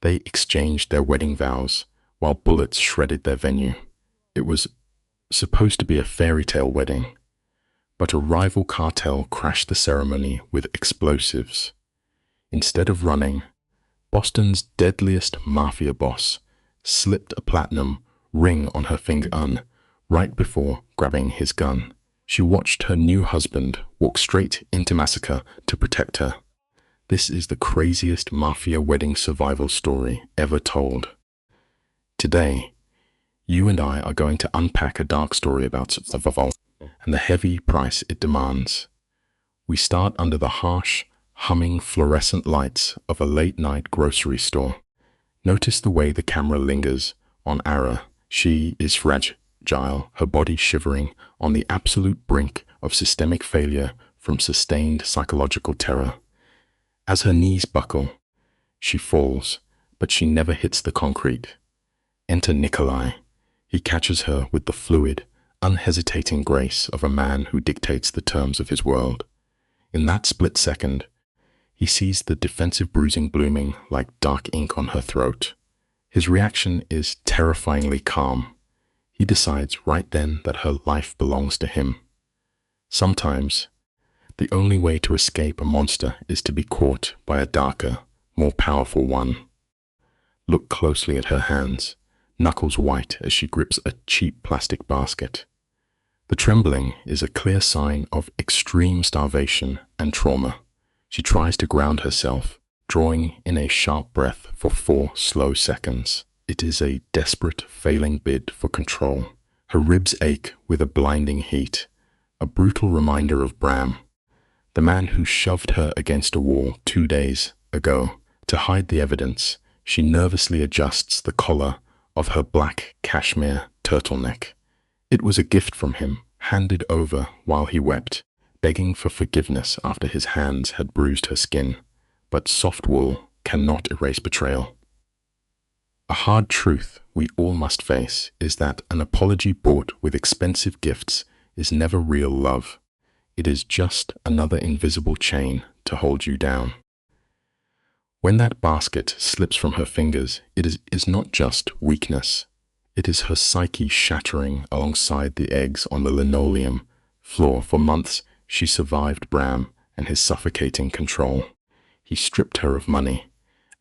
They exchanged their wedding vows while bullets shredded their venue. It was supposed to be a fairy tale wedding, but a rival cartel crashed the ceremony with explosives. Instead of running, Boston's deadliest mafia boss slipped a platinum ring on her finger right before grabbing his gun. She watched her new husband walk straight into massacre to protect her. This is the craziest mafia wedding survival story ever told. Today, you and I are going to unpack a dark story about survival and the heavy price it demands. We start under the harsh, humming fluorescent lights of a late-night grocery store. Notice the way the camera lingers on Ara. She is fragile, her body shivering on the absolute brink of systemic failure from sustained psychological terror. As her knees buckle, she falls, but she never hits the concrete. Enter Nikolai. He catches her with the fluid, unhesitating grace of a man who dictates the terms of his world. In that split second, he sees the defensive bruising blooming like dark ink on her throat. His reaction is terrifyingly calm. He decides right then that her life belongs to him. Sometimes, the only way to escape a monster is to be caught by a darker, more powerful one. Look closely at her hands, knuckles white as she grips a cheap plastic basket. The trembling is a clear sign of extreme starvation and trauma. She tries to ground herself, drawing in a sharp breath for 4 slow seconds. It is a desperate, failing bid for control. Her ribs ache with a blinding heat, a brutal reminder of Bram, the man who shoved her against a wall 2 days ago. To hide the evidence, she nervously adjusts the collar of her black cashmere turtleneck. It was a gift from him, handed over while he wept, begging for forgiveness after his hands had bruised her skin. But soft wool cannot erase betrayal. A hard truth we all must face is that an apology bought with expensive gifts is never real love. It is just another invisible chain to hold you down. When that basket slips from her fingers, it is not just weakness. It is her psyche shattering alongside the eggs on the linoleum floor. For months, she survived Bram and his suffocating control. He stripped her of money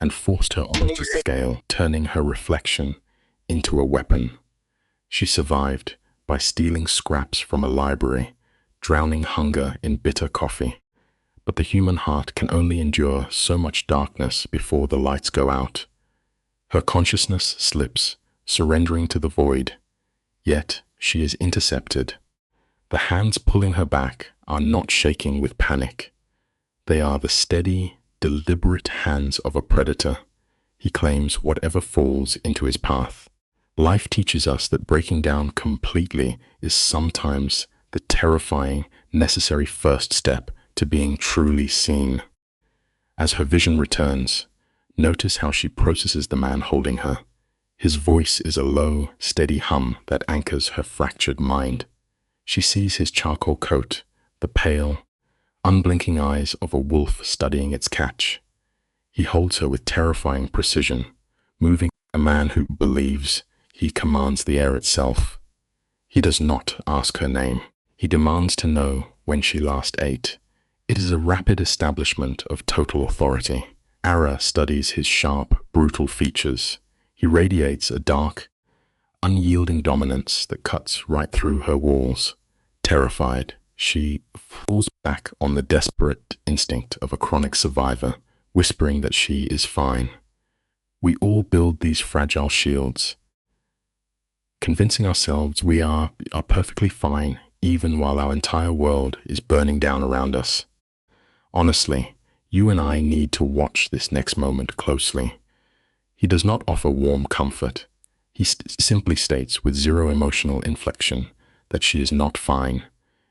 and forced her onto the scale, turning her reflection into a weapon. She survived by stealing scraps from a library, drowning hunger in bitter coffee. But the human heart can only endure so much darkness before the lights go out. Her consciousness slips, surrendering to the void. Yet she is intercepted. The hands pulling her back are not shaking with panic. They are the steady, deliberate hands of a predator. He claims whatever falls into his path. Life teaches us that breaking down completely is sometimes the terrifying, necessary first step to being truly seen. As her vision returns, notice how she processes the man holding her. His voice is a low, steady hum that anchors her fractured mind. She sees his charcoal coat, the pale, unblinking eyes of a wolf studying its catch. He holds her with terrifying precision, moving a man who believes he commands the air itself. He does not ask her name. He demands to know when she last ate. It is a rapid establishment of total authority. Ara studies his sharp, brutal features. He radiates a dark, unyielding dominance that cuts right through her walls. Terrified, she falls back on the desperate instinct of a chronic survivor, whispering that she is fine. We all build these fragile shields, convincing ourselves we are perfectly fine even while our entire world is burning down around us. Honestly, you and I need to watch this next moment closely. He does not offer warm comfort. He simply states with zero emotional inflection that she is not fine.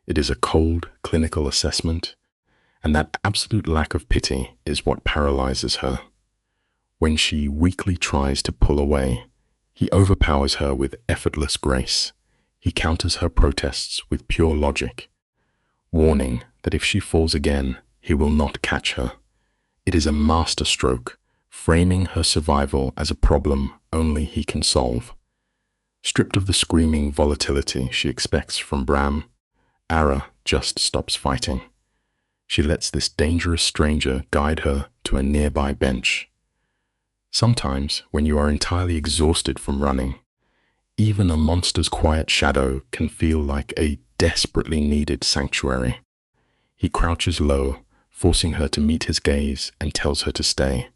It is a cold, clinical assessment, and that absolute lack of pity is what paralyzes her. When she weakly tries to pull away, he overpowers her with effortless grace. He counters her protests with pure logic, warning that if she falls again, he will not catch her. It is a masterstroke, framing her survival as a problem only he can solve. Stripped of the screaming volatility she expects from Bram, Ara just stops fighting. She lets this dangerous stranger guide her to a nearby bench. Sometimes, when you are entirely exhausted from running, even a monster's quiet shadow can feel like a desperately needed sanctuary. He crouches low, forcing her to meet his gaze, and tells her to stay.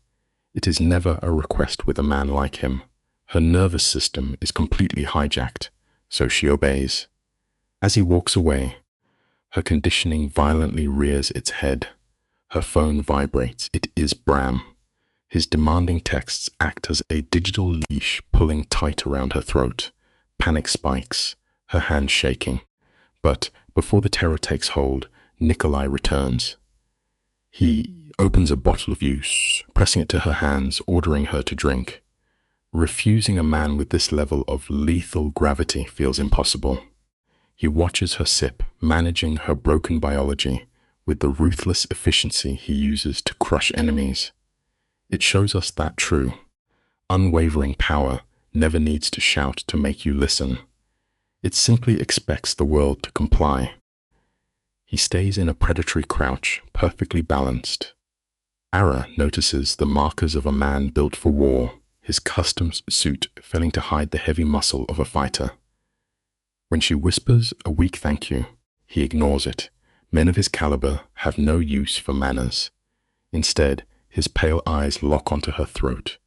It is never a request with a man like him. Her nervous system is completely hijacked, so she obeys. As he walks away, her conditioning violently rears its head. Her phone vibrates. It is Bram. His demanding texts act as a digital leash pulling tight around her throat. Panic spikes, her hands shaking. But before the terror takes hold, Nikolai returns. He opens a bottle of juice, pressing it to her hands, ordering her to drink. Refusing a man with this level of lethal gravity feels impossible. He watches her sip, managing her broken biology with the ruthless efficiency he uses to crush enemies. It shows us that true, unwavering power never needs to shout to make you listen. It simply expects the world to comply. He stays in a predatory crouch, perfectly balanced. Ara notices the markers of a man built for war, his custom suit failing to hide the heavy muscle of a fighter. When she whispers a weak thank you, he ignores it. Men of his caliber have no use for manners. Instead, his pale eyes lock onto her throat.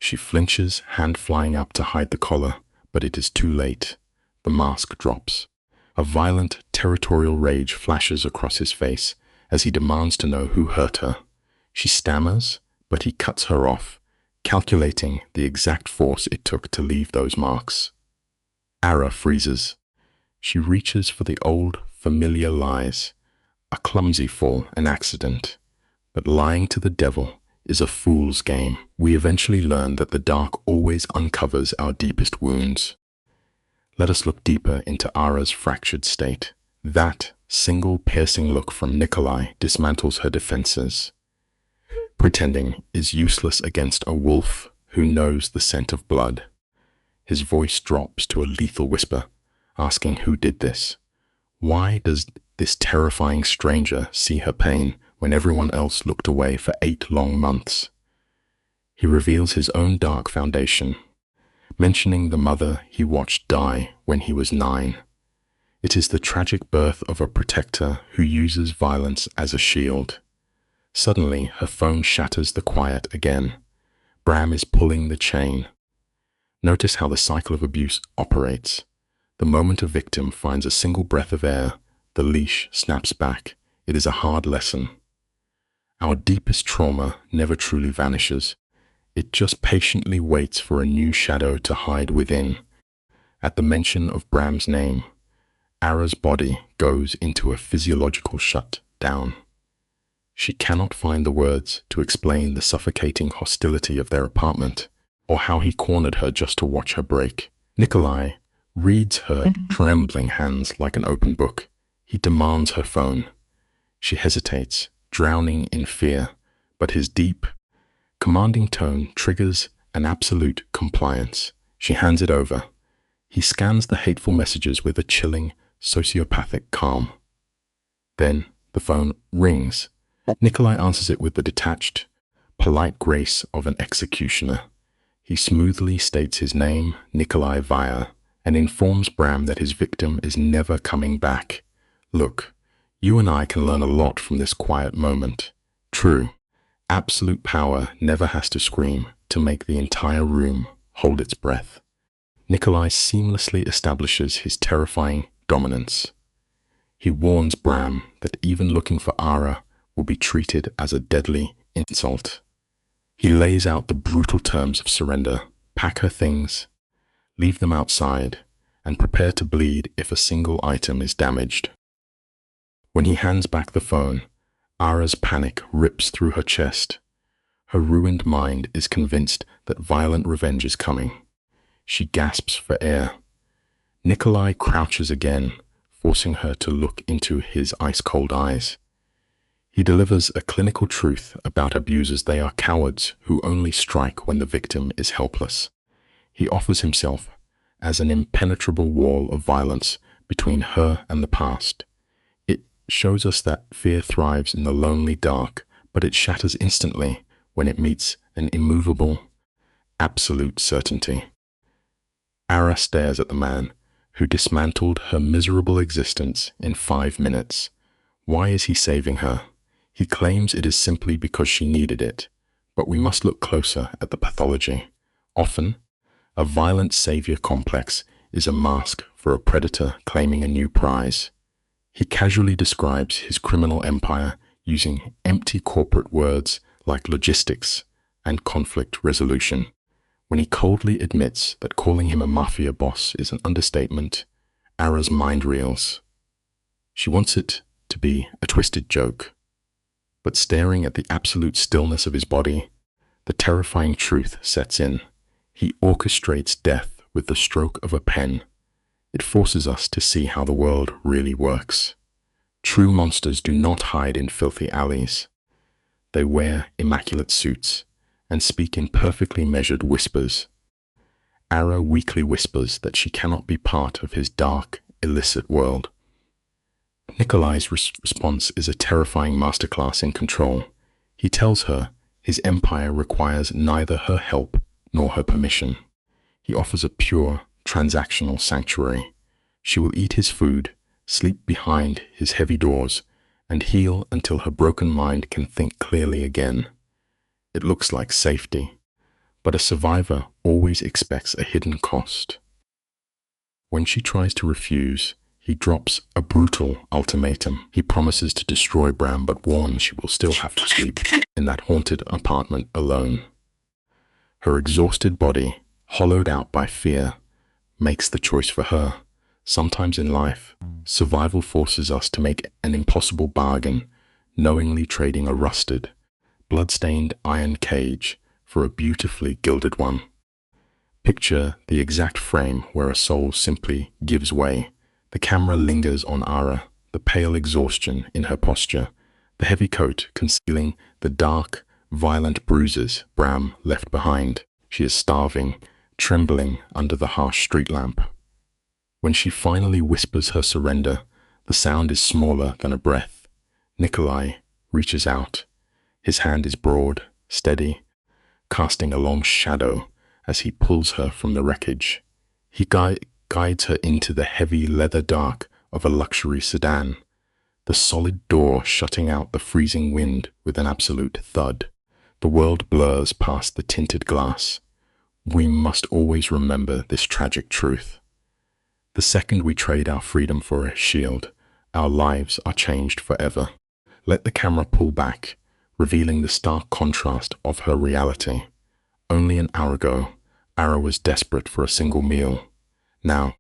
She flinches, hand flying up to hide the collar, but it is too late. The mask drops. A violent, territorial rage flashes across his face as he demands to know who hurt her. She stammers, but he cuts her off, calculating the exact force it took to leave those marks. Ara freezes. She reaches for the old, familiar lies. A clumsy fall, an accident. But lying to the devil is a fool's game. We eventually learn that the dark always uncovers our deepest wounds. Let us look deeper into Ara's fractured state. That single piercing look from Nikolai dismantles her defenses. Pretending is useless against a wolf who knows the scent of blood. His voice drops to a lethal whisper, asking who did this. Why does this terrifying stranger see her pain when everyone else looked away for 8 long months? He reveals his own dark foundation, mentioning the mother he watched die when he was 9. It is the tragic birth of a protector who uses violence as a shield. Suddenly, her phone shatters the quiet again. Bram is pulling the chain. Notice how the cycle of abuse operates. The moment a victim finds a single breath of air, the leash snaps back. It is a hard lesson. Our deepest trauma never truly vanishes. It just patiently waits for a new shadow to hide within. At the mention of Bram's name, Ara's body goes into a physiological shutdown. She cannot find the words to explain the suffocating hostility of their apartment, or how he cornered her just to watch her break. Nikolai reads her trembling hands like an open book. He demands her phone. She hesitates, drowning in fear, but his deep, commanding tone triggers an absolute compliance. She hands it over. He scans the hateful messages with a chilling, sociopathic calm. Then the phone rings. Nikolai answers it with the detached, polite grace of an executioner. He smoothly states his name, Nikolai Vaya, and informs Bram that his victim is never coming back. Look, you and I can learn a lot from this quiet moment. True, absolute power never has to scream to make the entire room hold its breath. Nikolai seamlessly establishes his terrifying dominance. He warns Bram that even looking for Ara will be treated as a deadly insult. He lays out the brutal terms of surrender: pack her things, leave them outside, and prepare to bleed if a single item is damaged. When he hands back the phone, Ara's panic rips through her chest. Her ruined mind is convinced that violent revenge is coming. She gasps for air. Nikolai crouches again, forcing her to look into his ice-cold eyes. He delivers a clinical truth about abusers. They are cowards who only strike when the victim is helpless. He offers himself as an impenetrable wall of violence between her and the past. It shows us that fear thrives in the lonely dark, but it shatters instantly when it meets an immovable, absolute certainty. Ara stares at the man who dismantled her miserable existence in 5 minutes. Why is he saving her? He claims it is simply because she needed it, but we must look closer at the pathology. Often, a violent savior complex is a mask for a predator claiming a new prize. He casually describes his criminal empire using empty corporate words like logistics and conflict resolution. When he coldly admits that calling him a mafia boss is an understatement, Ara's mind reels. She wants it to be a twisted joke. But staring at the absolute stillness of his body, the terrifying truth sets in. He orchestrates death with the stroke of a pen. It forces us to see how the world really works. True monsters do not hide in filthy alleys. They wear immaculate suits and speak in perfectly measured whispers. Ara weakly whispers that she cannot be part of his dark, illicit world. Nikolai's response is a terrifying masterclass in control. He tells her his empire requires neither her help nor her permission. He offers a pure, transactional sanctuary. She will eat his food, sleep behind his heavy doors, and heal until her broken mind can think clearly again. It looks like safety, but a survivor always expects a hidden cost. When she tries to refuse, he drops a brutal ultimatum. He promises to destroy Bram, but warns she will still have to sleep in that haunted apartment alone. Her exhausted body, hollowed out by fear, makes the choice for her. Sometimes in life, survival forces us to make an impossible bargain, knowingly trading a rusted, blood-stained iron cage for a beautifully gilded one. Picture the exact frame where a soul simply gives way. The camera lingers on Ara, the pale exhaustion in her posture, the heavy coat concealing the dark, violent bruises Bram left behind. She is starving, trembling under the harsh street lamp. When she finally whispers her surrender, the sound is smaller than a breath. Nikolai reaches out. His hand is broad, steady, casting a long shadow as he pulls her from the wreckage. He guides her into the heavy leather dark of a luxury sedan, the solid door shutting out the freezing wind with an absolute thud. The world blurs past the tinted glass. We must always remember this tragic truth. The second we trade our freedom for a shield, our lives are changed forever. Let the camera pull back, revealing the stark contrast of her reality. Only an hour ago, Ara was desperate for a single meal. Now,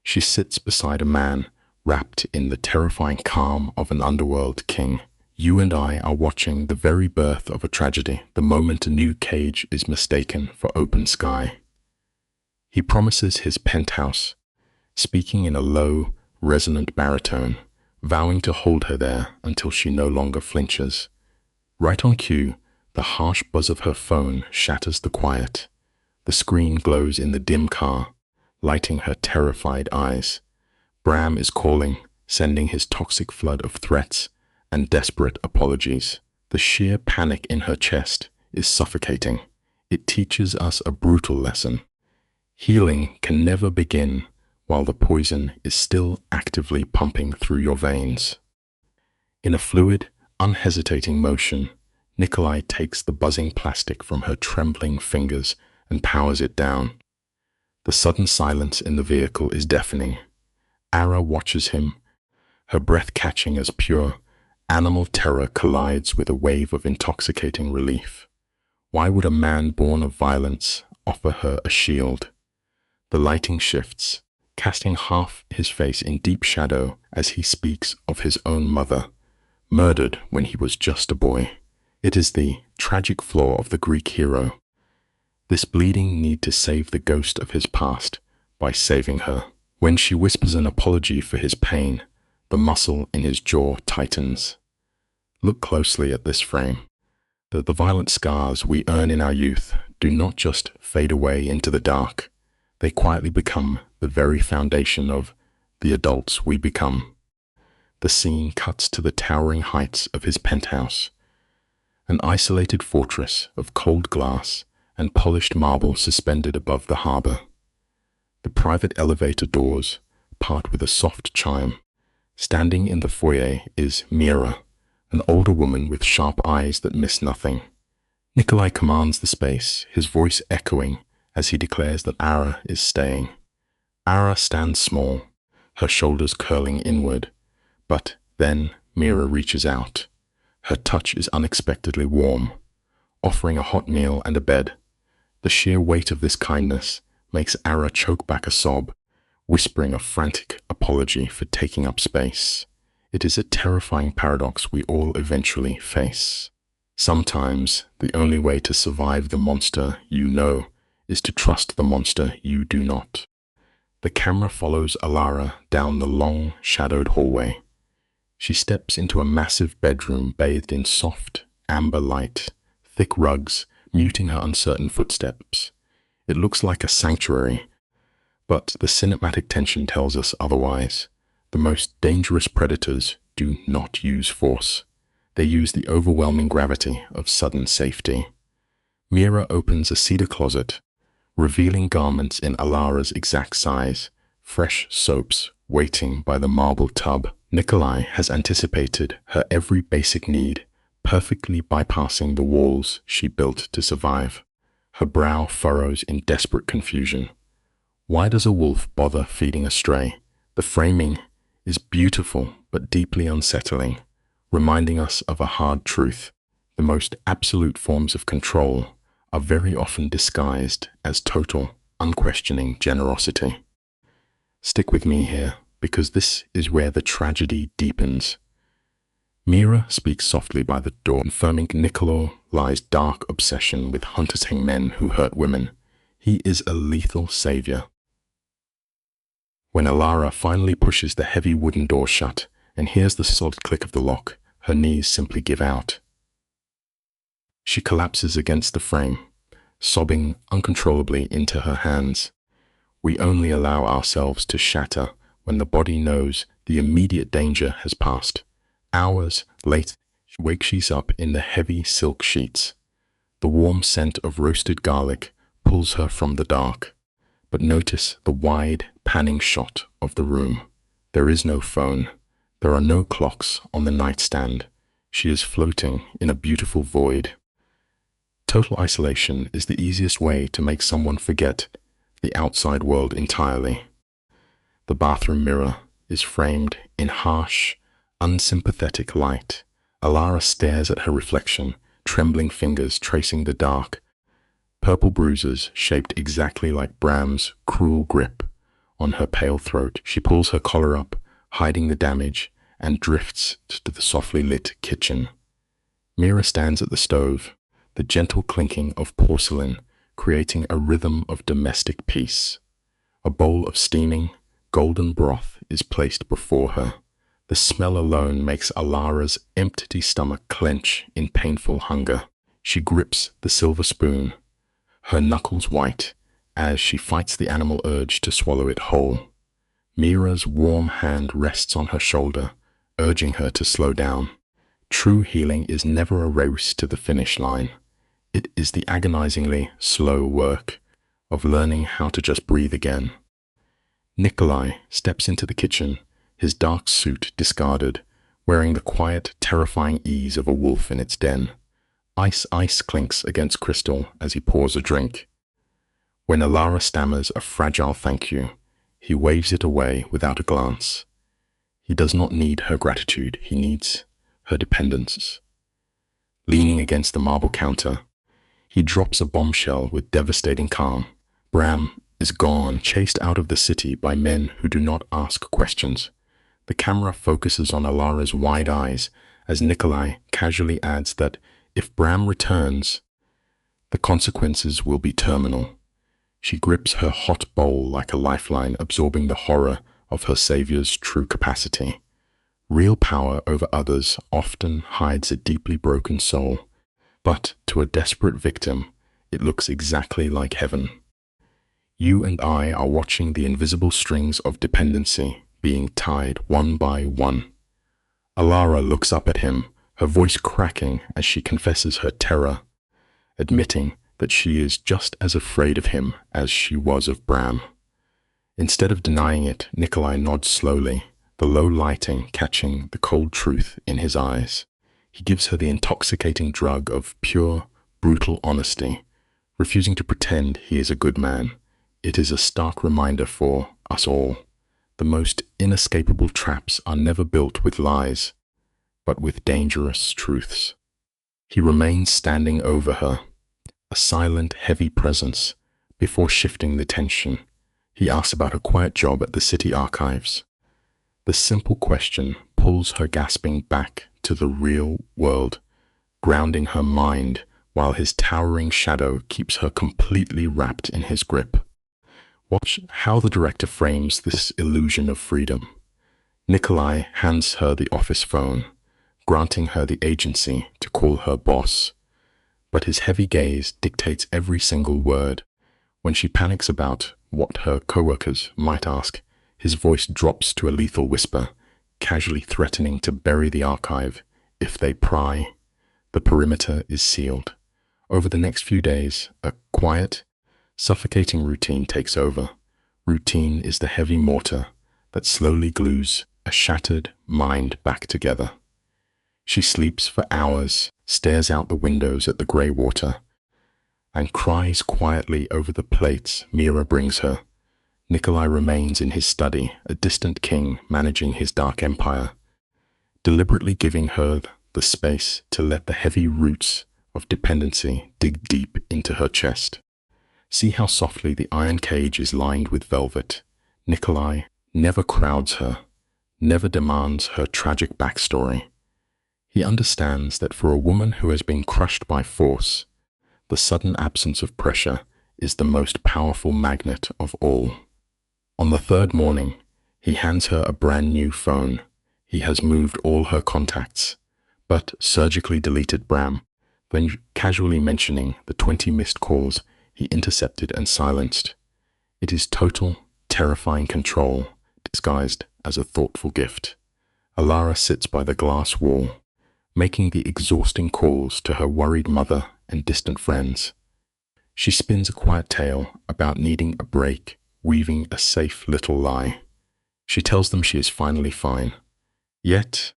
she sits beside a man wrapped in the terrifying calm of an underworld king. You and I are watching the very birth of a tragedy, the moment a new cage is mistaken for open sky. He promises his penthouse, speaking in a low, resonant baritone, vowing to hold her there until she no longer flinches. Right on cue, the harsh buzz of her phone shatters the quiet. The screen glows in the dim car, lighting her terrified eyes. Bram is calling, sending his toxic flood of threats and desperate apologies. The sheer panic in her chest is suffocating. It teaches us a brutal lesson. Healing can never begin while the poison is still actively pumping through your veins. In a fluid, unhesitating motion, Nikolai takes the buzzing plastic from her trembling fingers and powers it down. The sudden silence in the vehicle is deafening. Ara watches him, her breath catching as pure, animal terror collides with a wave of intoxicating relief. Why would a man born of violence offer her a shield? The lighting shifts, casting half his face in deep shadow as he speaks of his own mother, murdered when he was just a boy. It is the tragic flaw of the Greek hero. This bleeding need to save the ghost of his past by saving her. When she whispers an apology for his pain, the muscle in his jaw tightens. Look closely at this frame. The violent scars we earn in our youth do not just fade away into the dark. They quietly become the very foundation of the adults we become. The scene cuts to the towering heights of his penthouse, an isolated fortress of cold glass and polished marble suspended above the harbor. The private elevator doors part with a soft chime. Standing in the foyer is Mira, an older woman with sharp eyes that miss nothing. Nikolai commands the space, his voice echoing as he declares that Ara is staying. Ara stands small, her shoulders curling inward, but then Mira reaches out. Her touch is unexpectedly warm, offering a hot meal and a bed. The sheer weight of this kindness makes Ara choke back a sob, whispering a frantic apology for taking up space. It is a terrifying paradox we all eventually face. Sometimes the only way to survive the monster you know is to trust the monster you do not. The camera follows Alara down the long, shadowed hallway. She steps into a massive bedroom bathed in soft, amber light, thick rugs muting her uncertain footsteps. It looks like a sanctuary, but the cinematic tension tells us otherwise. The most dangerous predators do not use force. They use the overwhelming gravity of sudden safety. Mira opens a cedar closet, revealing garments in Alara's exact size, fresh soaps waiting by the marble tub. Nikolai has anticipated her every basic need, perfectly bypassing the walls she built to survive. Her brow furrows in desperate confusion. Why does a wolf bother feeding a stray? The framing is beautiful but deeply unsettling, reminding us of a hard truth. The most absolute forms of control are very often disguised as total, unquestioning generosity. Stick with me here, because this is where the tragedy deepens. Mira speaks softly by the door, confirming Nikolai's dark obsession with hunting men who hurt women. He is a lethal savior. When Alara finally pushes the heavy wooden door shut and hears the solid click of the lock, her knees simply give out. She collapses against the frame, sobbing uncontrollably into her hands. We only allow ourselves to shatter when the body knows the immediate danger has passed. Hours later, she's up in the heavy silk sheets. The warm scent of roasted garlic pulls her from the dark. But notice the wide, panning shot of the room. There is no phone. There are no clocks on the nightstand. She is floating in a beautiful void. Total isolation is the easiest way to make someone forget the outside world entirely. The bathroom mirror is framed in harsh, unsympathetic light. Alara stares at her reflection, trembling fingers tracing the dark. Purple bruises shaped exactly like Bram's cruel grip on her pale throat. She pulls her collar up, hiding the damage, and drifts to the softly lit kitchen. Mira stands at the stove, the gentle clinking of porcelain creating a rhythm of domestic peace. A bowl of steaming, golden broth is placed before her. The smell alone makes Alara's empty stomach clench in painful hunger. She grips the silver spoon, her knuckles white, as she fights the animal urge to swallow it whole. Mira's warm hand rests on her shoulder, urging her to slow down. True healing is never a race to the finish line. It is the agonizingly slow work of learning how to just breathe again. Nikolai steps into the kitchen, his dark suit discarded, wearing the quiet, terrifying ease of a wolf in its den. Ice clinks against crystal as he pours a drink. When Alara stammers a fragile thank you, he waves it away without a glance. He does not need her gratitude, he needs her dependence. Leaning against the marble counter, he drops a bombshell with devastating calm. Bram is gone, chased out of the city by men who do not ask questions. The camera focuses on Alara's wide eyes as Nikolai casually adds that if Bram returns, the consequences will be terminal. She grips her hot bowl like a lifeline, absorbing the horror of her savior's true capacity. Real power over others often hides a deeply broken soul, but to a desperate victim, it looks exactly like heaven. You and I are watching the invisible strings of dependency being tied one by one. Alara looks up at him, her voice cracking as she confesses her terror, admitting that she is just as afraid of him as she was of Bram. Instead of denying it, Nikolai nods slowly, the low lighting catching the cold truth in his eyes. He gives her the intoxicating drug of pure, brutal honesty, refusing to pretend he is a good man. It is a stark reminder for us all. The most inescapable traps are never built with lies, but with dangerous truths. He remains standing over her, a silent, heavy presence. Before shifting the tension, he asks about her quiet job at the city archives. The simple question pulls her gasping back to the real world, grounding her mind while his towering shadow keeps her completely wrapped in his grip. Watch how the director frames this illusion of freedom. Nikolai hands her the office phone, granting her the agency to call her boss. But his heavy gaze dictates every single word. When she panics about what her coworkers might ask, his voice drops to a lethal whisper, casually threatening to bury the archive if they pry. The perimeter is sealed. Over the next few days, a quiet, suffocating routine takes over. Routine is the heavy mortar that slowly glues a shattered mind back together. She sleeps for hours, stares out the windows at the grey water, and cries quietly over the plates Mira brings her. Nikolai remains in his study, a distant king managing his dark empire, deliberately giving her the space to let the heavy roots of dependency dig deep into her chest. See how softly the iron cage is lined with velvet. Nikolai never crowds her, never demands her tragic backstory. He understands that for a woman who has been crushed by force, the sudden absence of pressure is the most powerful magnet of all. On the third morning, he hands her a brand new phone. He has moved all her contacts, but surgically deleted Bram, then casually mentioning the 20 missed calls he intercepted and silenced. It is total, terrifying control, disguised as a thoughtful gift. Alara sits by the glass wall, making the exhausting calls to her worried mother and distant friends. She spins a quiet tale about needing a break, weaving a safe little lie. She tells them she is finally fine. Yet,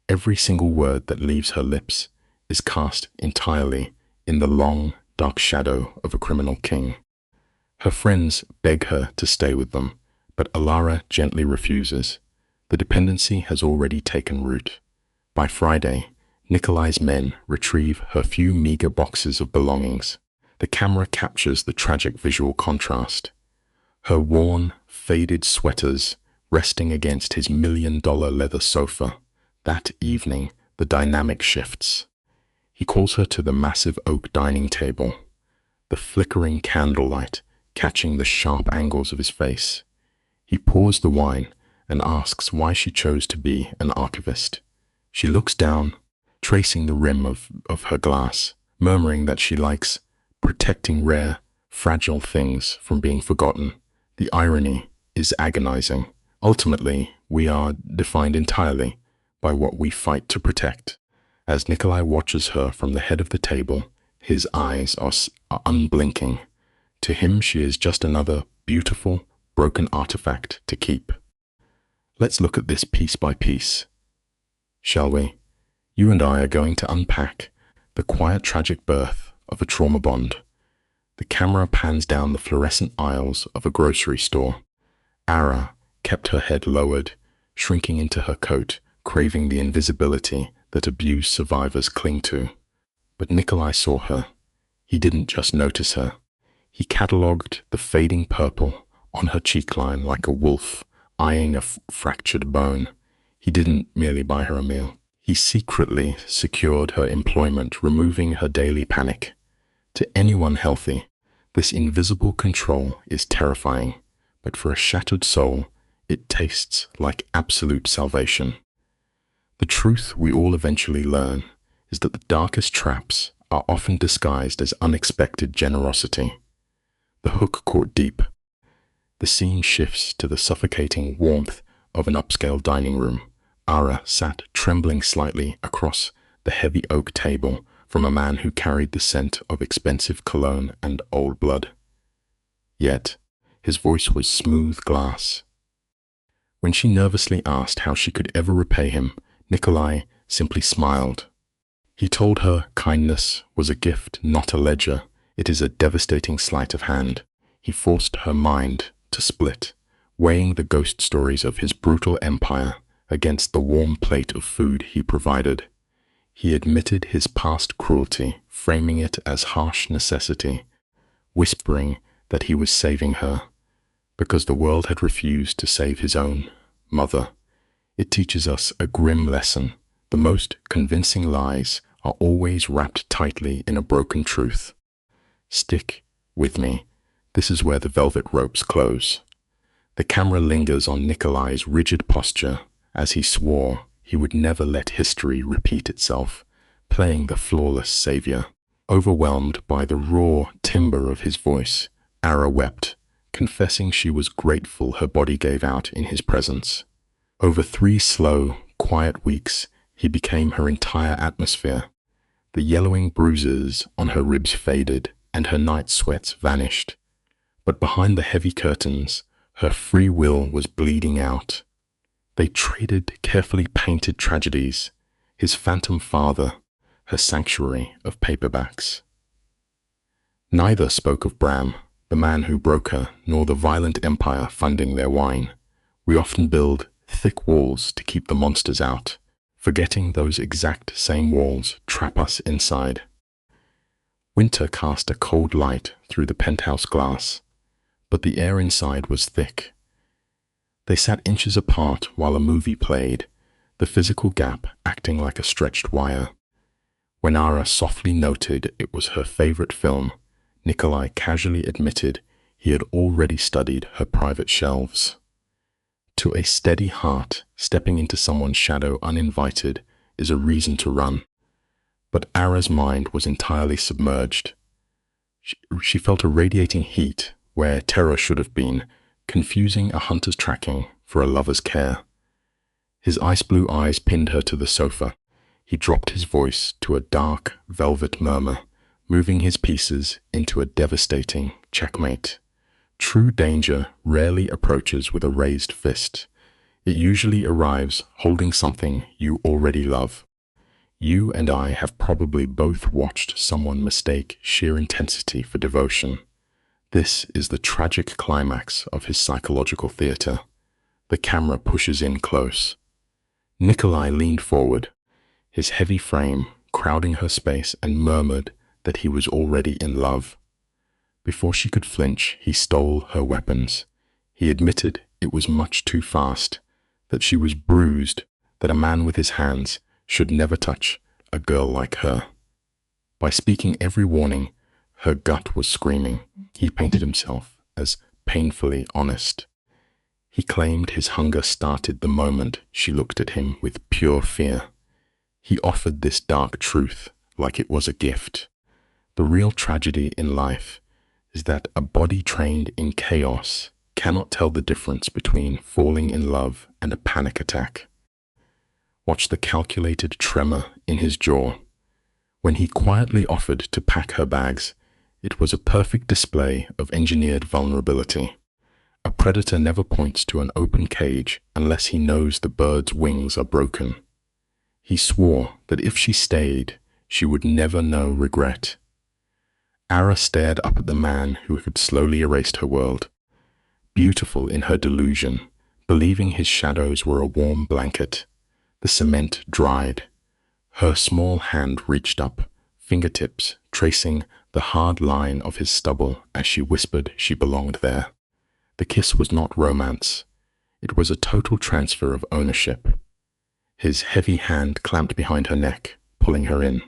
every single word that leaves her lips is cast entirely in the long, dark shadow of a criminal king. Her friends beg her to stay with them, but Alara gently refuses. The dependency has already taken root. By Friday, Nikolai's men retrieve her few meager boxes of belongings. The camera captures the tragic visual contrast. Her worn, faded sweaters resting against his $1,000,000 leather sofa. That evening, the dynamic shifts. He calls her to the massive oak dining table, the flickering candlelight catching the sharp angles of his face. He pours the wine and asks why she chose to be an archivist. She looks down, tracing the rim of her glass, murmuring that she likes protecting rare, fragile things from being forgotten. The irony is agonizing. Ultimately, we are defined entirely by what we fight to protect. As Nikolai watches her from the head of the table, his eyes are unblinking. To him, she is just another beautiful, broken artifact to keep. Let's look at this piece by piece, shall we? You and I are going to unpack the quiet, tragic birth of a trauma bond. The camera pans down the fluorescent aisles of a grocery store. Ara kept her head lowered, shrinking into her coat, craving the invisibility that abuse survivors cling to. But Nikolai saw her. He didn't just notice her. He catalogued the fading purple on her cheekline like a wolf eyeing a fractured bone. He didn't merely buy her a meal. He secretly secured her employment, removing her daily panic. To anyone healthy, this invisible control is terrifying, but for a shattered soul, it tastes like absolute salvation. The truth we all eventually learn is that the darkest traps are often disguised as unexpected generosity. The hook caught deep. The scene shifts to the suffocating warmth of an upscale dining room. Ara sat trembling slightly across the heavy oak table from a man who carried the scent of expensive cologne and old blood. Yet, his voice was smooth glass. When she nervously asked how she could ever repay him, Nikolai simply smiled. He told her kindness was a gift, not a ledger. It is a devastating sleight of hand. He forced her mind to split, weighing the ghost stories of his brutal empire against the warm plate of food he provided. He admitted his past cruelty, framing it as harsh necessity, whispering that he was saving her because the world had refused to save his own mother. It teaches us a grim lesson. The most convincing lies are always wrapped tightly in a broken truth. Stick with me. This is where the velvet ropes close. The camera lingers on Nikolai's rigid posture as he swore he would never let history repeat itself, playing the flawless savior. Overwhelmed by the raw timbre of his voice, Ara wept, confessing she was grateful her body gave out in his presence. Over 3 slow, quiet weeks, he became her entire atmosphere. The yellowing bruises on her ribs faded, and her night sweats vanished. But behind the heavy curtains, her free will was bleeding out. They traded carefully painted tragedies, his phantom father, her sanctuary of paperbacks. Neither spoke of Bram, the man who broke her, nor the violent empire funding their wine. We often build thick walls to keep the monsters out, forgetting those exact same walls trap us inside. Winter cast a cold light through the penthouse glass, but the air inside was thick. They sat inches apart while a movie played, the physical gap acting like a stretched wire. When Ara softly noted it was her favorite film, Nikolai casually admitted he had already studied her private shelves. To a steady heart, stepping into someone's shadow uninvited is a reason to run. But Ara's mind was entirely submerged. She felt a radiating heat where terror should have been, confusing a hunter's tracking for a lover's care. His ice blue eyes pinned her to the sofa. He dropped his voice to a dark, velvet murmur, moving his pieces into a devastating checkmate. True danger rarely approaches with a raised fist. It usually arrives holding something you already love. You and I have probably both watched someone mistake sheer intensity for devotion. This is the tragic climax of his psychological theater. The camera pushes in close. Nikolai leaned forward, his heavy frame crowding her space, and murmured that he was already in love. Before she could flinch, he stole her weapons. He admitted it was much too fast, that she was bruised, that a man with his hands should never touch a girl like her. By speaking every warning, her gut was screaming. He painted himself as painfully honest. He claimed his hunger started the moment she looked at him with pure fear. He offered this dark truth like it was a gift. The real tragedy in life is that a body trained in chaos cannot tell the difference between falling in love and a panic attack. Watch the calculated tremor in his jaw. When he quietly offered to pack her bags, it was a perfect display of engineered vulnerability. A predator never points to an open cage unless he knows the bird's wings are broken. He swore that if she stayed, she would never know regret. Ara stared up at the man who had slowly erased her world, beautiful in her delusion, believing his shadows were a warm blanket. The cement dried. Her small hand reached up, fingertips tracing the hard line of his stubble as she whispered she belonged there. The kiss was not romance. It was a total transfer of ownership. His heavy hand clamped behind her neck, pulling her in.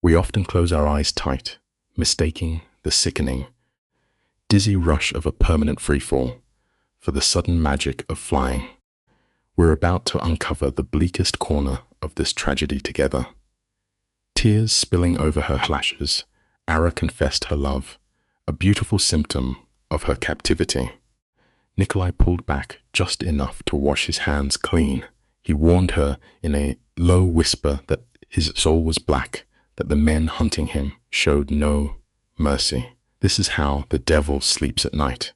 We often close our eyes tight, mistaking the sickening, dizzy rush of a permanent freefall for the sudden magic of flying. We're about to uncover the bleakest corner of this tragedy together. Tears spilling over her lashes, Ara confessed her love, a beautiful symptom of her captivity. Nikolai pulled back just enough to wash his hands clean. He warned her in a low whisper that his soul was black, that the men hunting him showed no mercy. This is how the devil sleeps at night.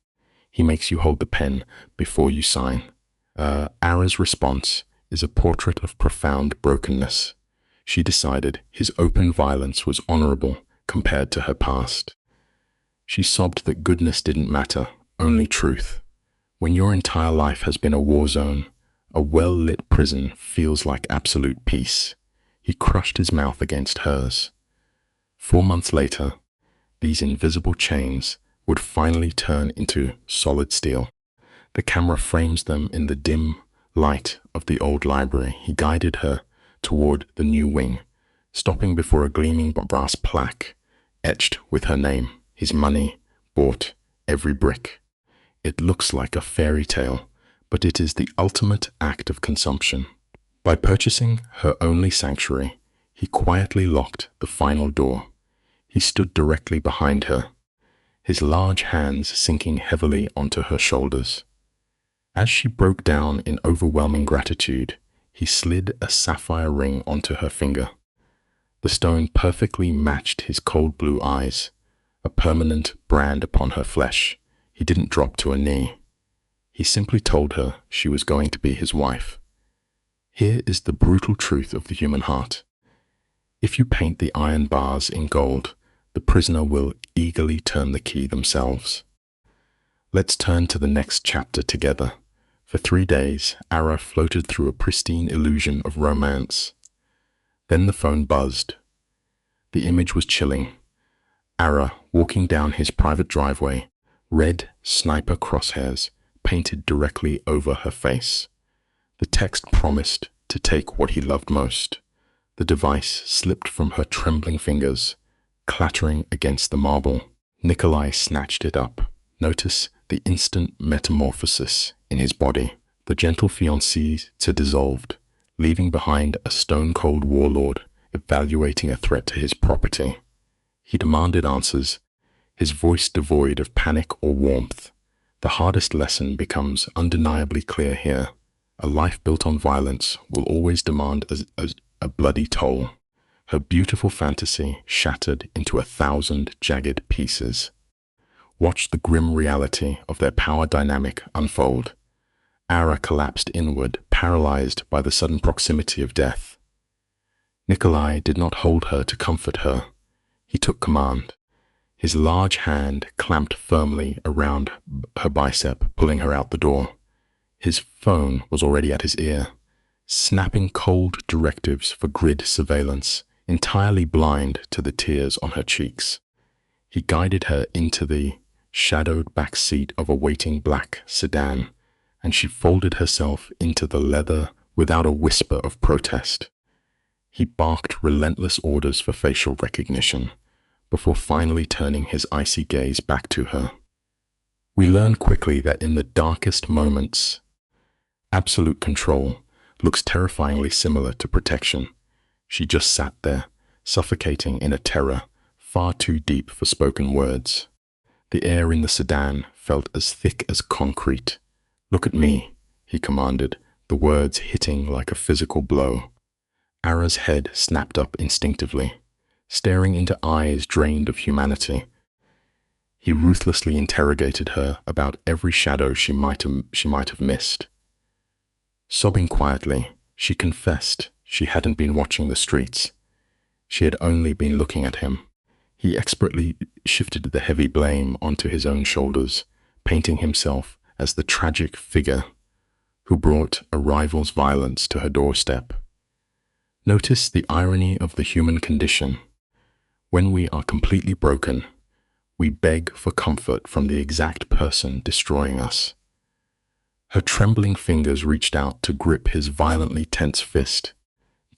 He makes you hold the pen before you sign. Ara's response is a portrait of profound brokenness. She decided his open violence was honorable compared to her past. She sobbed that goodness didn't matter, only truth. When your entire life has been a war zone, a well-lit prison feels like absolute peace. He crushed his mouth against hers. 4 months later, these invisible chains would finally turn into solid steel. The camera frames them in the dim light of the old library. He guided her toward the new wing, stopping before a gleaming brass plaque etched with her name. His money bought every brick. It looks like a fairy tale, but it is the ultimate act of consumption. By purchasing her only sanctuary, he quietly locked the final door. He stood directly behind her, his large hands sinking heavily onto her shoulders. As she broke down in overwhelming gratitude, he slid a sapphire ring onto her finger. The stone perfectly matched his cold blue eyes, a permanent brand upon her flesh. He didn't drop to a knee. He simply told her she was going to be his wife. Here is the brutal truth of the human heart. If you paint the iron bars in gold, the prisoner will eagerly turn the key themselves. Let's turn to the next chapter together. For 3 days, Ara floated through a pristine illusion of romance. Then the phone buzzed. The image was chilling. Ara walking down his private driveway, red sniper crosshairs painted directly over her face. The text promised to take what he loved most. The device slipped from her trembling fingers, clattering against the marble. Nikolai snatched it up. Notice the instant metamorphosis in his body. The gentle fiancée dissolved, leaving behind a stone-cold warlord evaluating a threat to his property. He demanded answers, his voice devoid of panic or warmth. The hardest lesson becomes undeniably clear here. A life built on violence will always demand a bloody toll. Her beautiful fantasy shattered into 1,000 jagged pieces. Watch the grim reality of their power dynamic unfold. Ara collapsed inward, paralyzed by the sudden proximity of death. Nikolai did not hold her to comfort her. He took command. His large hand clamped firmly around her bicep, pulling her out the door. His phone was already at his ear, snapping cold directives for grid surveillance, entirely blind to the tears on her cheeks. He guided her into the shadowed back seat of a waiting black sedan, and she folded herself into the leather without a whisper of protest. He barked relentless orders for facial recognition, before finally turning his icy gaze back to her. We learn quickly that in the darkest moments, absolute control looks terrifyingly similar to protection. She just sat there, suffocating in a terror far too deep for spoken words. The air in the sedan felt as thick as concrete. "Look at me," he commanded, the words hitting like a physical blow. Ara's head snapped up instinctively, staring into eyes drained of humanity. He ruthlessly interrogated her about every shadow she might have missed. Sobbing quietly, she confessed she hadn't been watching the streets. She had only been looking at him. He expertly shifted the heavy blame onto his own shoulders, painting himself as the tragic figure who brought a rival's violence to her doorstep. Notice the irony of the human condition. When we are completely broken, we beg for comfort from the exact person destroying us. Her trembling fingers reached out to grip his violently tense fist,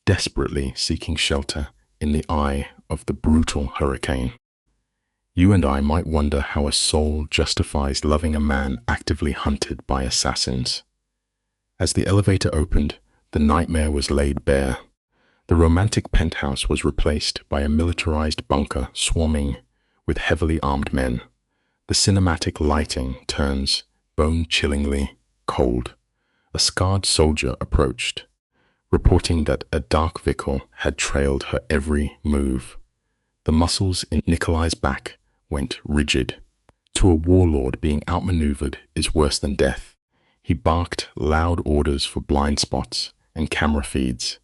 desperately seeking shelter in the eye of the brutal hurricane. You and I might wonder how a soul justifies loving a man actively hunted by assassins. As the elevator opened, the nightmare was laid bare. The romantic penthouse was replaced by a militarized bunker swarming with heavily armed men. The cinematic lighting turns bone-chillingly cold. A scarred soldier approached, reporting that a dark vehicle had trailed her every move. The muscles in Nikolai's back went rigid. To a warlord, being outmaneuvered is worse than death. He barked loud orders for blind spots and camera feeds.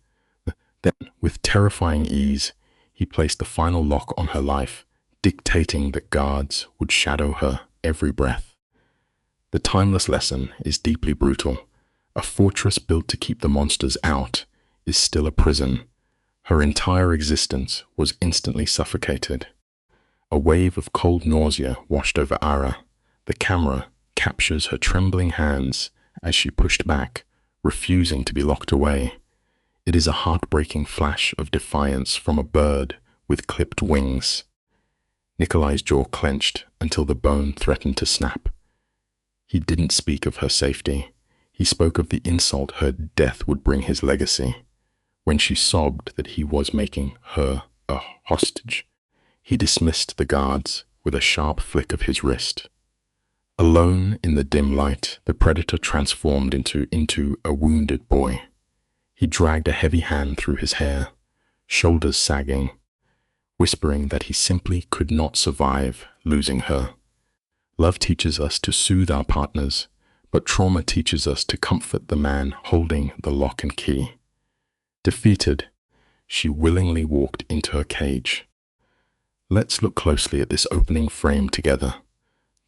Then, with terrifying ease, he placed the final lock on her life, dictating that guards would shadow her every breath. The timeless lesson is deeply brutal. A fortress built to keep the monsters out is still a prison. Her entire existence was instantly suffocated. A wave of cold nausea washed over Ara. The camera captures her trembling hands as she pushed back, refusing to be locked away. It is a heartbreaking flash of defiance from a bird with clipped wings. Nikolai's jaw clenched until the bone threatened to snap. He didn't speak of her safety. He spoke of the insult her death would bring his legacy. When she sobbed that he was making her a hostage, he dismissed the guards with a sharp flick of his wrist. Alone in the dim light, the predator transformed into a wounded boy. He dragged a heavy hand through his hair, shoulders sagging, whispering that he simply could not survive losing her. Love teaches us to soothe our partners, but trauma teaches us to comfort the man holding the lock and key. Defeated, she willingly walked into her cage. Let's look closely at this opening frame together.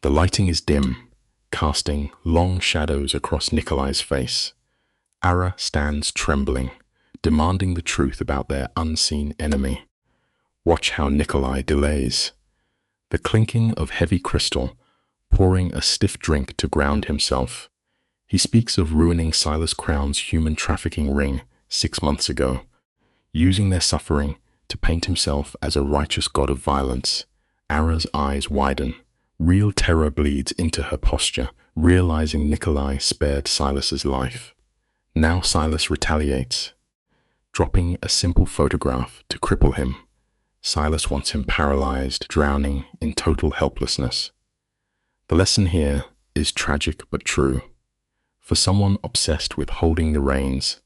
The lighting is dim, casting long shadows across Nikolai's face. Ara stands trembling, demanding the truth about their unseen enemy. Watch how Nikolai delays. The clinking of heavy crystal, pouring a stiff drink to ground himself. He speaks of ruining Silas Crown's human trafficking ring 6 months ago, using their suffering to paint himself as a righteous god of violence. Ara's eyes widen. Real terror bleeds into her posture, realizing Nikolai spared Silas's life. Now Silas retaliates, dropping a simple photograph to cripple him. Silas wants him paralyzed, drowning in total helplessness. The lesson here is tragic but true. For someone obsessed with holding the reins,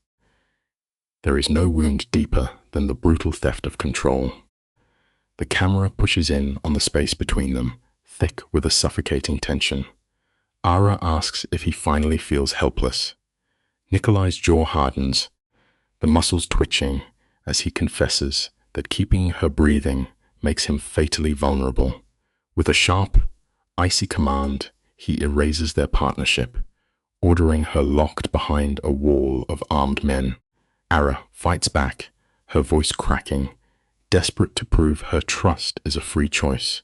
there is no wound deeper than the brutal theft of control. The camera pushes in on the space between them, thick with a suffocating tension. Ara asks if he finally feels helpless. Nikolai's jaw hardens, the muscles twitching as he confesses that keeping her breathing makes him fatally vulnerable. With a sharp, icy command, he erases their partnership, ordering her locked behind a wall of armed men. Ara fights back, her voice cracking, desperate to prove her trust is a free choice.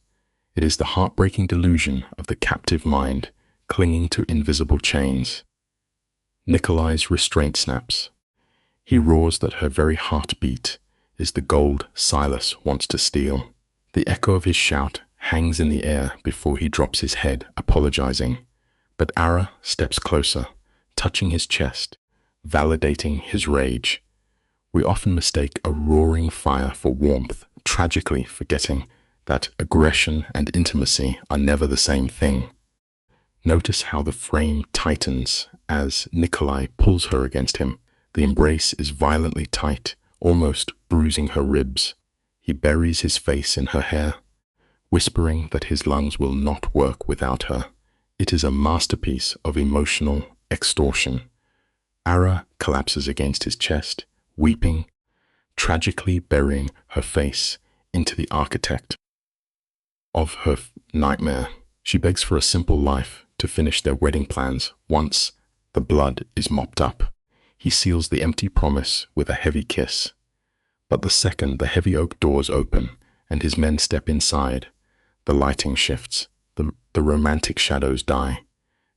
It is the heartbreaking delusion of the captive mind clinging to invisible chains. Nikolai's restraint snaps. He roars that her very heartbeat is the gold Silas wants to steal. The echo of his shout hangs in the air before he drops his head, apologizing. But Ara steps closer, touching his chest, validating his rage. We often mistake a roaring fire for warmth, tragically forgetting that aggression and intimacy are never the same thing. Notice how the frame tightens as Nikolai pulls her against him. The embrace is violently tight, almost bruising her ribs. He buries his face in her hair, whispering that his lungs will not work without her. It is a masterpiece of emotional extortion. Ara collapses against his chest, weeping, tragically burying her face into the architect of her nightmare. She begs for a simple life to finish their wedding plans once the blood is mopped up. He seals the empty promise with a heavy kiss. But the second the heavy oak doors open and his men step inside, the lighting shifts, the romantic shadows die.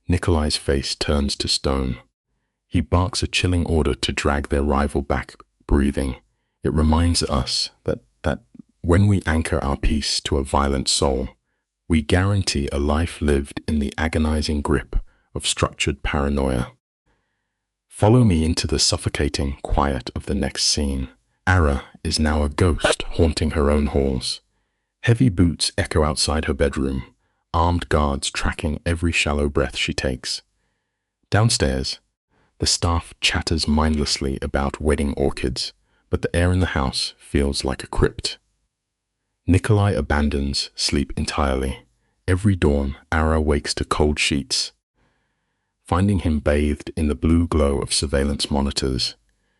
Nikolai's face turns to stone. He barks a chilling order to drag their rival back, breathing. It reminds us that when we anchor our peace to a violent soul, we guarantee a life lived in the agonizing grip of structured paranoia. Follow me into the suffocating quiet of the next scene. Ara is now a ghost haunting her own halls. Heavy boots echo outside her bedroom, armed guards tracking every shallow breath she takes. Downstairs, the staff chatters mindlessly about wedding orchids, but the air in the house feels like a crypt. Nikolai abandons sleep entirely. Every dawn, Ara wakes to cold sheets. Finding him bathed in the blue glow of surveillance monitors,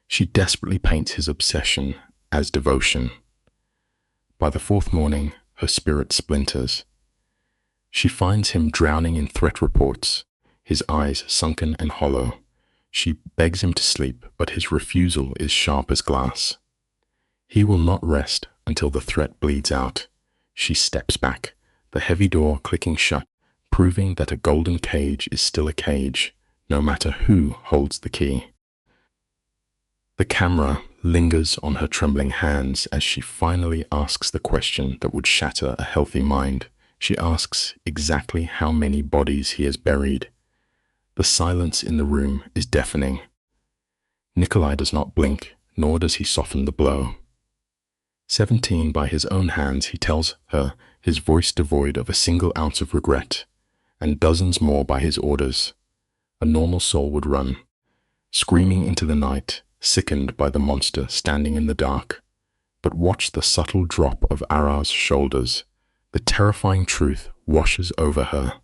she desperately paints his obsession as devotion. By the fourth morning, her spirit splinters. She finds him drowning in threat reports, his eyes sunken and hollow. She begs him to sleep, but his refusal is sharp as glass. He will not rest until the threat bleeds out. She steps back, the heavy door clicking shut, proving that a golden cage is still a cage, no matter who holds the key. The camera lingers on her trembling hands as she finally asks the question that would shatter a healthy mind. She asks exactly how many bodies he has buried. The silence in the room is deafening. Nikolai does not blink, nor does he soften the blow. 17 by his own hands, he tells her, his voice devoid of a single ounce of regret, and dozens more by his orders. A normal soul would run, screaming into the night, sickened by the monster standing in the dark. But watch the subtle drop of Ara's shoulders. The terrifying truth washes over her,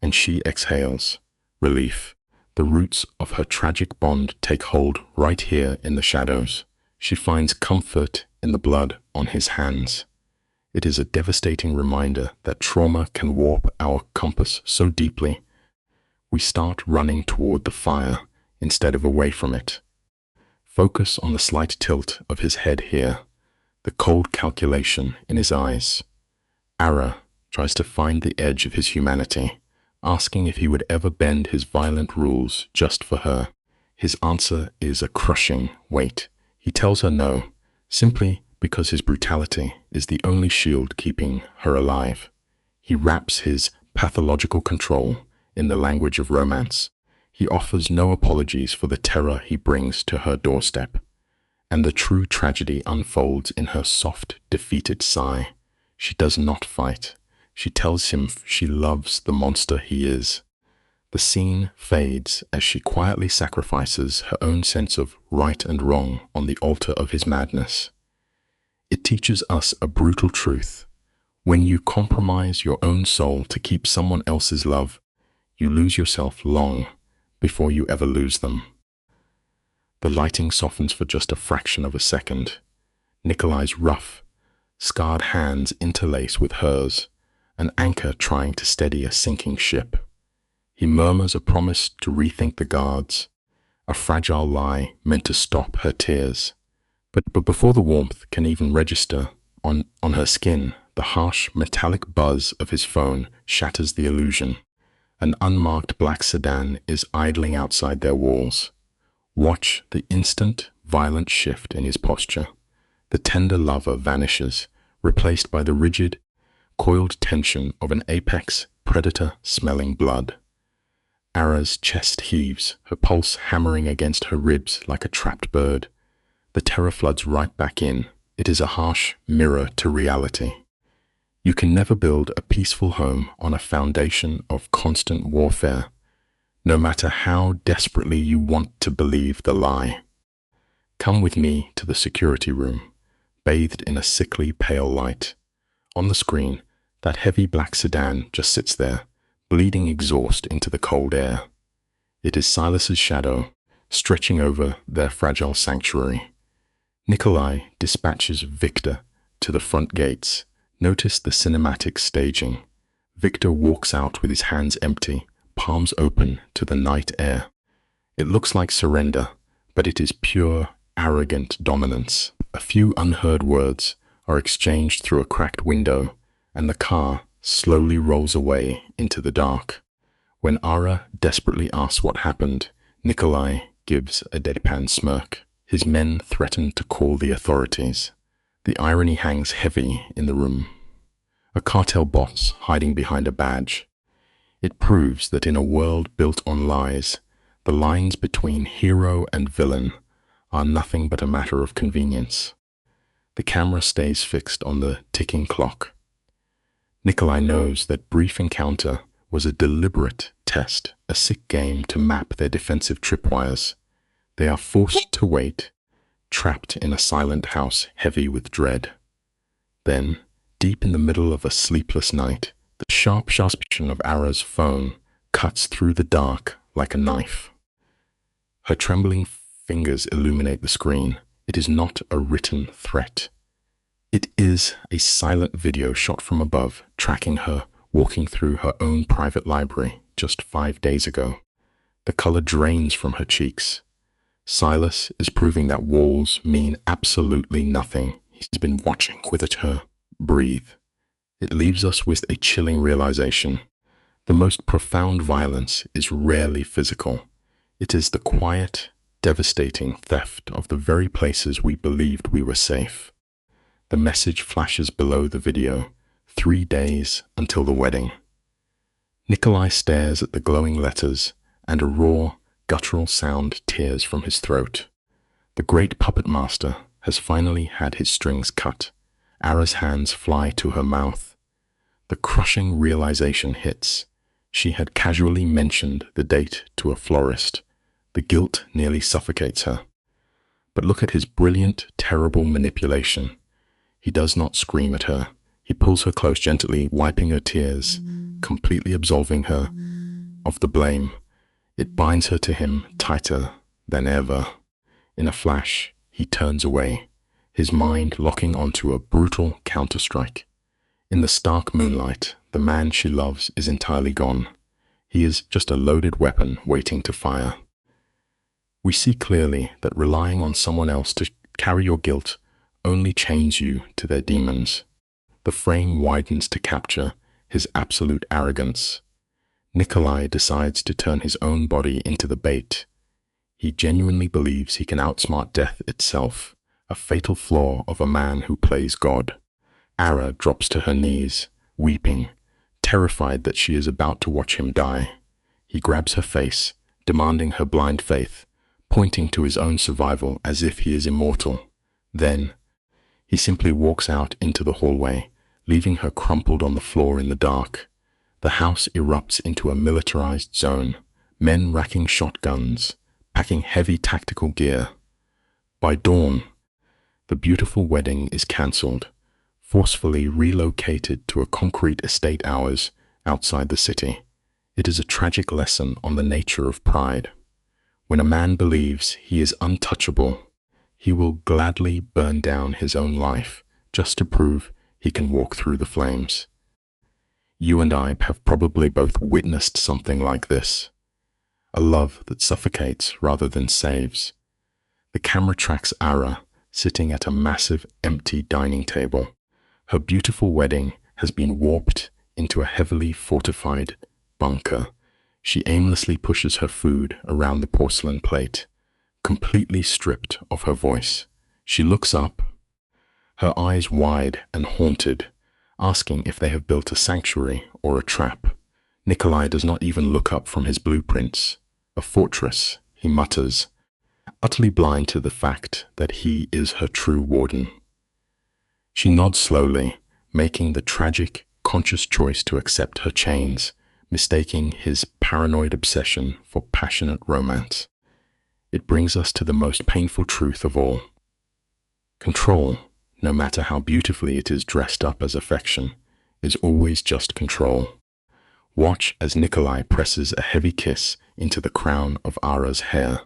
and she exhales. Relief. The roots of her tragic bond take hold right here in the shadows. She finds comfort in the blood on his hands. It is a devastating reminder that trauma can warp our compass so deeply. We start running toward the fire instead of away from it. Focus on the slight tilt of his head here, the cold calculation in his eyes. Ara tries to find the edge of his humanity, asking if he would ever bend his violent rules just for her. His answer is a crushing wait. He tells her no, simply because his brutality is the only shield keeping her alive. He wraps his pathological control in the language of romance. He offers no apologies for the terror he brings to her doorstep. And the true tragedy unfolds in her soft, defeated sigh. She does not fight. She tells him she loves the monster he is. The scene fades as she quietly sacrifices her own sense of right and wrong on the altar of his madness. It teaches us a brutal truth. When you compromise your own soul to keep someone else's love, you lose yourself long before you ever lose them. The lighting softens for just a fraction of a second. Nikolai's rough, scarred hands interlace with hers, an anchor trying to steady a sinking ship. He murmurs a promise to rethink the guards, a fragile lie meant to stop her tears. But before the warmth can even register on her skin, the harsh metallic buzz of his phone shatters the illusion. An unmarked black sedan is idling outside their walls. Watch the instant, violent shift in his posture. The tender lover vanishes, replaced by the rigid, coiled tension of an apex predator smelling blood. Ara's chest heaves, her pulse hammering against her ribs like a trapped bird. The terror floods right back in. It is a harsh mirror to reality. You can never build a peaceful home on a foundation of constant warfare, no matter how desperately you want to believe the lie. Come with me to the security room, bathed in a sickly pale light. On the screen, that heavy black sedan just sits there, bleeding exhaust into the cold air. It is Silas's shadow, stretching over their fragile sanctuary. Nikolai dispatches Victor to the front gates. Notice the cinematic staging. Victor walks out with his hands empty, palms open to the night air. It looks like surrender, but it is pure, arrogant dominance. A few unheard words are exchanged through a cracked window, and the car slowly rolls away into the dark. When Ara desperately asks what happened, Nikolai gives a deadpan smirk. His men threaten to call the authorities. The irony hangs heavy in the room. A cartel boss hiding behind a badge. It proves that in a world built on lies, The lines between hero and villain are nothing but a matter of convenience. The camera stays fixed on the ticking clock. Nikolai knows that brief encounter was a deliberate test, a sick game to map their defensive tripwires. They are forced to wait, trapped in a silent house heavy with dread. Then, deep in the middle of a sleepless night, the sharp suspicion of Ara's phone cuts through the dark like a knife. Her trembling fingers illuminate the screen. It is not a written threat. It is a silent video shot from above, tracking her walking through her own private library just 5 days ago. The color drains from her cheeks. Silas is proving that walls mean absolutely nothing. He's been watching with her breathe. It leaves us with a chilling realization. The most profound violence is rarely physical. It is the quiet, devastating theft of the very places we believed we were safe. The message flashes below the video, 3 days until the wedding. Nikolai stares at the glowing letters, and a raw, guttural sound tears from his throat. The great puppet master has finally had his strings cut. Ara's hands fly to her mouth. The crushing realization hits. She had casually mentioned the date to a florist. The guilt nearly suffocates her. But look at his brilliant, terrible manipulation. He does not scream at her. He pulls her close gently, wiping her tears, completely absolving her of the blame. It binds her to him tighter than ever. In a flash, he turns away, his mind locking onto a brutal counterstrike. In the stark moonlight, the man she loves is entirely gone. He is just a loaded weapon waiting to fire. We see clearly that relying on someone else to carry your guilt only chains you to their demons. The frame widens to capture his absolute arrogance. Nikolai decides to turn his own body into the bait. He genuinely believes he can outsmart death itself, a fatal flaw of a man who plays God. Ara drops to her knees, weeping, terrified that she is about to watch him die. He grabs her face, demanding her blind faith, pointing to his own survival as if he is immortal. Then, he simply walks out into the hallway, leaving her crumpled on the floor in the dark. The house erupts into a militarized zone, men racking shotguns, packing heavy tactical gear. By dawn, the beautiful wedding is cancelled, forcefully relocated to a concrete estate hours outside the city. It is a tragic lesson on the nature of pride. When a man believes he is untouchable, he will gladly burn down his own life just to prove he can walk through the flames. You and I have probably both witnessed something like this. A love that suffocates rather than saves. The camera tracks Ara sitting at a massive empty dining table. Her beautiful wedding has been warped into a heavily fortified bunker. She aimlessly pushes her food around the porcelain plate, completely stripped of her voice. She looks up, her eyes wide and haunted, asking if they have built a sanctuary or a trap. Nikolai does not even look up from his blueprints. A fortress, he mutters, utterly blind to the fact that he is her true warden. She nods slowly, making the tragic, conscious choice to accept her chains, mistaking his paranoid obsession for passionate romance. It brings us to the most painful truth of all. Control, no matter how beautifully it is dressed up as affection, is always just control. Watch as Nikolai presses a heavy kiss into the crown of Ara's hair.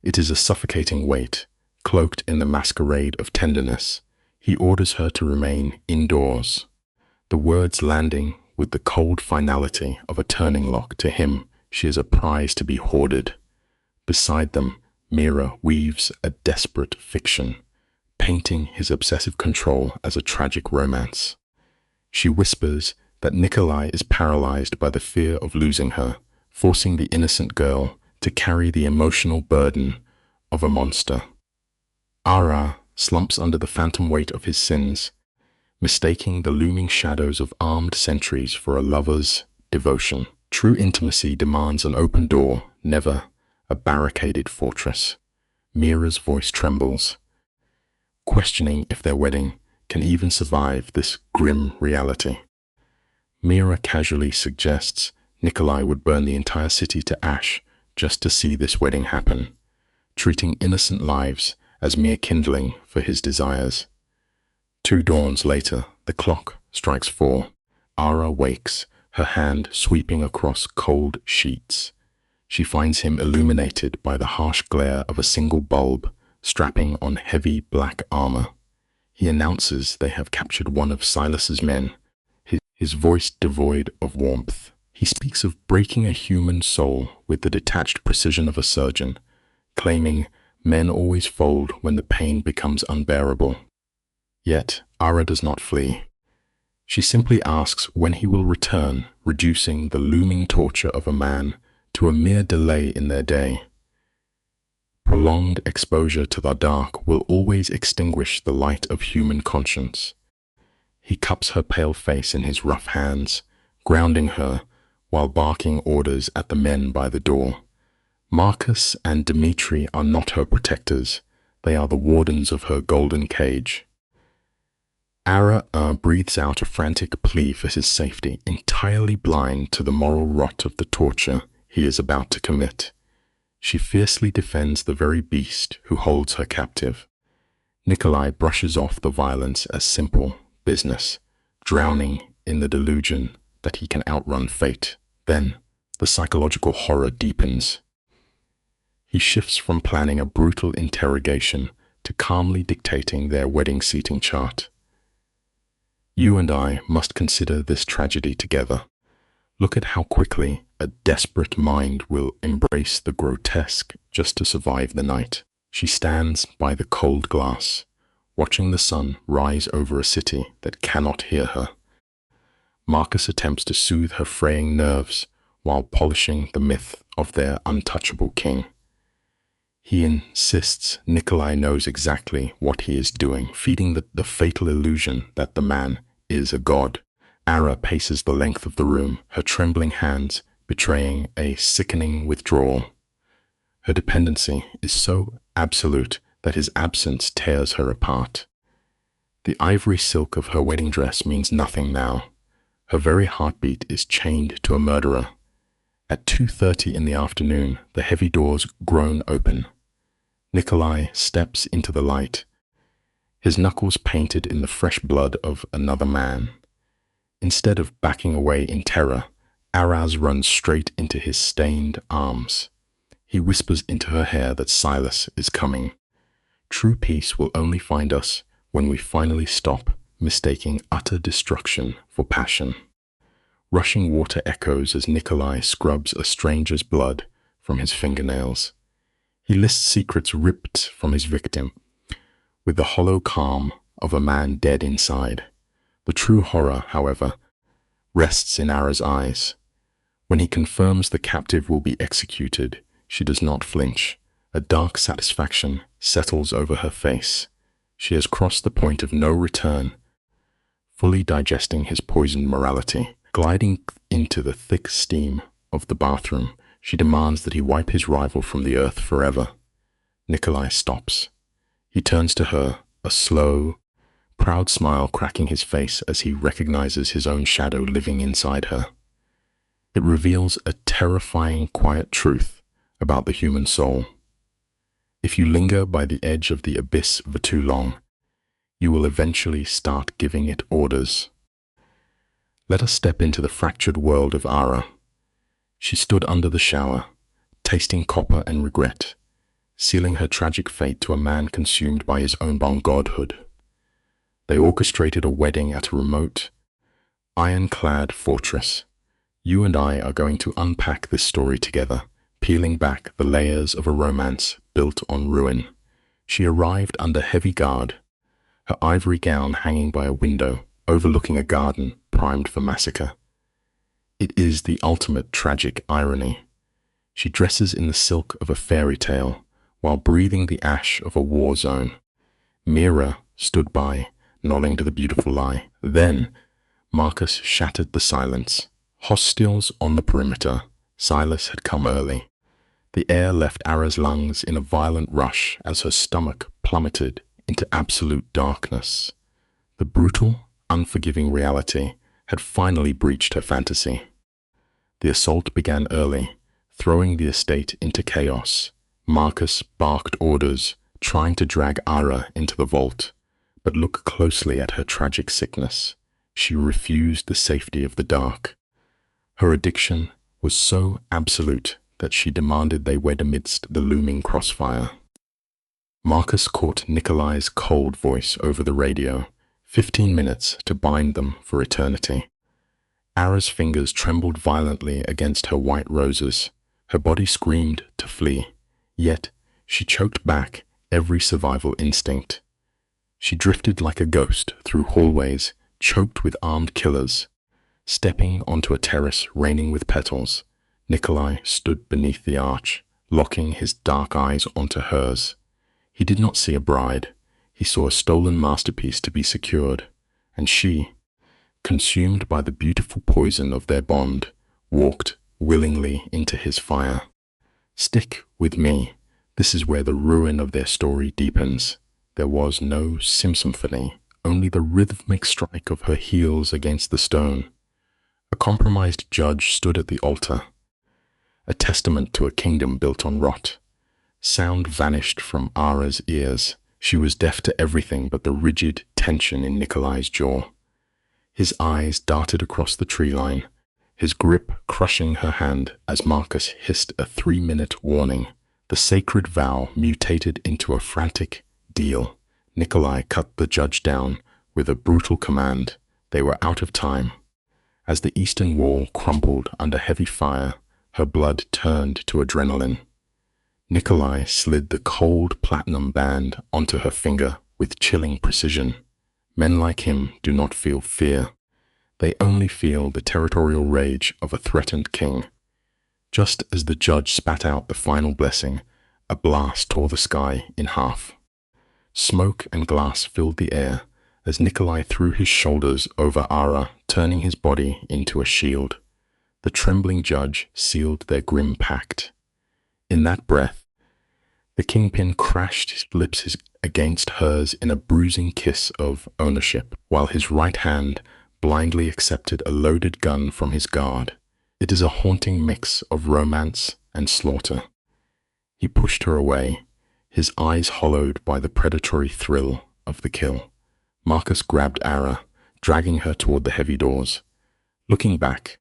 It is a suffocating weight, cloaked in the masquerade of tenderness. He orders her to remain indoors, the words landing with the cold finality of a turning lock. To him, she is a prize to be hoarded. Beside them, Mira weaves a desperate fiction, painting his obsessive control as a tragic romance. She whispers that Nikolai is paralyzed by the fear of losing her, forcing the innocent girl to carry the emotional burden of a monster. Ara slumps under the phantom weight of his sins, mistaking the looming shadows of armed sentries for a lover's devotion. True intimacy demands an open door, never a barricaded fortress. Mira's voice trembles, questioning if their wedding can even survive this grim reality. Mira casually suggests Nikolai would burn the entire city to ash just to see this wedding happen, treating innocent lives as mere kindling for his desires. 2 dawns later, the clock strikes 4. Ara wakes, her hand sweeping across cold sheets. She finds him illuminated by the harsh glare of a single bulb, strapping on heavy black armor. He announces they have captured one of Silas's men, his voice devoid of warmth. He speaks of breaking a human soul with the detached precision of a surgeon, claiming men always fold when the pain becomes unbearable. Yet Ara does not flee. She simply asks when he will return, reducing the looming torture of a man to a mere delay in their day. Prolonged exposure to the dark will always extinguish the light of human conscience. He cups her pale face in his rough hands, grounding her while barking orders at the men by the door. Marcus and Dmitri are not her protectors. They are the wardens of her golden cage. Ara breathes out a frantic plea for his safety, entirely blind to the moral rot of the torture he is about to commit. She fiercely defends the very beast who holds her captive. Nikolai brushes off the violence as simple business, drowning in the delusion that he can outrun fate. Then, the psychological horror deepens. He shifts from planning a brutal interrogation to calmly dictating their wedding seating chart. You and I must consider this tragedy together. Look at how quickly a desperate mind will embrace the grotesque just to survive the night. She stands by the cold glass, watching the sun rise over a city that cannot hear her. Marcus attempts to soothe her fraying nerves while polishing the myth of their untouchable king. He insists Nikolai knows exactly what he is doing, feeding the fatal illusion that the man is a god. Ara paces the length of the room, her trembling hands betraying a sickening withdrawal. Her dependency is so absolute that his absence tears her apart. The ivory silk of her wedding dress means nothing now. Her very heartbeat is chained to a murderer. At 2:30 in the afternoon, the heavy doors groan open. Nikolai steps into the light, his knuckles painted in the fresh blood of another man. Instead of backing away in terror, Araz runs straight into his stained arms. He whispers into her hair that Silas is coming. True peace will only find us when we finally stop mistaking utter destruction for passion. Rushing water echoes as Nikolai scrubs a stranger's blood from his fingernails. He lists secrets ripped from his victim, with the hollow calm of a man dead inside. The true horror, however, rests in Ara's eyes. When he confirms the captive will be executed, she does not flinch. A dark satisfaction settles over her face. She has crossed the point of no return, fully digesting his poisoned morality. Gliding into the thick steam of the bathroom, she demands that he wipe his rival from the earth forever. Nikolai stops. He turns to her, a slow, proud smile cracking his face as he recognizes his own shadow living inside her. It reveals a terrifying, quiet truth about the human soul. If you linger by the edge of the abyss for too long, you will eventually start giving it orders. Let us step into the fractured world of Ara. She stood under the shower, tasting copper and regret, sealing her tragic fate to a man consumed by his own godhood. They orchestrated a wedding at a remote, iron-clad fortress. You and I are going to unpack this story together, peeling back the layers of a romance built on ruin. She arrived under heavy guard, her ivory gown hanging by a window overlooking a garden primed for massacre. It is the ultimate tragic irony. She dresses in the silk of a fairy tale while breathing the ash of a war zone. Mira stood by, nodding to the beautiful lie. Then, Marcus shattered the silence. Hostiles on the perimeter. Silas had come early. The air left Ara's lungs in a violent rush as her stomach plummeted into absolute darkness. The brutal, unforgiving reality had finally breached her fantasy. The assault began early, throwing the estate into chaos. Marcus barked orders, trying to drag Ara into the vault. But look closely at her tragic sickness. She refused the safety of the dark. Her addiction was so absolute that she demanded they wed amidst the looming crossfire. Marcus caught Nikolai's cold voice over the radio, 15 minutes to bind them for eternity. Ara's fingers trembled violently against her white roses. Her body screamed to flee, yet she choked back every survival instinct. She drifted like a ghost through hallways choked with armed killers. Stepping onto a terrace raining with petals, Nikolai stood beneath the arch, locking his dark eyes onto hers. He did not see a bride. He saw a stolen masterpiece to be secured, and she, consumed by the beautiful poison of their bond, walked willingly into his fire. Stick with me. This is where the ruin of their story deepens. There was no symphony, only the rhythmic strike of her heels against the stone. A compromised judge stood at the altar, a testament to a kingdom built on rot. Sound vanished from Ara's ears. She was deaf to everything but the rigid tension in Nikolai's jaw. His eyes darted across the tree line, his grip crushing her hand as Marcus hissed a 3-minute warning. The sacred vow mutated into a frantic deal. Nikolai cut the judge down with a brutal command. They were out of time. As the eastern wall crumpled under heavy fire, her blood turned to adrenaline. Nikolai slid the cold platinum band onto her finger with chilling precision. Men like him do not feel fear. They only feel the territorial rage of a threatened king. Just as the judge spat out the final blessing, a blast tore the sky in half. Smoke and glass filled the air as Nikolai threw his shoulders over Ara, turning his body into a shield. The trembling judge sealed their grim pact. In that breath, the kingpin crashed his lips against hers in a bruising kiss of ownership, while his right hand blindly accepted a loaded gun from his guard. It is a haunting mix of romance and slaughter. He pushed her away, his eyes hollowed by the predatory thrill of the kill. Marcus grabbed Ara, dragging her toward the heavy doors. Looking back,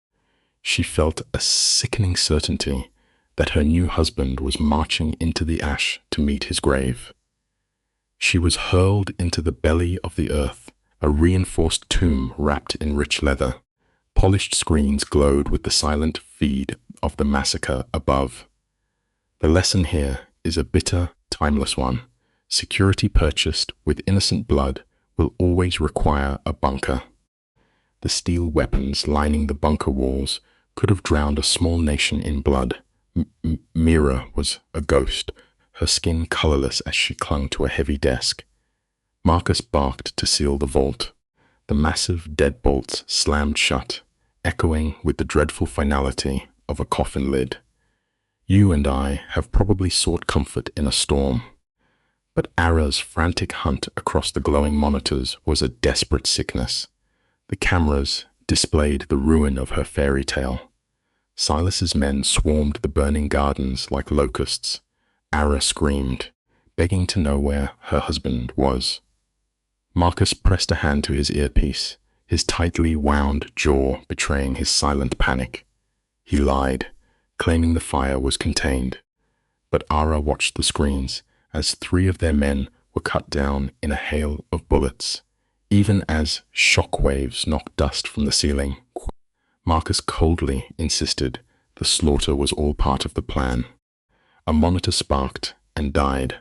she felt a sickening certainty that her new husband was marching into the ash to meet his grave. She was hurled into the belly of the earth, a reinforced tomb wrapped in rich leather. Polished screens glowed with the silent feed of the massacre above. The lesson here is a bitter, timeless one. Security purchased with innocent blood will always require a bunker. The steel weapons lining the bunker walls could have drowned a small nation in blood. Mira was a ghost, her skin colorless as she clung to a heavy desk. Marcus barked to seal the vault. The massive deadbolts slammed shut, echoing with the dreadful finality of a coffin lid. You and I have probably sought comfort in a storm, but Ara's frantic hunt across the glowing monitors was a desperate sickness. The cameras displayed the ruin of her fairy tale. Silas's men swarmed the burning gardens like locusts. Ara screamed, begging to know where her husband was. Marcus pressed a hand to his earpiece, his tightly wound jaw betraying his silent panic. He lied, claiming the fire was contained. But Ara watched the screens as 3 of their men were cut down in a hail of bullets. Even as shock waves knocked dust from the ceiling, Marcus coldly insisted the slaughter was all part of the plan. A monitor sparked and died.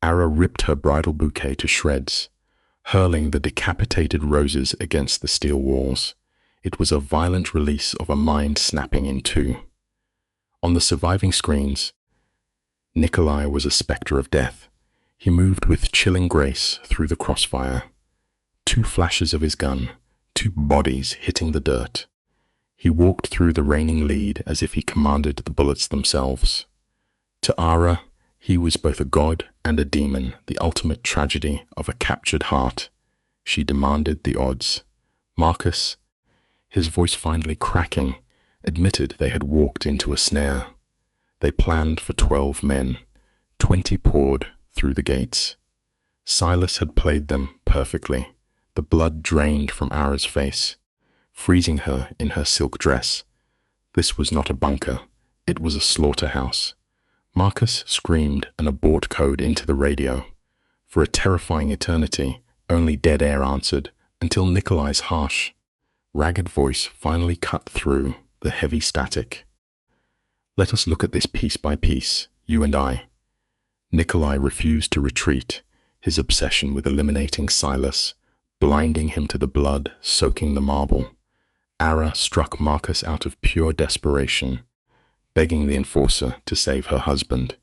Ara ripped her bridal bouquet to shreds, hurling the decapitated roses against the steel walls. It was a violent release of a mind snapping in two. On the surviving screens, Nikolai was a specter of death. He moved with chilling grace through the crossfire. 2 flashes of his gun, 2 bodies hitting the dirt. He walked through the raining lead as if he commanded the bullets themselves. To Ara, he was both a god and a demon, the ultimate tragedy of a captured heart. She demanded the odds. Marcus, his voice finally cracking, admitted they had walked into a snare. They planned for 12 men. 20 poured through the gates. Silas had played them perfectly. The blood drained from Ara's face, freezing her in her silk dress. This was not a bunker. It was a slaughterhouse. Marcus screamed an abort code into the radio. For a terrifying eternity, only dead air answered, until Nikolai's harsh, ragged voice finally cut through the heavy static. "Let us look at this piece by piece, you and I." Nikolai refused to retreat, his obsession with eliminating Silas, blinding him to the blood soaking the marble. Ara struck Marcus out of pure desperation, begging the enforcer to save her husband.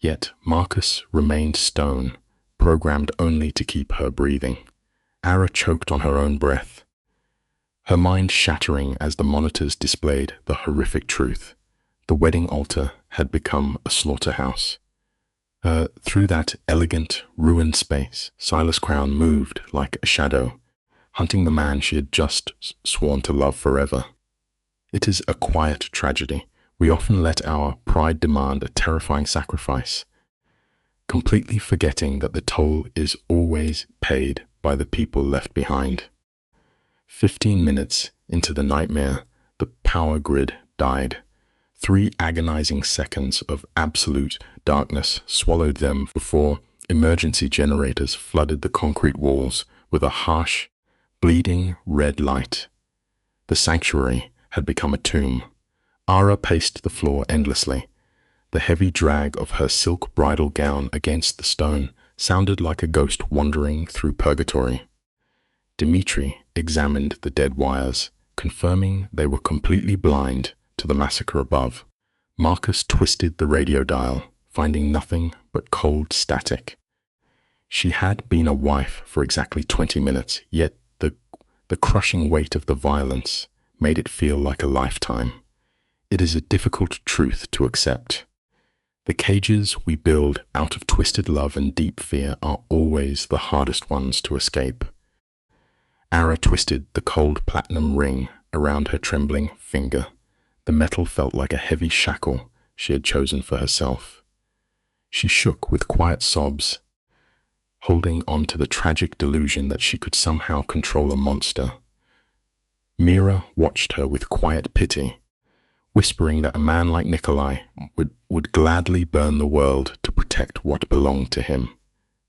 Yet Marcus remained stone, programmed only to keep her breathing. Ara choked on her own breath, her mind shattering as the monitors displayed the horrific truth. The wedding altar had become a slaughterhouse. Through that elegant, ruined space, Silas Crown moved like a shadow, hunting the man she had just sworn to love forever. It is a quiet tragedy. We often let our pride demand a terrifying sacrifice, completely forgetting that the toll is always paid by the people left behind. 15 minutes into the nightmare, the power grid died. 3 agonizing seconds of absolute darkness swallowed them before emergency generators flooded the concrete walls with a harsh, bleeding red light. The sanctuary had become a tomb. Ara paced the floor endlessly. The heavy drag of her silk bridal gown against the stone sounded like a ghost wandering through purgatory. Dmitri examined the dead wires, confirming they were completely blind to the massacre above. Marcus twisted the radio dial, finding nothing but cold static. She had been a wife for exactly 20 minutes, yet the crushing weight of the violence made it feel like a lifetime. It is a difficult truth to accept. The cages we build out of twisted love and deep fear are always the hardest ones to escape. Ara twisted the cold platinum ring around her trembling finger. The metal felt like a heavy shackle she had chosen for herself. She shook with quiet sobs, holding on to the tragic delusion that she could somehow control a monster. Mira watched her with quiet pity, whispering that a man like Nikolai would gladly burn the world to protect what belonged to him.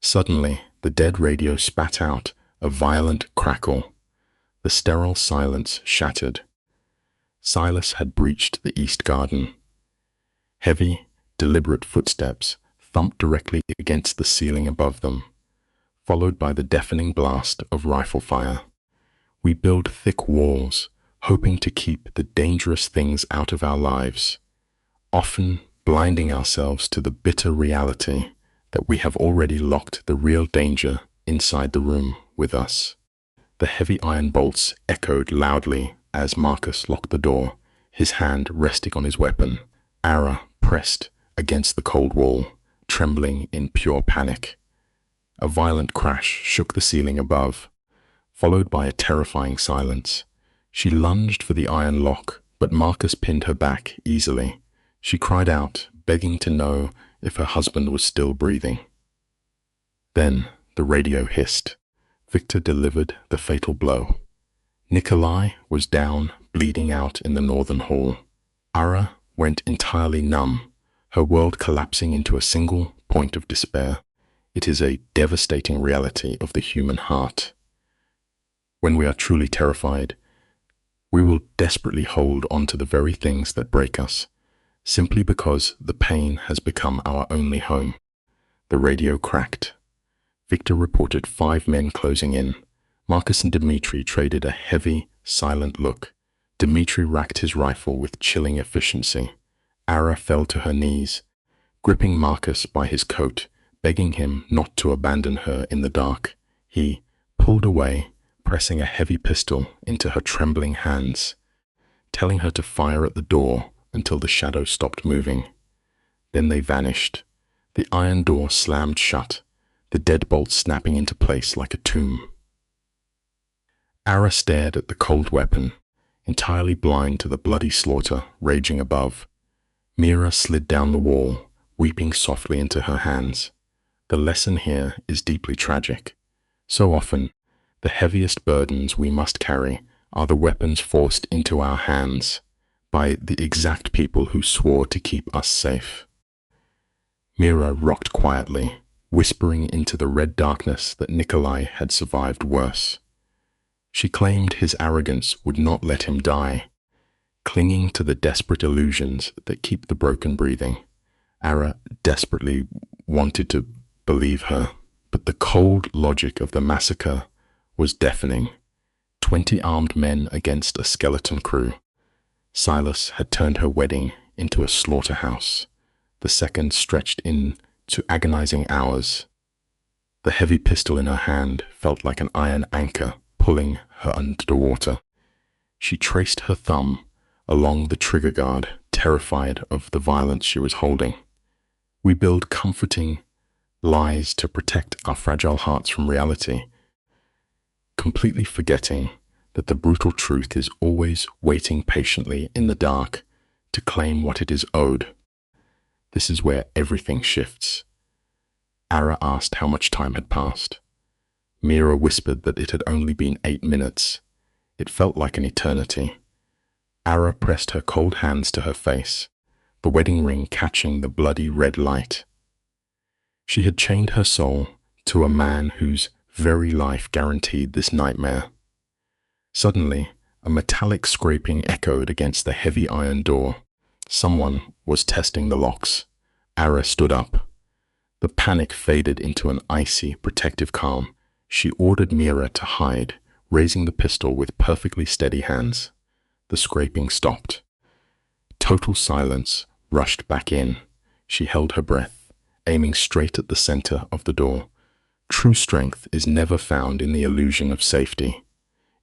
Suddenly, the dead radio spat out a violent crackle. The sterile silence shattered. Silas had breached the east garden. Heavy, deliberate footsteps thumped directly against the ceiling above them, followed by the deafening blast of rifle fire. We build thick walls, hoping to keep the dangerous things out of our lives, often blinding ourselves to the bitter reality that we have already locked the real danger inside the room with us. The heavy iron bolts echoed loudly as Marcus locked the door, his hand resting on his weapon. Ara pressed against the cold wall, trembling in pure panic. A violent crash shook the ceiling above, followed by a terrifying silence. She lunged for the iron lock, but Marcus pinned her back easily. She cried out, begging to know if her husband was still breathing. Then the radio hissed. Victor delivered the fatal blow. Nikolai was down, bleeding out in the northern hall. Ara went entirely numb, her world collapsing into a single point of despair. It is a devastating reality of the human heart. When we are truly terrified, we will desperately hold on to the very things that break us, simply because the pain has become our only home. The radio cracked. Victor reported 5 men closing in. Marcus and Dmitri traded a heavy, silent look. Dmitri racked his rifle with chilling efficiency. Ara fell to her knees, gripping Marcus by his coat, begging him not to abandon her in the dark. He pulled away, pressing a heavy pistol into her trembling hands, telling her to fire at the door until the shadow stopped moving. Then they vanished. The iron door slammed shut, the deadbolt snapping into place like a tomb. Ara stared at the cold weapon, entirely blind to the bloody slaughter raging above. Mira slid down the wall, weeping softly into her hands. The lesson here is deeply tragic. So often, the heaviest burdens we must carry are the weapons forced into our hands by the exact people who swore to keep us safe. Mira rocked quietly, whispering into the red darkness that Nikolai had survived worse. She claimed his arrogance would not let him die. Clinging to the desperate illusions that keep the broken breathing, Ara desperately wanted to believe her, but the cold logic of the massacre was deafening. 20 armed men against a skeleton crew. Silas had turned her wedding into a slaughterhouse. The seconds stretched into agonizing hours. The heavy pistol in her hand felt like an iron anchor pulling her underwater. She traced her thumb along the trigger guard, terrified of the violence she was holding. We build comforting lies to protect our fragile hearts from reality, completely forgetting that the brutal truth is always waiting patiently in the dark to claim what it is owed. This is where everything shifts. Ara asked how much time had passed. Mira whispered that it had only been 8 minutes. It felt like an eternity. Ara pressed her cold hands to her face, the wedding ring catching the bloody red light. She had chained her soul to a man whose very life guaranteed this nightmare. Suddenly, a metallic scraping echoed against the heavy iron door. Someone was testing the locks. Ara stood up. The panic faded into an icy, protective calm. She ordered Mira to hide, raising the pistol with perfectly steady hands. The scraping stopped. Total silence rushed back in. She held her breath, aiming straight at the center of the door. True strength is never found in the illusion of safety.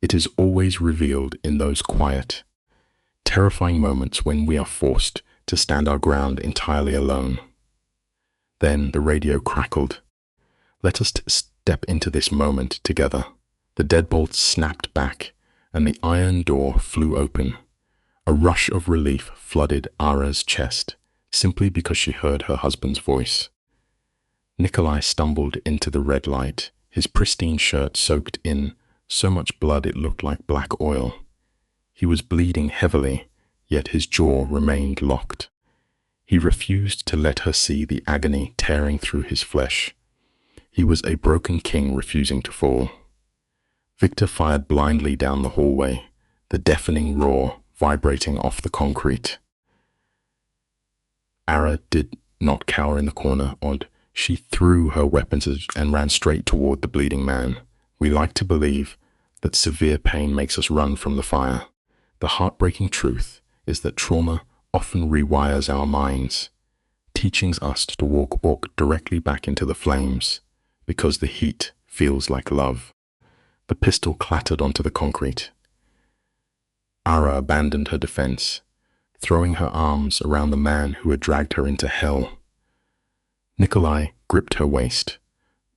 It is always revealed in those quiet, terrifying moments when we are forced to stand our ground entirely alone. Then the radio crackled. Let us step into this moment together. The deadbolt snapped back, and the iron door flew open. A rush of relief flooded Ara's chest, simply because she heard her husband's voice. Nikolai stumbled into the red light, his pristine shirt soaked in so much blood it looked like black oil. He was bleeding heavily, yet his jaw remained locked. He refused to let her see the agony tearing through his flesh. He was a broken king refusing to fall. Victor fired blindly down the hallway, the deafening roar vibrating off the concrete. Ara did not cower in the corner, she threw her weapons and ran straight toward the bleeding man. We like to believe that severe pain makes us run from the fire. The heartbreaking truth is that trauma often rewires our minds, teaching us to walk directly back into the flames, because the heat feels like love. The pistol clattered onto the concrete. Ara abandoned her defense, throwing her arms around the man who had dragged her into hell. Nikolai gripped her waist,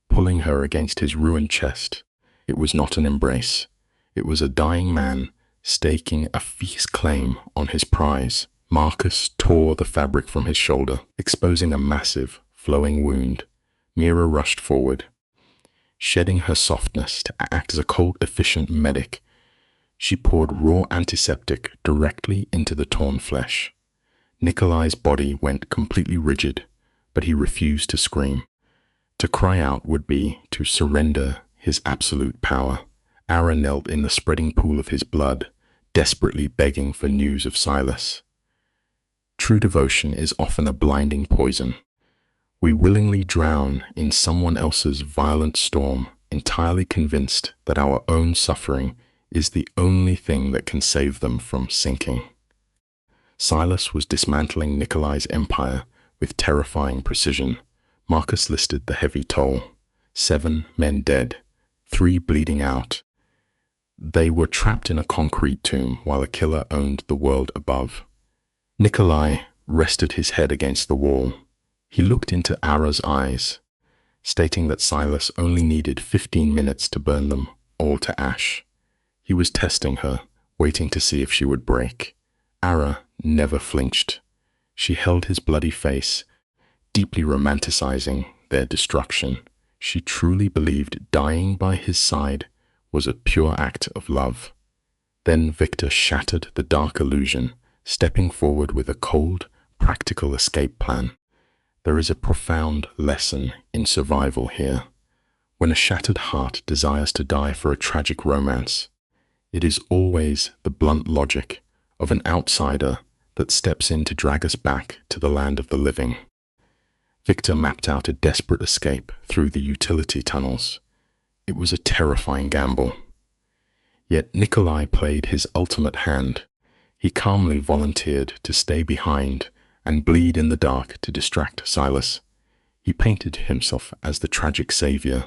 pulling her against his ruined chest. It was not an embrace. It was a dying man staking a fierce claim on his prize. Marcus tore the fabric from his shoulder, exposing a massive, flowing wound. Mira rushed forward, shedding her softness to act as a cold, efficient medic. She poured raw antiseptic directly into the torn flesh. Nikolai's body went completely rigid, but he refused to scream. To cry out would be to surrender his absolute power. Ara knelt in the spreading pool of his blood, desperately begging for news of Silas. True devotion is often a blinding poison. We willingly drown in someone else's violent storm, entirely convinced that our own suffering is the only thing that can save them from sinking. Silas was dismantling Nikolai's empire with terrifying precision. Marcus listed the heavy toll: 7 men dead, 3 bleeding out. They were trapped in a concrete tomb while a killer owned the world above. Nikolai rested his head against the wall, He looked into Ara's eyes, stating that Silas only needed 15 minutes to burn them all to ash. He was testing her, waiting to see if she would break. Ara never flinched. She held his bloody face, deeply romanticizing their destruction. She truly believed dying by his side was a pure act of love. Then Victor shattered the dark illusion, stepping forward with a cold, practical escape plan. There is a profound lesson in survival here. When a shattered heart desires to die for a tragic romance, it is always the blunt logic of an outsider that steps in to drag us back to the land of the living. Victor mapped out a desperate escape through the utility tunnels. It was a terrifying gamble. Yet Nikolai played his ultimate hand. He calmly volunteered to stay behind and bleed in the dark to distract Silas. He painted himself as the tragic savior,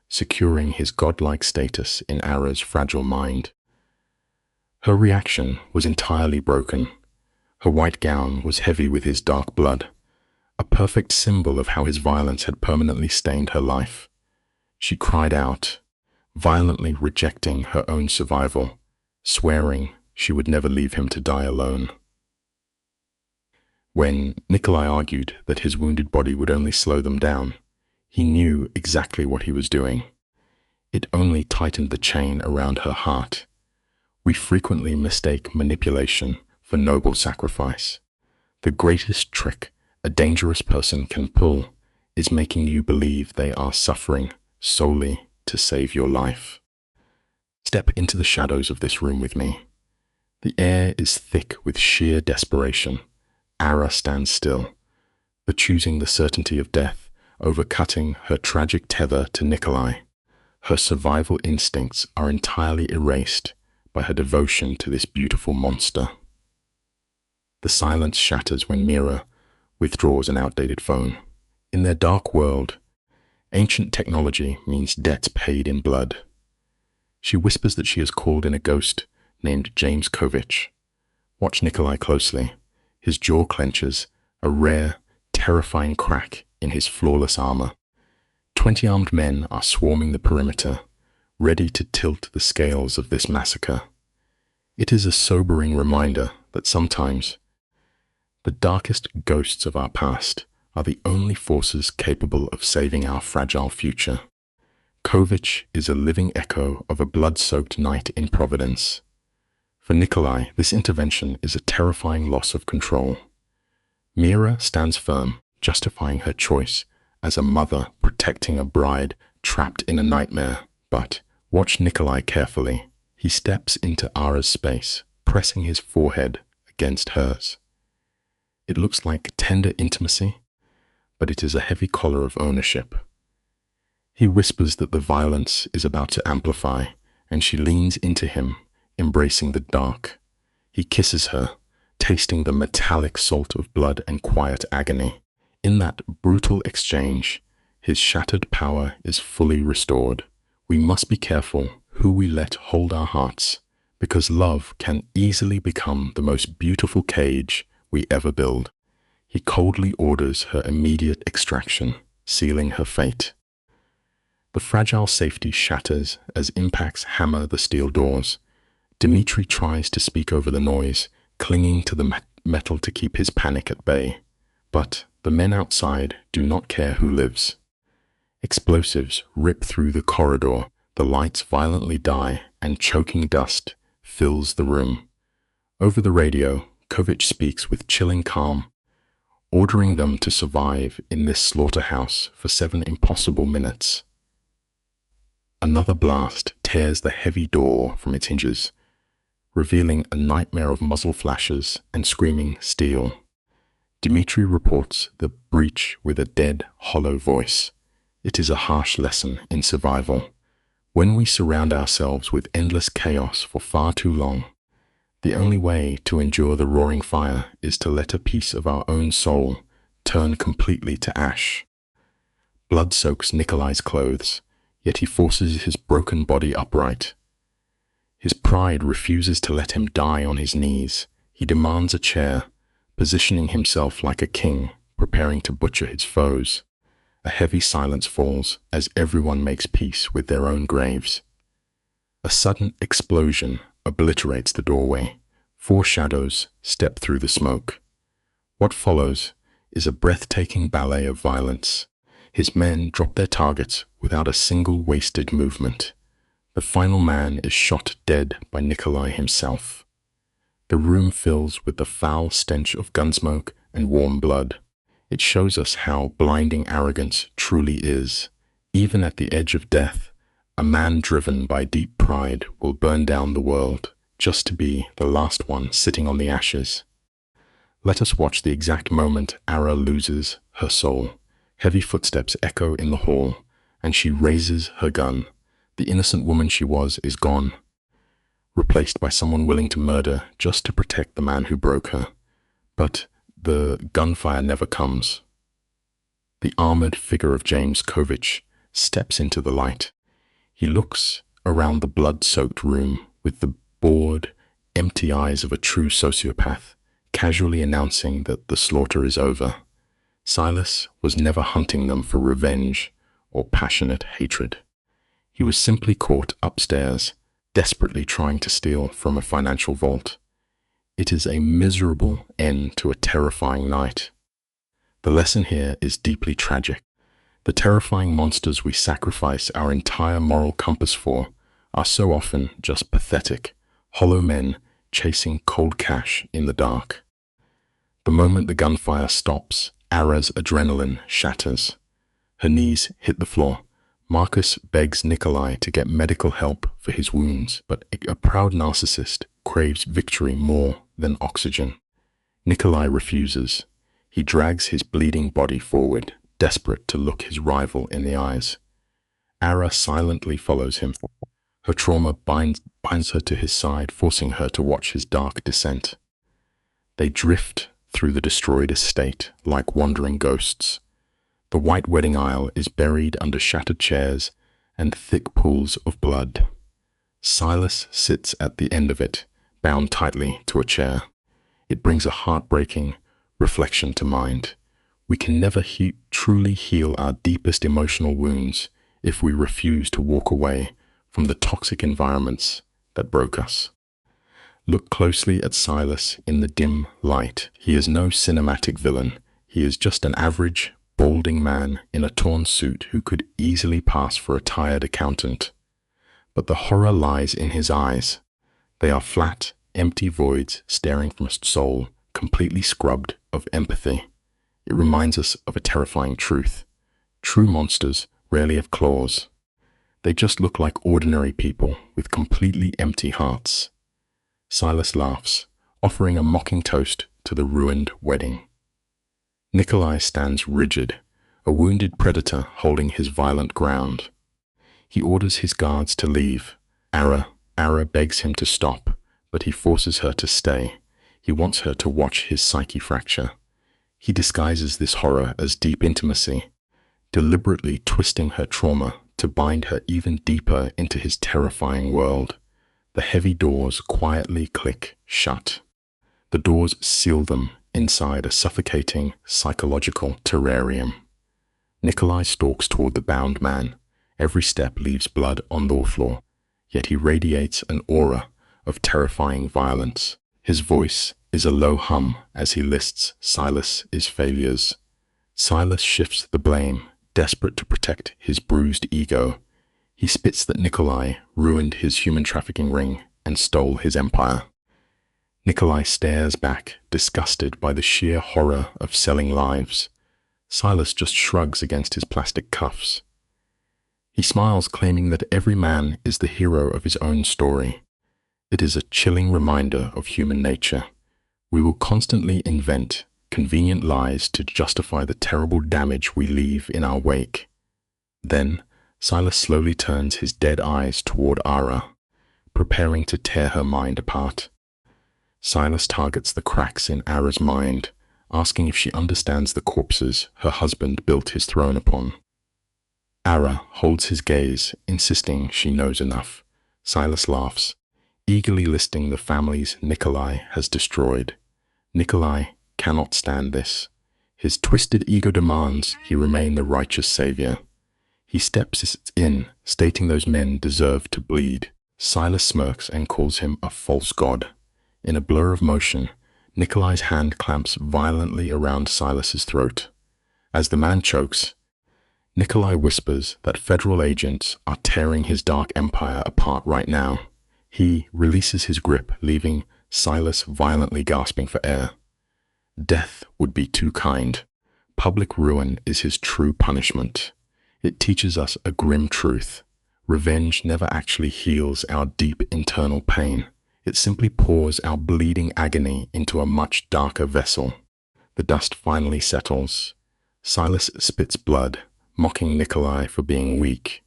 securing his godlike status in Ara's fragile mind. Her reaction was entirely broken. Her white gown was heavy with his dark blood, a perfect symbol of how his violence had permanently stained her life. She cried out, violently rejecting her own survival, swearing she would never leave him to die alone. When Nikolai argued that his wounded body would only slow them down, he knew exactly what he was doing. It only tightened the chain around her heart. We frequently mistake manipulation for noble sacrifice. The greatest trick a dangerous person can pull is making you believe they are suffering solely to save your life. Step into the shadows of this room with me. The air is thick with sheer desperation. Ara stands still, but choosing the certainty of death over cutting her tragic tether to Nikolai. Her survival instincts are entirely erased by her devotion to this beautiful monster. The silence shatters when Mira withdraws an outdated phone. In their dark world, ancient technology means debts paid in blood. She whispers that she has called in a ghost named James Kovich. Watch Nikolai closely. His jaw clenches, a rare, terrifying crack in his flawless armor. 20 armed men are swarming the perimeter, ready to tilt the scales of this massacre. It is a sobering reminder that sometimes the darkest ghosts of our past are the only forces capable of saving our fragile future. Kovich is a living echo of a blood-soaked night in Providence. For Nikolai, this intervention is a terrifying loss of control. Mira stands firm, justifying her choice as a mother protecting a bride trapped in a nightmare. But watch Nikolai carefully. He steps into Ara's space, pressing his forehead against hers. It looks like tender intimacy, but it is a heavy collar of ownership. He whispers that the violence is about to amplify, and she leans into him, embracing the dark. He kisses her, tasting the metallic salt of blood and quiet agony. In that brutal exchange, his shattered power is fully restored. We must be careful who we let hold our hearts, because love can easily become the most beautiful cage we ever build. He coldly orders her immediate extraction, sealing her fate. The fragile safety shatters as impacts hammer the steel doors. Dmitri tries to speak over the noise, clinging to the metal to keep his panic at bay. But the men outside do not care who lives. Explosives rip through the corridor, the lights violently die, and choking dust fills the room. Over the radio, Kovich speaks with chilling calm, ordering them to survive in this slaughterhouse for 7 impossible minutes. Another blast tears the heavy door from its hinges, revealing a nightmare of muzzle flashes and screaming steel. Dmitri reports the breach with a dead, hollow voice. It is a harsh lesson in survival. When we surround ourselves with endless chaos for far too long, the only way to endure the roaring fire is to let a piece of our own soul turn completely to ash. Blood soaks Nikolai's clothes, yet he forces his broken body upright. His pride refuses to let him die on his knees. He demands a chair, positioning himself like a king, preparing to butcher his foes. A heavy silence falls as everyone makes peace with their own graves. A sudden explosion obliterates the doorway. 4 shadows step through the smoke. What follows is a breathtaking ballet of violence. His men drop their targets without a single wasted movement. The final man is shot dead by Nikolai himself. The room fills with the foul stench of gunsmoke and warm blood. It shows us how blinding arrogance truly is. Even at the edge of death, a man driven by deep pride will burn down the world just to be the last one sitting on the ashes. Let us watch the exact moment Ara loses her soul. Heavy footsteps echo in the hall, and she raises her gun. The innocent woman she was is gone, replaced by someone willing to murder just to protect the man who broke her. But the gunfire never comes. The armored figure of James Kovich steps into the light. He looks around the blood-soaked room with the bored, empty eyes of a true sociopath, casually announcing that the slaughter is over. Silas was never hunting them for revenge or passionate hatred. He was simply caught upstairs, desperately trying to steal from a financial vault. It is a miserable end to a terrifying night. The lesson here is deeply tragic. The terrifying monsters we sacrifice our entire moral compass for are so often just pathetic, hollow men chasing cold cash in the dark. The moment the gunfire stops, Ara's adrenaline shatters. Her knees hit the floor. Marcus begs Nikolai to get medical help for his wounds, but a proud narcissist craves victory more than oxygen. Nikolai refuses. He drags his bleeding body forward, desperate to look his rival in the eyes. Ara silently follows him. Her trauma binds her to his side, forcing her to watch his dark descent. They drift through the destroyed estate like wandering ghosts. The white wedding aisle is buried under shattered chairs and thick pools of blood. Silas sits at the end of it, bound tightly to a chair. It brings a heartbreaking reflection to mind. We can never truly heal our deepest emotional wounds if we refuse to walk away from the toxic environments that broke us. Look closely at Silas in the dim light. He is no cinematic villain. He is just an average, balding man in a torn suit who could easily pass for a tired accountant. But the horror lies in his eyes. They are flat, empty voids staring from a soul completely scrubbed of empathy. It reminds us of a terrifying truth. True monsters rarely have claws. They just look like ordinary people with completely empty hearts. Silas laughs, offering a mocking toast to the ruined wedding. Nikolai stands rigid, a wounded predator holding his violent ground. He orders his guards to leave. Ara begs him to stop, but he forces her to stay. He wants her to watch his psyche fracture. He disguises this horror as deep intimacy, deliberately twisting her trauma to bind her even deeper into his terrifying world. The heavy doors quietly click shut. The doors seal them inside a suffocating psychological terrarium. Nikolai stalks toward the bound man. Every step leaves blood on the floor, yet he radiates an aura of terrifying violence. His voice is a low hum as he lists Silas's failures. Silas shifts the blame, desperate to protect his bruised ego. He spits that Nikolai ruined his human trafficking ring and stole his empire. Nikolai stares back, disgusted by the sheer horror of selling lives. Silas just shrugs against his plastic cuffs. He smiles, claiming that every man is the hero of his own story. It is a chilling reminder of human nature. We will constantly invent convenient lies to justify the terrible damage we leave in our wake. Then, Silas slowly turns his dead eyes toward Ara, preparing to tear her mind apart. Silas targets the cracks in Ara's mind, asking if she understands the corpses her husband built his throne upon. Ara holds his gaze, insisting she knows enough. Silas laughs, eagerly listing the families Nikolai has destroyed. Nikolai cannot stand this. His twisted ego demands he remain the righteous savior. He steps in, stating those men deserve to bleed. Silas smirks and calls him a false god. In a blur of motion, Nikolai's hand clamps violently around Silas's throat. As the man chokes, Nikolai whispers that federal agents are tearing his dark empire apart right now. He releases his grip, leaving Silas violently gasping for air. Death would be too kind. Public ruin is his true punishment. It teaches us a grim truth. Revenge never actually heals our deep internal pain. It simply pours our bleeding agony into a much darker vessel. The dust finally settles. Silas spits blood, mocking Nikolai for being weak.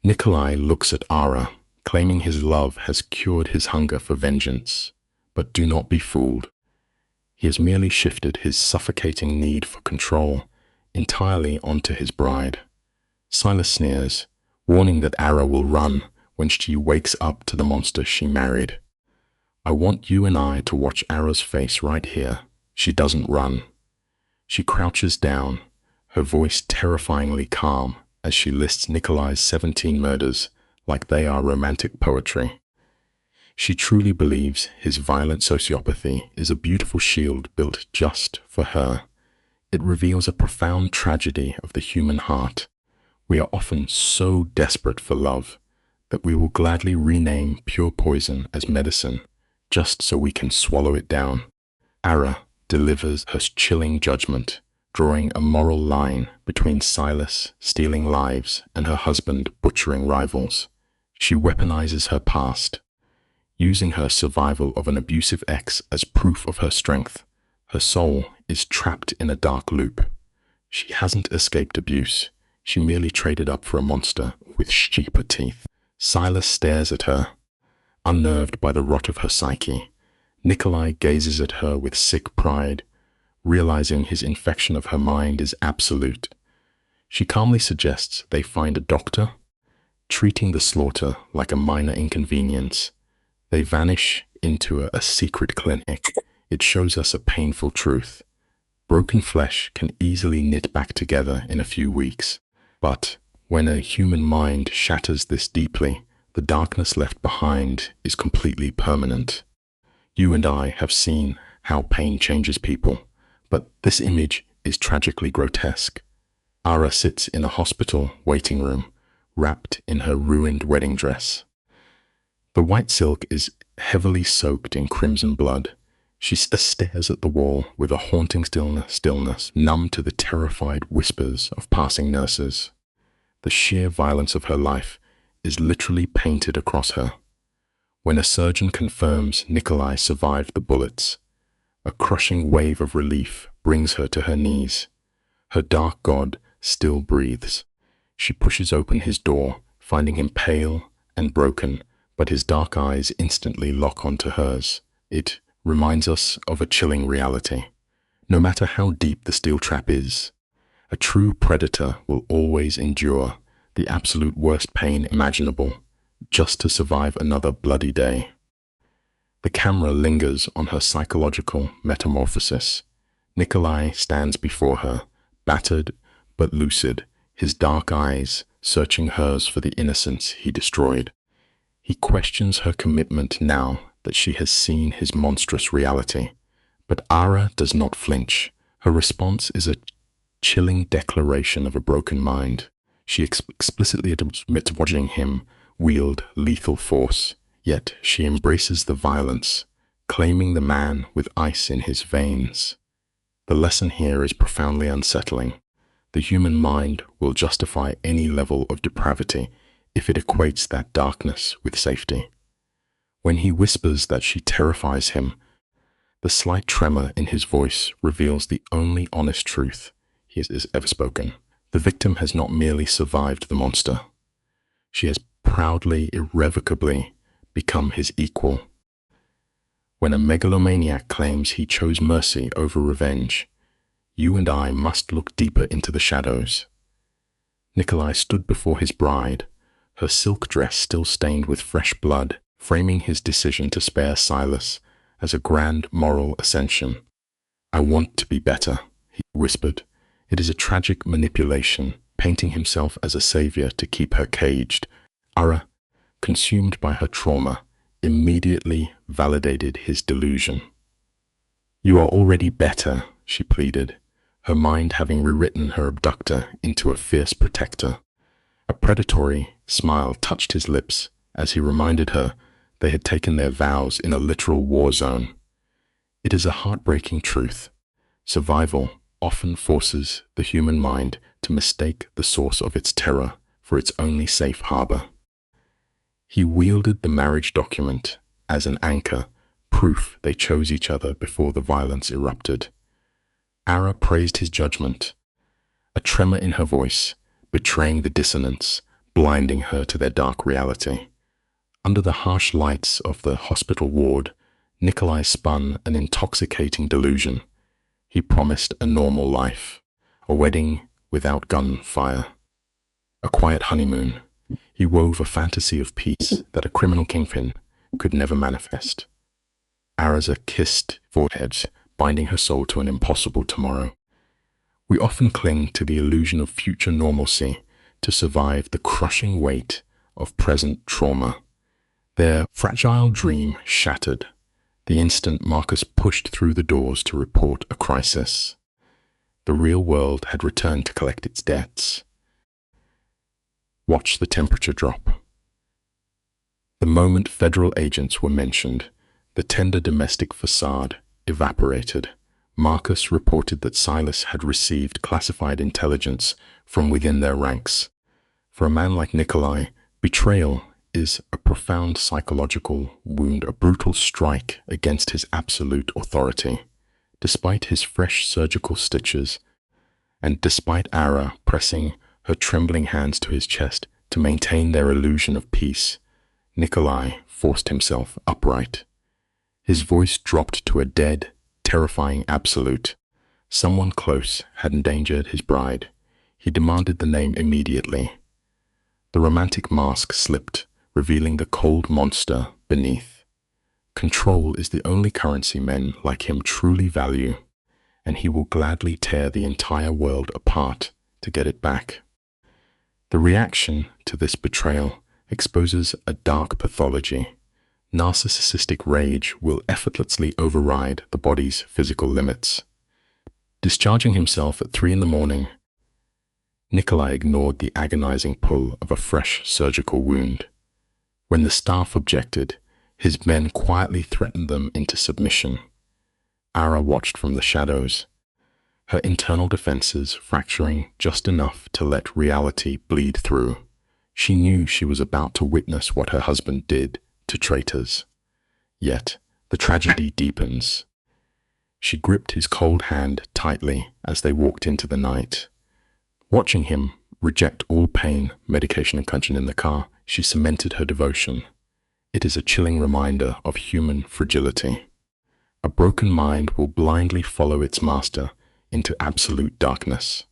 Nikolai looks at Ara, claiming his love has cured his hunger for vengeance. But do not be fooled. He has merely shifted his suffocating need for control entirely onto his bride. Silas sneers, warning that Ara will run when she wakes up to the monster she married. I want you and I to watch Ara's face right here. She doesn't run. She crouches down, her voice terrifyingly calm as she lists Nikolai's 17 murders like they are romantic poetry. She truly believes his violent sociopathy is a beautiful shield built just for her. It reveals a profound tragedy of the human heart. We are often so desperate for love that we will gladly rename pure poison as medicine just so we can swallow it down. Ara delivers her chilling judgment, drawing a moral line between Silas stealing lives and her husband butchering rivals. She weaponizes her past, using her survival of an abusive ex as proof of her strength. Her soul is trapped in a dark loop. She hasn't escaped abuse. She merely traded up for a monster with sheeper teeth. Silas stares at her, unnerved by the rot of her psyche. Nikolai gazes at her with sick pride, realizing his infection of her mind is absolute. She calmly suggests they find a doctor, treating the slaughter like a minor inconvenience. They vanish into a secret clinic. It shows us a painful truth. Broken flesh can easily knit back together in a few weeks. But when a human mind shatters this deeply, the darkness left behind is completely permanent. You and I have seen how pain changes people, but this image is tragically grotesque. Ara sits in a hospital waiting room, wrapped in her ruined wedding dress. The white silk is heavily soaked in crimson blood. She stares at the wall with a haunting stillness, numb to the terrified whispers of passing nurses. The sheer violence of her life is literally painted across her. When a surgeon confirms Nikolai survived the bullets, a crushing wave of relief brings her to her knees. Her dark god still breathes. She pushes open his door, finding him pale and broken, but his dark eyes instantly lock onto hers. It reminds us of a chilling reality. No matter how deep the steel trap is, a true predator will always endure the absolute worst pain imaginable just to survive another bloody day. The camera lingers on her psychological metamorphosis. Nikolai stands before her, battered but lucid, his dark eyes searching hers for the innocence he destroyed. He questions her commitment now that she has seen his monstrous reality. But Ara does not flinch. Her response is a chilling declaration of a broken mind. She explicitly admits watching him wield lethal force, yet she embraces the violence, claiming the man with ice in his veins. The lesson here is profoundly unsettling. The human mind will justify any level of depravity if it equates that darkness with safety. When he whispers that she terrifies him, the slight tremor in his voice reveals the only honest truth he has ever spoken. The victim has not merely survived the monster. She has proudly, irrevocably become his equal. When a megalomaniac claims he chose mercy over revenge, you and I must look deeper into the shadows. Nikolai stood before his bride, her silk dress still stained with fresh blood, framing his decision to spare Silas as a grand moral ascension. I want to be better, he whispered. It is a tragic manipulation, painting himself as a savior to keep her caged. Ara, consumed by her trauma, immediately validated his delusion. You are already better, she pleaded, her mind having rewritten her abductor into a fierce protector. A predatory smile touched his lips as he reminded her they had taken their vows in a literal war zone. It is a heartbreaking truth. Survival often forces the human mind to mistake the source of its terror for its only safe harbor. He wielded the marriage document as an anchor, proof they chose each other before the violence erupted. Ara praised his judgment, a tremor in her voice, betraying the dissonance, blinding her to their dark reality. Under the harsh lights of the hospital ward, Nikolai spun an intoxicating delusion. He promised a normal life, a wedding without gunfire, a quiet honeymoon. He wove a fantasy of peace that a criminal kingpin could never manifest. Araza kissed foreheads, binding her soul to an impossible tomorrow. We often cling to the illusion of future normalcy to survive the crushing weight of present trauma. Their fragile dream shattered the instant Marcus pushed through the doors to report a crisis. The real world had returned to collect its debts. Watch the temperature drop. The moment federal agents were mentioned, the tender domestic facade evaporated. Marcus reported that Silas had received classified intelligence from within their ranks. For a man like Nikolai, betrayal is a profound psychological wound, a brutal strike against his absolute authority. Despite his fresh surgical stitches, and despite Ara pressing her trembling hands to his chest to maintain their illusion of peace, Nikolai forced himself upright. His voice dropped to a dead, terrifying absolute. Someone close had endangered his bride. He demanded the name immediately. The romantic mask slipped, revealing the cold monster beneath. Control is the only currency men like him truly value, and he will gladly tear the entire world apart to get it back. The reaction to this betrayal exposes a dark pathology. Narcissistic rage will effortlessly override the body's physical limits. Discharging himself at 3 a.m, Nikolai ignored the agonizing pull of a fresh surgical wound. When the staff objected, his men quietly threatened them into submission. Ara watched from the shadows, her internal defenses fracturing just enough to let reality bleed through. She knew she was about to witness what her husband did to traitors. Yet, the tragedy deepens. She gripped his cold hand tightly as they walked into the night. Watching him reject all pain, medication, and cushion in the car, she cemented her devotion. It is a chilling reminder of human fragility. A broken mind will blindly follow its master into absolute darkness.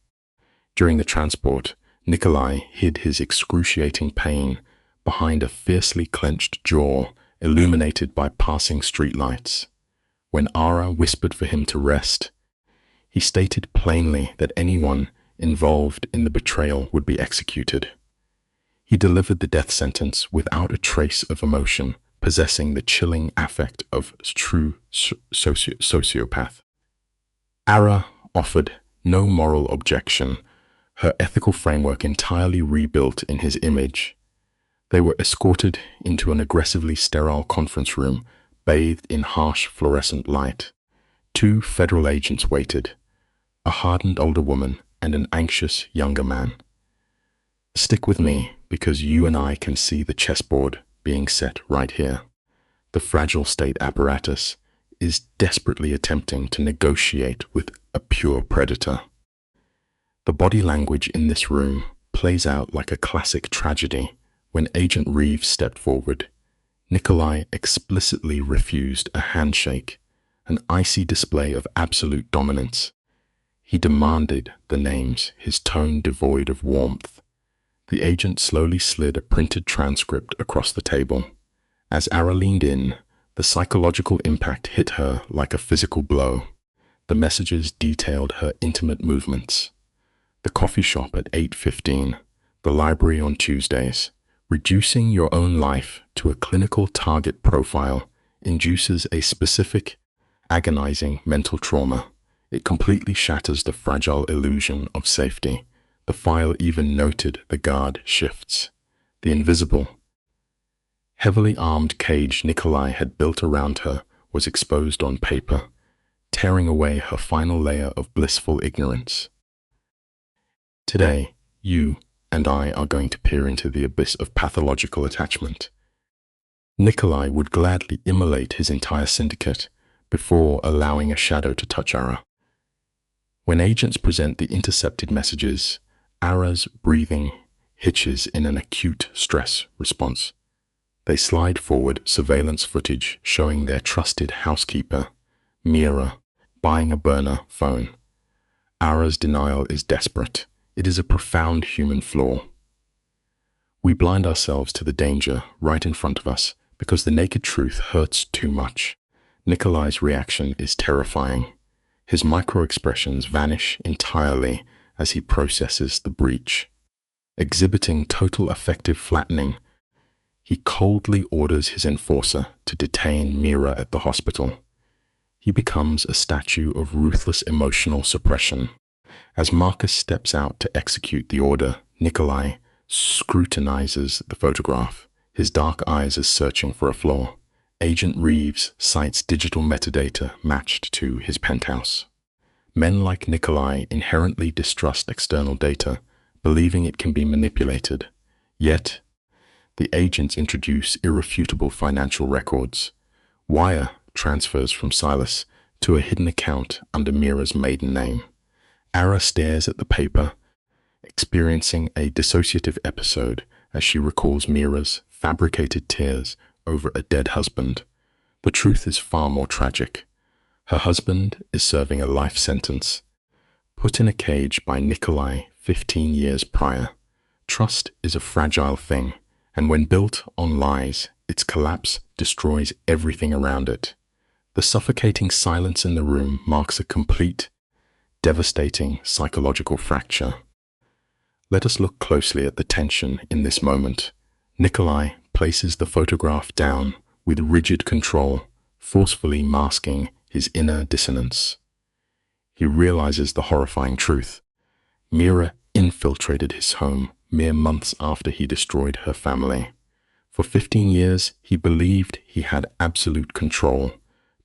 During the transport, Nikolai hid his excruciating pain behind a fiercely clenched jaw illuminated by passing streetlights. When Ara whispered for him to rest, he stated plainly that anyone involved in the betrayal would be executed. He delivered the death sentence without a trace of emotion, possessing the chilling affect of a true sociopath. Ara offered no moral objection, her ethical framework entirely rebuilt in his image. They were escorted into an aggressively sterile conference room, bathed in harsh fluorescent light. 2 federal agents waited, a hardened older woman and an anxious younger man. Stick with me, because you and I can see the chessboard being set right here. The fragile state apparatus is desperately attempting to negotiate with a pure predator. The body language in this room plays out like a classic tragedy. When Agent Reeves stepped forward, Nikolai explicitly refused a handshake, an icy display of absolute dominance. He demanded the names, his tone devoid of warmth. The agent slowly slid a printed transcript across the table. As Ara leaned in, the psychological impact hit her like a physical blow. The messages detailed her intimate movements. The coffee shop at 8:15, the library on Tuesdays. Reducing your own life to a clinical target profile induces a specific, agonizing mental trauma. It completely shatters the fragile illusion of safety. The file even noted the guard shifts. The invisible, heavily armed cage Nikolai had built around her was exposed on paper, tearing away her final layer of blissful ignorance. Today, you and I are going to peer into the abyss of pathological attachment. Nikolai would gladly immolate his entire syndicate before allowing a shadow to touch Ara. When agents present the intercepted messages, Ara's breathing hitches in an acute stress response. They slide forward surveillance footage showing their trusted housekeeper, Mira, buying a burner phone. Ara's denial is desperate. It is a profound human flaw. We blind ourselves to the danger right in front of us because the naked truth hurts too much. Nikolai's reaction is terrifying. His micro-expressions vanish entirely as he processes the breach. Exhibiting total affective flattening, he coldly orders his enforcer to detain Mira at the hospital. He becomes a statue of ruthless emotional suppression. As Marcus steps out to execute the order, Nikolai scrutinizes the photograph. His dark eyes are searching for a flaw. Agent Reeves cites digital metadata matched to his penthouse. Men like Nikolai inherently distrust external data, believing it can be manipulated. Yet, the agents introduce irrefutable financial records. Wire transfers from Silas to a hidden account under Mira's maiden name. Ara stares at the paper, experiencing a dissociative episode as she recalls Mira's fabricated tears over a dead husband. The truth is far more tragic. Her husband is serving a life sentence, put in a cage by Nikolai 15 years prior. Trust is a fragile thing, and when built on lies, its collapse destroys everything around it. The suffocating silence in the room marks a complete, devastating psychological fracture. Let us look closely at the tension in this moment. Nikolai places the photograph down with rigid control, forcefully masking his inner dissonance. He realizes the horrifying truth. Mira infiltrated his home mere months after he destroyed her family. For 15 years, he believed he had absolute control,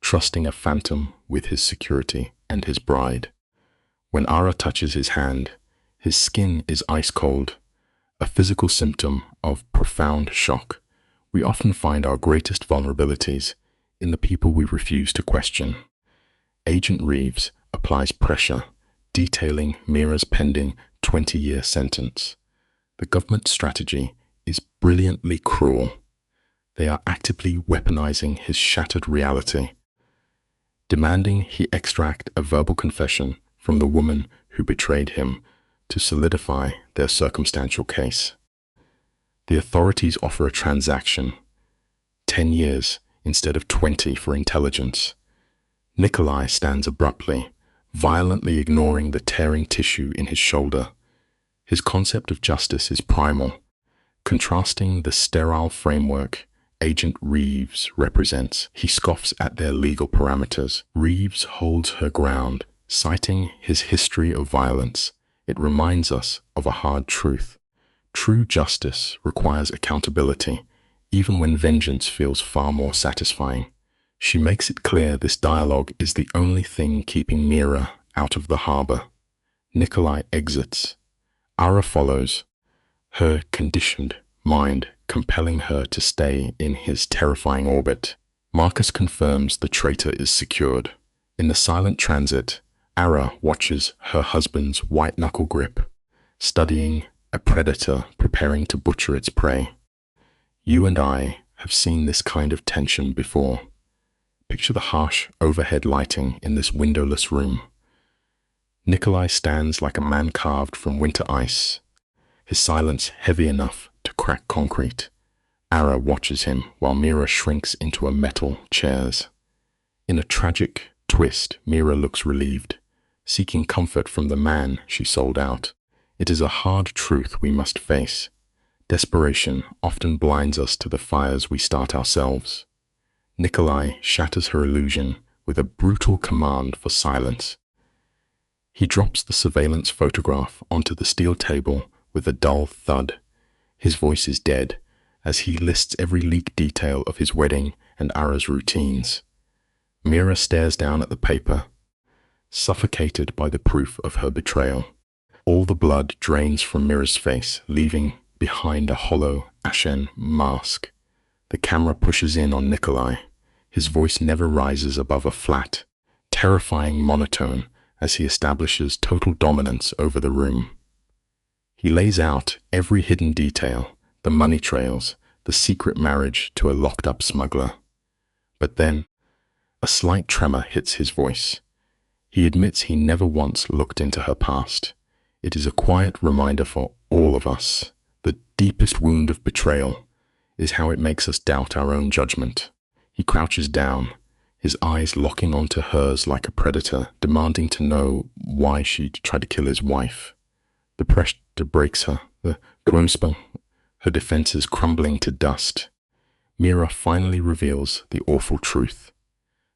trusting a phantom with his security and his bride. When Ara touches his hand, his skin is ice cold, a physical symptom of profound shock. We often find our greatest vulnerabilities in the people we refuse to question. Agent Reeves applies pressure, detailing Mira's pending 20-year sentence. The government strategy is brilliantly cruel. They are actively weaponizing his shattered reality, demanding he extract a verbal confession from the woman who betrayed him to solidify their circumstantial case. The authorities offer a transaction, 10 years instead of 20 for intelligence. Nikolai stands abruptly, violently ignoring the tearing tissue in his shoulder. His concept of justice is primal, contrasting the sterile framework Agent Reeves represents. He scoffs at their legal parameters. Reeves holds her ground, citing his history of violence. It reminds us of a hard truth. True justice requires accountability, even when vengeance feels far more satisfying. She makes it clear this dialogue is the only thing keeping Mira out of the harbor. Nikolai exits. Ara follows, her conditioned mind compelling her to stay in his terrifying orbit. Marcus confirms the traitor is secured. In the silent transit, Ara watches her husband's white-knuckle grip, studying a predator preparing to butcher its prey. You and I have seen this kind of tension before. Picture the harsh overhead lighting in this windowless room. Nikolai stands like a man carved from winter ice, his silence heavy enough to crack concrete. Ara watches him while Mira shrinks into a metal chairs. In a tragic Twist, Mira looks relieved, seeking comfort from the man she sold out. It is a hard truth we must face. Desperation often blinds us to the fires we start ourselves. Nikolai shatters her illusion with a brutal command for silence. He drops the surveillance photograph onto the steel table with a dull thud. His voice is dead as he lists every leaked detail of his wedding and Ara's routines. Mira stares down at the paper, suffocated by the proof of her betrayal. All the blood drains from Mira's face, leaving behind a hollow, ashen mask. The camera pushes in on Nikolai. His voice never rises above a flat, terrifying monotone as he establishes total dominance over the room. He lays out every hidden detail, the money trails, the secret marriage to a locked-up smuggler. But then, a slight tremor hits his voice. He admits he never once looked into her past. It is a quiet reminder for all of us. The deepest wound of betrayal is how it makes us doubt our own judgment. He crouches down, his eyes locking onto hers like a predator, demanding to know why she tried to kill his wife. The pressure breaks her, her defenses crumbling to dust. Mira finally reveals the awful truth.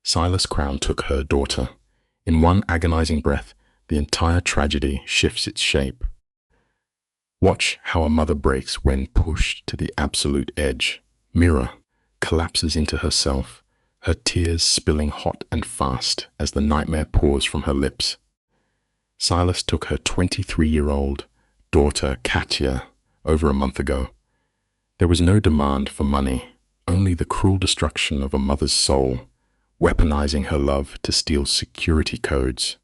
Silas Crown took her daughter. In one agonizing breath, the entire tragedy shifts its shape. Watch how a mother breaks when pushed to the absolute edge. Mira collapses into herself, her tears spilling hot and fast as the nightmare pours from her lips. Silas took her 23-year-old daughter, Katya, over a month ago. There was no demand for money, only the cruel destruction of a mother's soul, weaponizing her love to steal security codes.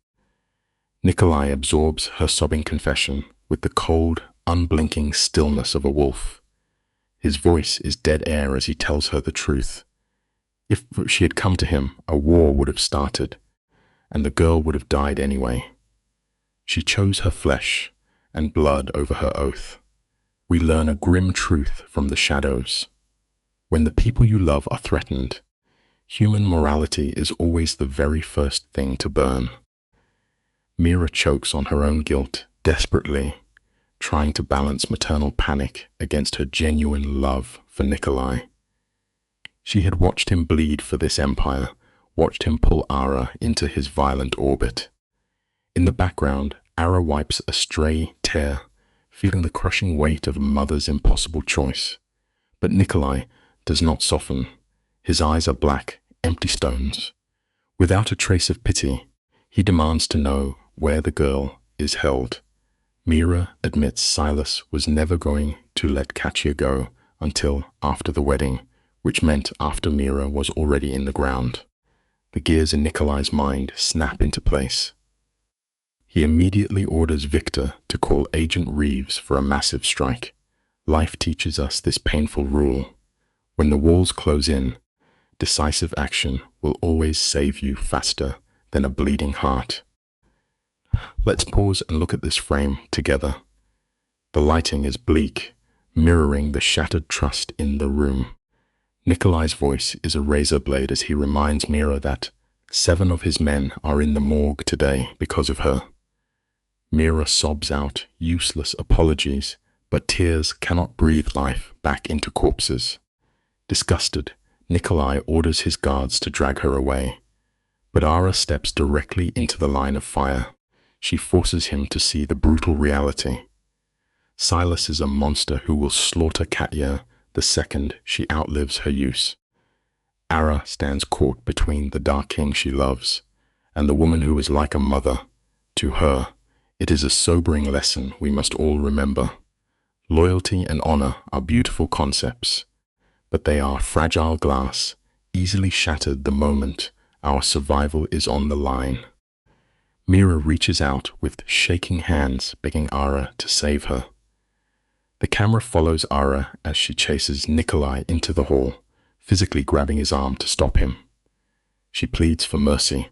Nikolai absorbs her sobbing confession with the cold, unblinking stillness of a wolf. His voice is dead air as he tells her the truth. If she had come to him, a war would have started, and the girl would have died anyway. She chose her flesh and blood over her oath. We learn a grim truth from the shadows. When the people you love are threatened, human morality is always the very first thing to burn. Mira chokes on her own guilt, desperately, trying to balance maternal panic against her genuine love for Nikolai. She had watched him bleed for this empire, watched him pull Ara into his violent orbit. In the background, Ara wipes a stray tear, feeling the crushing weight of a mother's impossible choice. But Nikolai does not soften. His eyes are black, empty stones. Without a trace of pity, he demands to know where the girl is held. Mira admits Silas was never going to let Katya go until after the wedding, which meant after Mira was already in the ground. The gears in Nikolai's mind snap into place. He immediately orders Victor to call Agent Reeves for a massive strike. Life teaches us this painful rule. When the walls close in, decisive action will always save you faster than a bleeding heart. Let's pause and look at this frame together. The lighting is bleak, mirroring the shattered trust in the room. Nikolai's voice is a razor blade as he reminds Mira that 7 of his men are in the morgue today because of her. Mira sobs out useless apologies, but tears cannot breathe life back into corpses. Disgusted, Nikolai orders his guards to drag her away. But Ara steps directly into the line of fire. She forces him to see the brutal reality. Silas is a monster who will slaughter Katya the second she outlives her use. Ara stands caught between the Dark King she loves and the woman who is like a mother. To her, it is a sobering lesson we must all remember. Loyalty and honor are beautiful concepts, but they are fragile glass, easily shattered the moment our survival is on the line. Mira reaches out with shaking hands, begging Ara to save her. The camera follows Ara as she chases Nikolai into the hall, physically grabbing his arm to stop him. She pleads for mercy,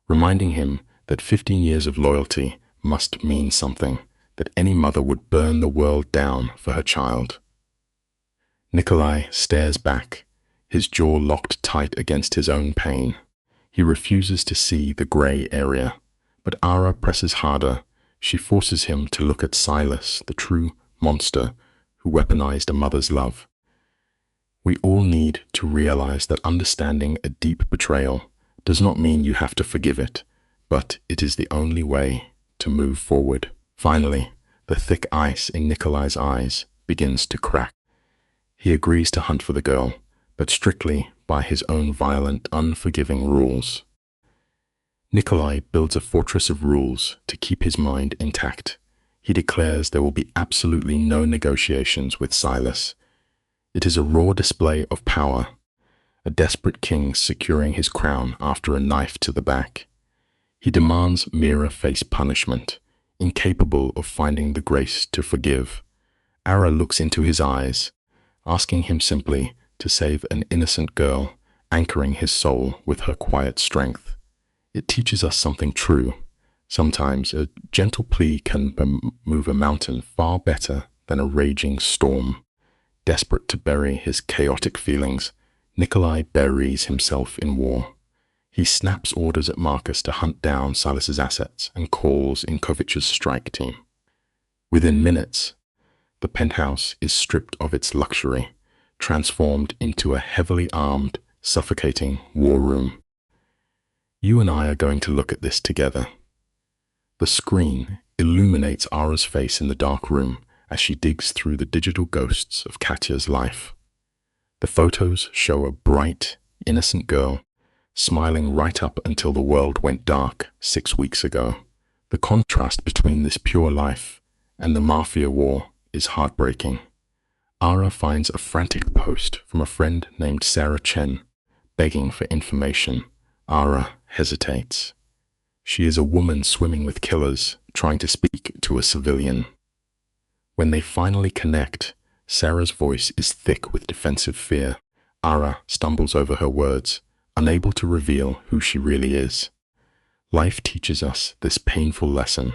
reminding him that 15 years of loyalty must mean something, that any mother would burn the world down for her child. Nikolai stares back, his jaw locked tight against his own pain. He refuses to see the gray area, but Ara presses harder. She forces him to look at Silas, the true monster who weaponized a mother's love. We all need to realize that understanding a deep betrayal does not mean you have to forgive it, but it is the only way to move forward. Finally, the thick ice in Nikolai's eyes begins to crack. He agrees to hunt for the girl, but strictly by his own violent, unforgiving rules. Nikolai builds a fortress of rules to keep his mind intact. He declares there will be absolutely no negotiations with Silas. It is a raw display of power, a desperate king securing his crown after a knife to the back. He demands mirror-face punishment, incapable of finding the grace to forgive. Ara looks into his eyes, asking him simply to save an innocent girl, anchoring his soul with her quiet strength. It teaches us something true. Sometimes a gentle plea can move a mountain far better than a raging storm. Desperate to bury his chaotic feelings, Nikolai buries himself in war. He snaps orders at Marcus to hunt down Silas's assets and calls in Kovic's strike team. Within minutes, the penthouse is stripped of its luxury, transformed into a heavily armed, suffocating war room. You and I are going to look at this together. The screen illuminates Ara's face in the dark room as she digs through the digital ghosts of Katya's life. The photos show a bright, innocent girl, smiling right up until the world went dark 6 weeks ago. The contrast between this pure life and the Mafia war is heartbreaking. Ara finds a frantic post from a friend named Sarah Chen, begging for information. Ara hesitates. She is a woman swimming with killers, trying to speak to a civilian. When they finally connect, Sarah's voice is thick with defensive fear. Ara stumbles over her words, unable to reveal who she really is. Life teaches us this painful lesson.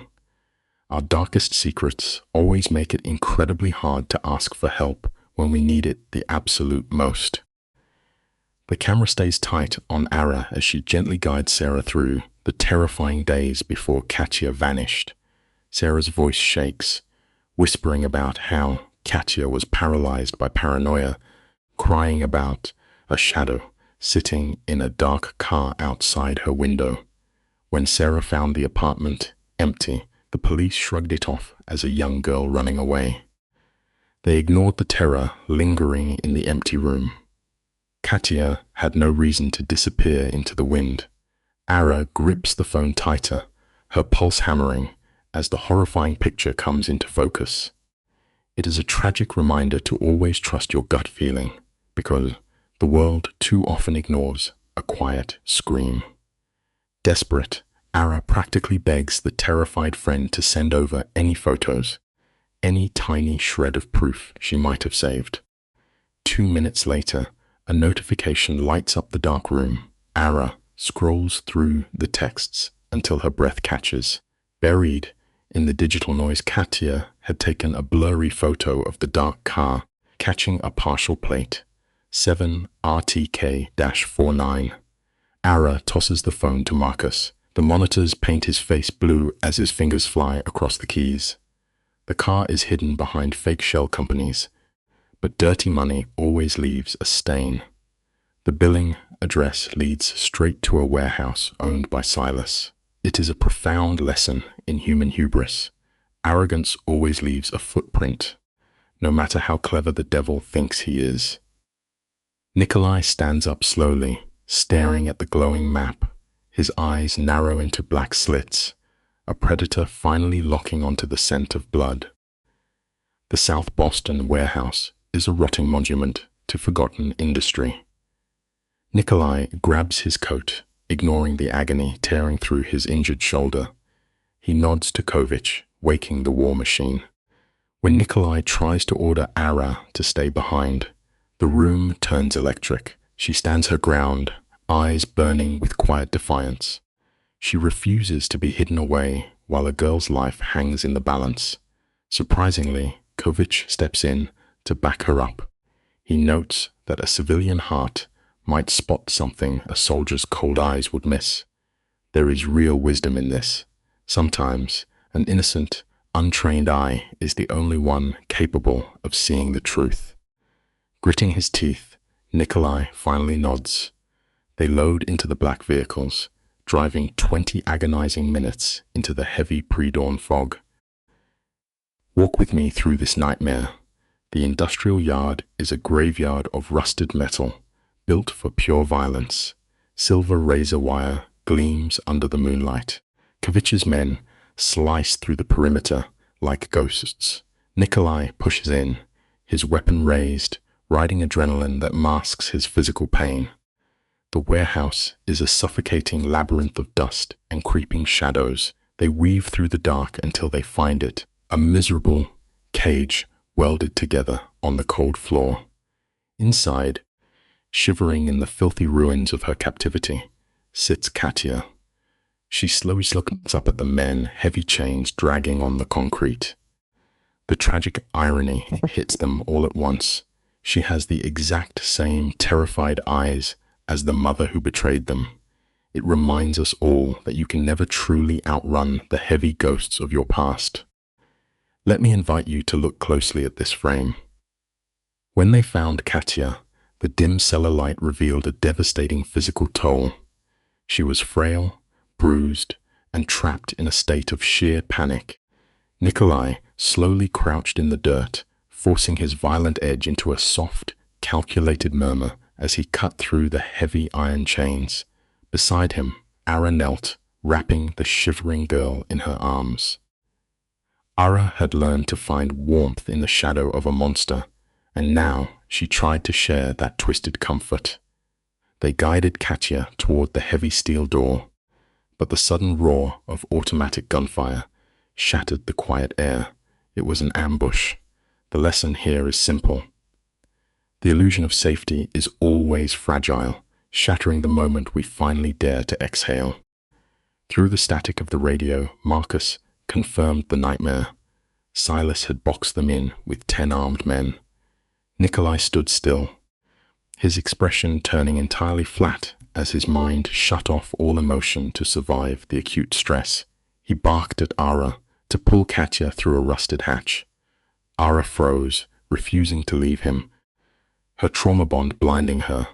Our darkest secrets always make it incredibly hard to ask for help when we need it the absolute most. The camera stays tight on Ara as she gently guides Sarah through the terrifying days before Katya vanished. Sarah's voice shakes, whispering about how Katya was paralyzed by paranoia, crying about a shadow sitting in a dark car outside her window. When Sarah found the apartment empty, the police shrugged it off as a young girl running away. They ignored the terror lingering in the empty room. Katya had no reason to disappear into the wind. Ara grips the phone tighter, her pulse hammering as the horrifying picture comes into focus. It is a tragic reminder to always trust your gut feeling, because the world too often ignores a quiet scream. Desperate, Ara practically begs the terrified friend to send over any photos, any tiny shred of proof she might have saved. 2 minutes later, a notification lights up the dark room. Ara scrolls through the texts until her breath catches. Buried in the digital noise, Katya had taken a blurry photo of the dark car, catching a partial plate. 7 RTK-49. Ara tosses the phone to Marcus. The monitors paint his face blue as his fingers fly across the keys. The car is hidden behind fake shell companies, but dirty money always leaves a stain. The billing address leads straight to a warehouse owned by Silas. It is a profound lesson in human hubris. Arrogance always leaves a footprint, no matter how clever the devil thinks he is. Nikolai stands up slowly, staring at the glowing map, his eyes narrow into black slits, a predator finally locking onto the scent of blood. The South Boston warehouse is a rotting monument to forgotten industry. Nikolai grabs his coat, ignoring the agony tearing through his injured shoulder. He nods to Kovic, waking the war machine. When Nikolai tries to order Ara to stay behind, the room turns electric. She stands her ground, eyes burning with quiet defiance. She refuses to be hidden away while a girl's life hangs in the balance. Surprisingly, Kovic steps in to back her up. He notes that a civilian heart might spot something a soldier's cold eyes would miss. There is real wisdom in this. Sometimes an innocent, untrained eye is the only one capable of seeing the truth. Gritting his teeth, Nikolai finally nods. They load into the black vehicles, driving 20 agonizing minutes into the heavy pre-dawn fog. Walk with me through this nightmare. The industrial yard is a graveyard of rusted metal, built for pure violence. Silver razor wire gleams under the moonlight. Kovich's men slice through the perimeter like ghosts. Nikolai pushes in, his weapon raised, riding adrenaline that masks his physical pain. The warehouse is a suffocating labyrinth of dust and creeping shadows. They weave through the dark until they find it, a miserable cage welded together on the cold floor. Inside, shivering in the filthy ruins of her captivity, sits Katya. She slowly looks up at the men, heavy chains dragging on the concrete. The tragic irony hits them all at once. She has the exact same terrified eyes as the mother who betrayed them. It reminds us all that you can never truly outrun the heavy ghosts of your past. Let me invite you to look closely at this frame. When they found Katya, the dim cellar light revealed a devastating physical toll. She was frail, bruised, and trapped in a state of sheer panic. Nikolai slowly crouched in the dirt, forcing his violent edge into a soft, calculated murmur as he cut through the heavy iron chains. Beside him, Ara knelt, wrapping the shivering girl in her arms. Ara had learned to find warmth in the shadow of a monster, and now she tried to share that twisted comfort. They guided Katya toward the heavy steel door, but the sudden roar of automatic gunfire shattered the quiet air. It was an ambush. The lesson here is simple. The illusion of safety is always fragile, shattering the moment we finally dare to exhale. Through the static of the radio, Marcus confirmed the nightmare. Silas had boxed them in with 10 armed men. Nikolai stood still, his expression turning entirely flat as his mind shut off all emotion to survive the acute stress. He barked at Ara to pull Katya through a rusted hatch. Ara froze, refusing to leave him, her trauma bond blinding her.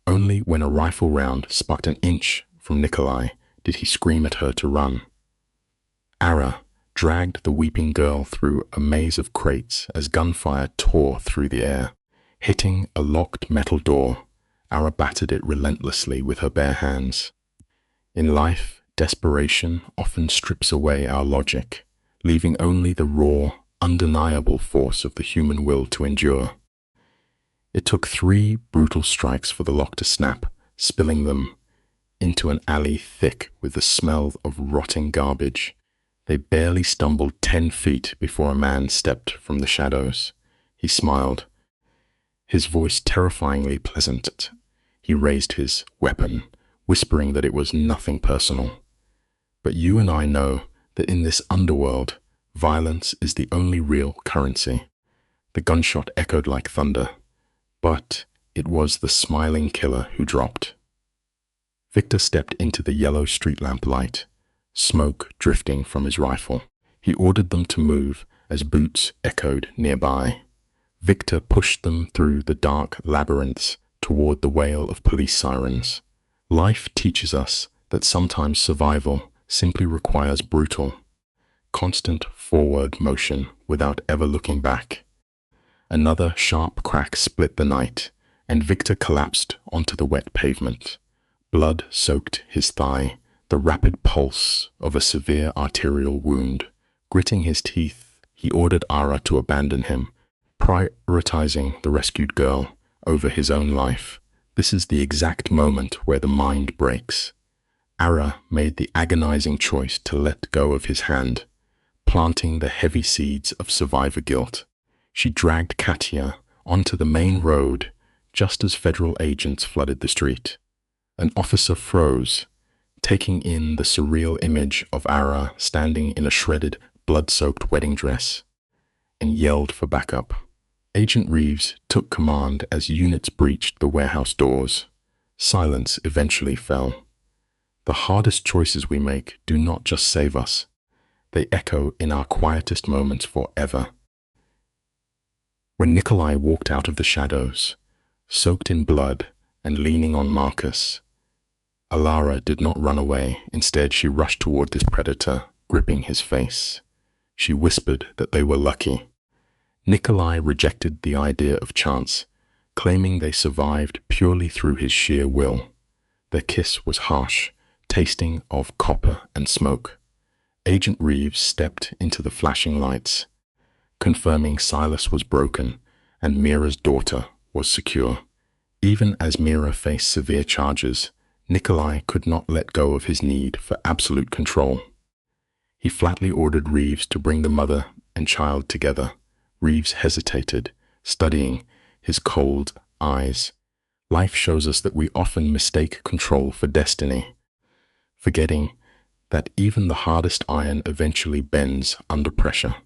Only when a rifle round sparked an inch from Nikolai did he scream at her to run. Ara dragged the weeping girl through a maze of crates as gunfire tore through the air. Hitting a locked metal door, Ara battered it relentlessly with her bare hands. In life, desperation often strips away our logic, leaving only the raw, undeniable force of the human will to endure. It took 3 brutal strikes for the lock to snap, spilling them into an alley thick with the smell of rotting garbage. They barely stumbled 10 feet before a man stepped from the shadows. He smiled, his voice terrifyingly pleasant. He raised his weapon, whispering that it was nothing personal. But you and I know that in this underworld, violence is the only real currency. The gunshot echoed like thunder, but it was the smiling killer who dropped. Victor stepped into the yellow street lamp light, smoke drifting from his rifle. He ordered them to move as boots echoed nearby. Victor pushed them through the dark labyrinths toward the wail of police sirens. Life teaches us that sometimes survival simply requires brutal, constant forward motion without ever looking back. Another sharp crack split the night, and Victor collapsed onto the wet pavement. Blood soaked his thigh, the rapid pulse of a severe arterial wound. Gritting his teeth, he ordered Ara to abandon him, prioritizing the rescued girl over his own life. This is the exact moment where the mind breaks. Ara made the agonizing choice to let go of his hand, planting the heavy seeds of survivor guilt. She dragged Katya onto the main road just as federal agents flooded the street. An officer froze, taking in the surreal image of Ara standing in a shredded, blood-soaked wedding dress, and yelled for backup. Agent Reeves took command as units breached the warehouse doors. Silence eventually fell. The hardest choices we make do not just save us, they echo in our quietest moments forever. When Nikolai walked out of the shadows, soaked in blood and leaning on Marcus, Alara did not run away. Instead, she rushed toward this predator, gripping his face. She whispered that they were lucky. Nikolai rejected the idea of chance, claiming they survived purely through his sheer will. Their kiss was harsh, tasting of copper and smoke. Agent Reeves stepped into the flashing lights, confirming Silas was broken and Mira's daughter was secure. Even as Mira faced severe charges, Nikolai could not let go of his need for absolute control. He flatly ordered Reeves to bring the mother and child together. Reeves hesitated, studying his cold eyes. Life shows us that we often mistake control for destiny, forgetting that even the hardest iron eventually bends under pressure.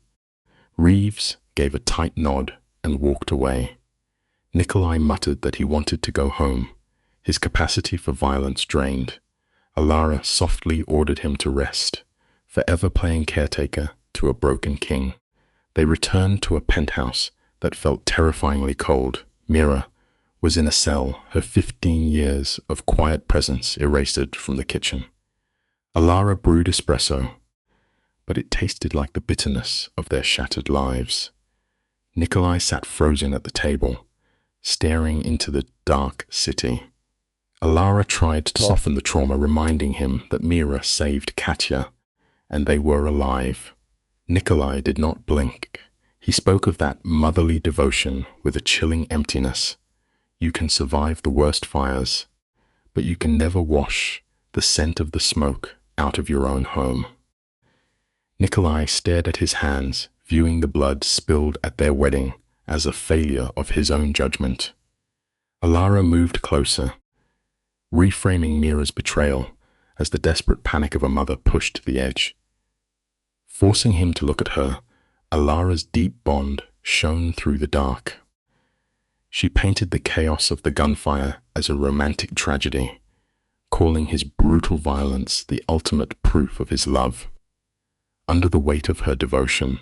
Reeves gave a tight nod and walked away. Nikolai muttered that he wanted to go home, his capacity for violence drained. Alara softly ordered him to rest, forever playing caretaker to a broken king. They returned to a penthouse that felt terrifyingly cold. Mira was in a cell, her 15 years of quiet presence erased from the kitchen. Alara brewed espresso, but it tasted like the bitterness of their shattered lives. Nikolai sat frozen at the table, staring into the dark city. Alara tried to soften the trauma, reminding him that Mira saved Katya, and they were alive. Nikolai did not blink. He spoke of that motherly devotion with a chilling emptiness. You can survive the worst fires, but you can never wash the scent of the smoke out of your own home. Nikolai stared at his hands, viewing the blood spilled at their wedding as a failure of his own judgment. Alara moved closer, reframing Mira's betrayal as the desperate panic of a mother pushed to the edge. Forcing him to look at her, Alara's deep bond shone through the dark. She painted the chaos of the gunfire as a romantic tragedy, calling his brutal violence the ultimate proof of his love. Under the weight of her devotion,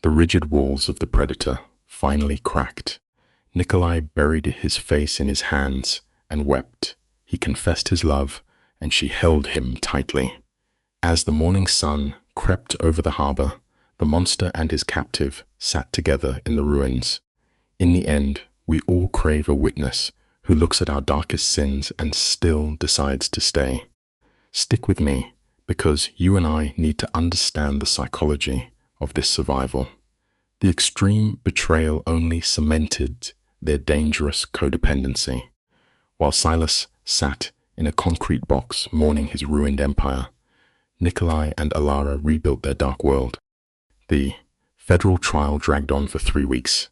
the rigid walls of the predator finally cracked. Nikolai buried his face in his hands and wept. He confessed his love, and she held him tightly. As the morning sun crept over the harbor, the monster and his captive sat together in the ruins. In the end, we all crave a witness who looks at our darkest sins and still decides to stay. Stick with me, because you and I need to understand the psychology of this survival. The extreme betrayal only cemented their dangerous codependency. While Silas sat in a concrete box mourning his ruined empire, Nikolai and Alara rebuilt their dark world. The federal trial dragged on for 3 weeks.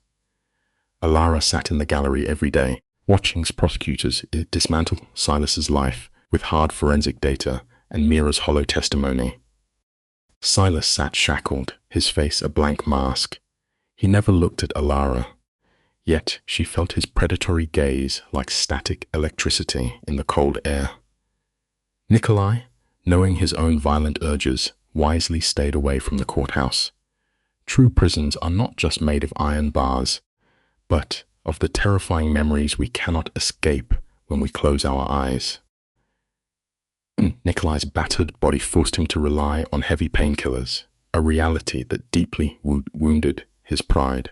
Alara sat in the gallery every day, watching prosecutors dismantle Silas's life with hard forensic data and Mira's hollow testimony. Silas sat shackled, his face a blank mask. He never looked at Alara, yet she felt his predatory gaze like static electricity in the cold air. Nikolai, knowing his own violent urges, wisely stayed away from the courthouse. True prisons are not just made of iron bars, but of the terrifying memories we cannot escape when we close our eyes. Nikolai's battered body forced him to rely on heavy painkillers, a reality that deeply wounded his pride.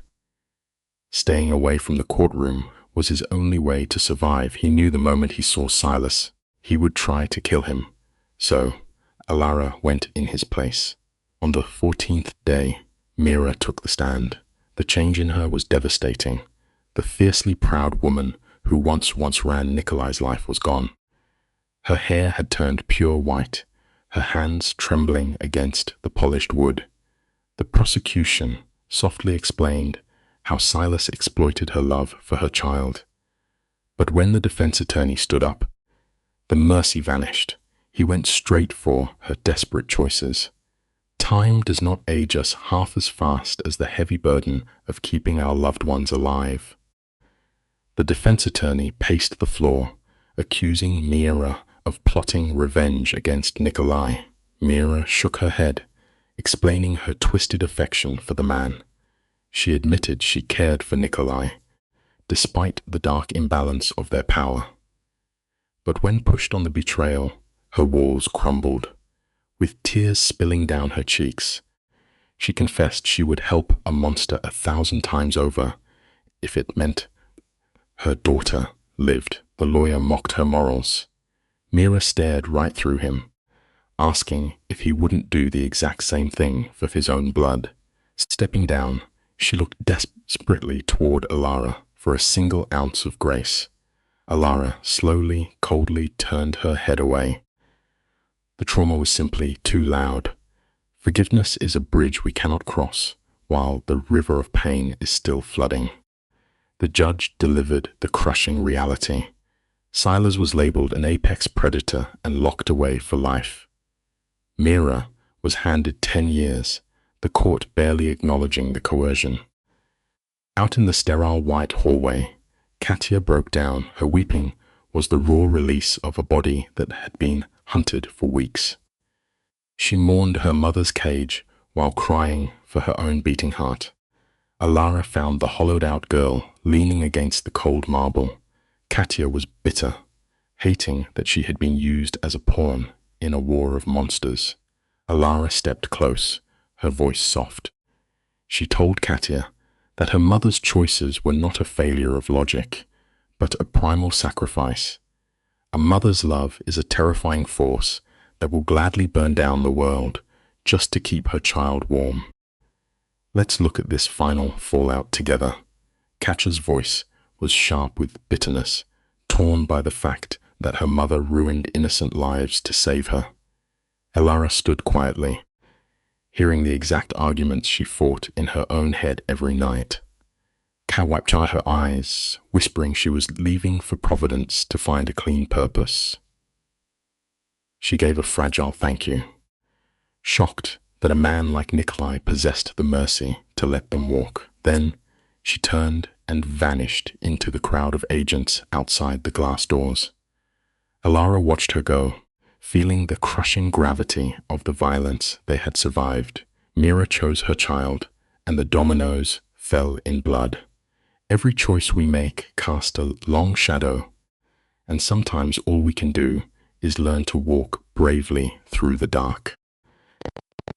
Staying away from the courtroom was his only way to survive. He knew the moment he saw Silas, he would try to kill him. So, Alara went in his place. On the 14th day, Mira took the stand. The change in her was devastating. The fiercely proud woman who once ran Nikolai's life was gone. Her hair had turned pure white, her hands trembling against the polished wood. The prosecution softly explained how Silas exploited her love for her child. But when the defense attorney stood up, the mercy vanished. He went straight for her desperate choices. Time does not age us half as fast as the heavy burden of keeping our loved ones alive. The defense attorney paced the floor, accusing Mira of plotting revenge against Nikolai. Mira shook her head, explaining her twisted affection for the man. She admitted she cared for Nikolai, despite the dark imbalance of their power. But when pushed on the betrayal, her walls crumbled. With tears spilling down her cheeks, she confessed she would help a monster 1,000 times over if it meant her daughter lived. The lawyer mocked her morals. Mira stared right through him, asking if he wouldn't do the exact same thing for his own blood. Stepping down, she looked desperately toward Alara for a single ounce of grace. Alara slowly, coldly turned her head away. The trauma was simply too loud. Forgiveness is a bridge we cannot cross, while the river of pain is still flooding. The judge delivered the crushing reality. Silas was labeled an apex predator and locked away for life. Mira was handed 10 years, the court barely acknowledging the coercion. Out in the sterile white hallway, Katya broke down. Her weeping was the raw release of a body that had been hunted for weeks. She mourned her mother's cage while crying for her own beating heart. Alara found the hollowed-out girl leaning against the cold marble. Katya was bitter, hating that she had been used as a pawn in a war of monsters. Alara stepped close, her voice soft. She told Katya that her mother's choices were not a failure of logic, but a primal sacrifice. A mother's love is a terrifying force that will gladly burn down the world just to keep her child warm. Let's look at this final fallout together. Katya's voice was sharp with bitterness, torn by the fact that her mother ruined innocent lives to save her. Alara stood quietly, hearing the exact arguments she fought in her own head every night. Kat wiped her eyes, whispering she was leaving for Providence to find a clean purpose. She gave a fragile thank you, shocked that a man like Nikolai possessed the mercy to let them walk. Then she turned and vanished into the crowd of agents outside the glass doors. Alara watched her go, feeling the crushing gravity of the violence they had survived. Mira chose her child, and the dominoes fell in blood. Every choice we make casts a long shadow, and sometimes all we can do is learn to walk bravely through the dark.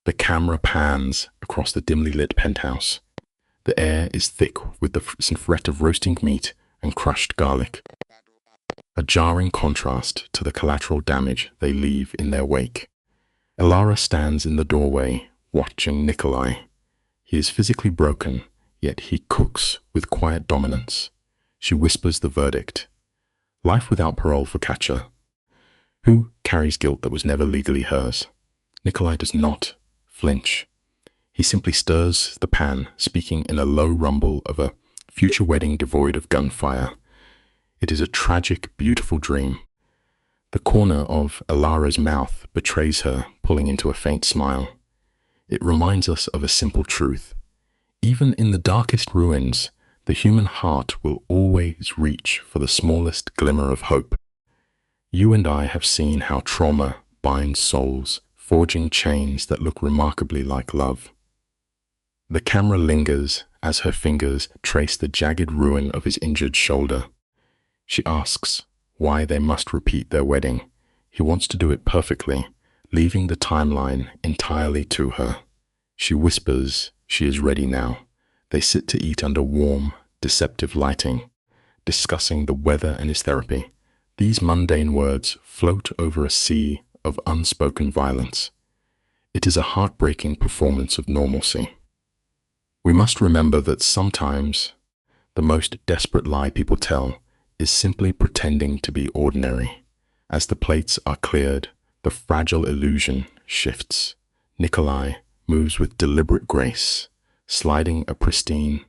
The camera pans across the dimly lit penthouse. The air is thick with the threat of roasting meat and crushed garlic, a jarring contrast to the collateral damage they leave in their wake. Alara stands in the doorway, watching Nikolai. He is physically broken, yet he cooks with quiet dominance. She whispers the verdict: life without parole for Katya, who carries guilt that was never legally hers. Nikolai does not flinch. He simply stirs the pan, speaking in a low rumble of a future wedding devoid of gunfire. It is a tragic, beautiful dream. The corner of Alara's mouth betrays her, pulling into a faint smile. It reminds us of a simple truth. Even in the darkest ruins, the human heart will always reach for the smallest glimmer of hope. You and I have seen how trauma binds souls, forging chains that look remarkably like love. The camera lingers as her fingers trace the jagged ruin of his injured shoulder. She asks why they must repeat their wedding. He wants to do it perfectly, leaving the timeline entirely to her. She whispers she is ready now. They sit to eat under warm, deceptive lighting, discussing the weather and his therapy. These mundane words float over a sea of unspoken violence. It is a heartbreaking performance of normalcy. We must remember that sometimes the most desperate lie people tell is simply pretending to be ordinary. As the plates are cleared, the fragile illusion shifts. Nikolai moves with deliberate grace, sliding a pristine,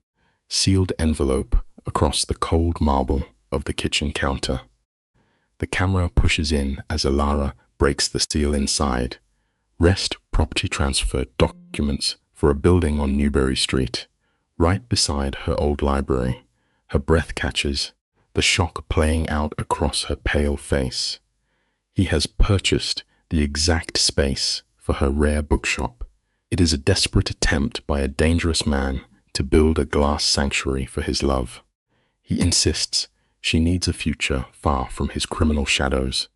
sealed envelope across the cold marble of the kitchen counter. The camera pushes in as Alara breaks the seal inside. Rest property transfer documents for a building on Newbury Street, right beside her old library. Her breath catches, the shock playing out across her pale face. He has purchased the exact space for her rare bookshop. It is a desperate attempt by a dangerous man to build a glass sanctuary for his love. He insists she needs a future far from his criminal shadows.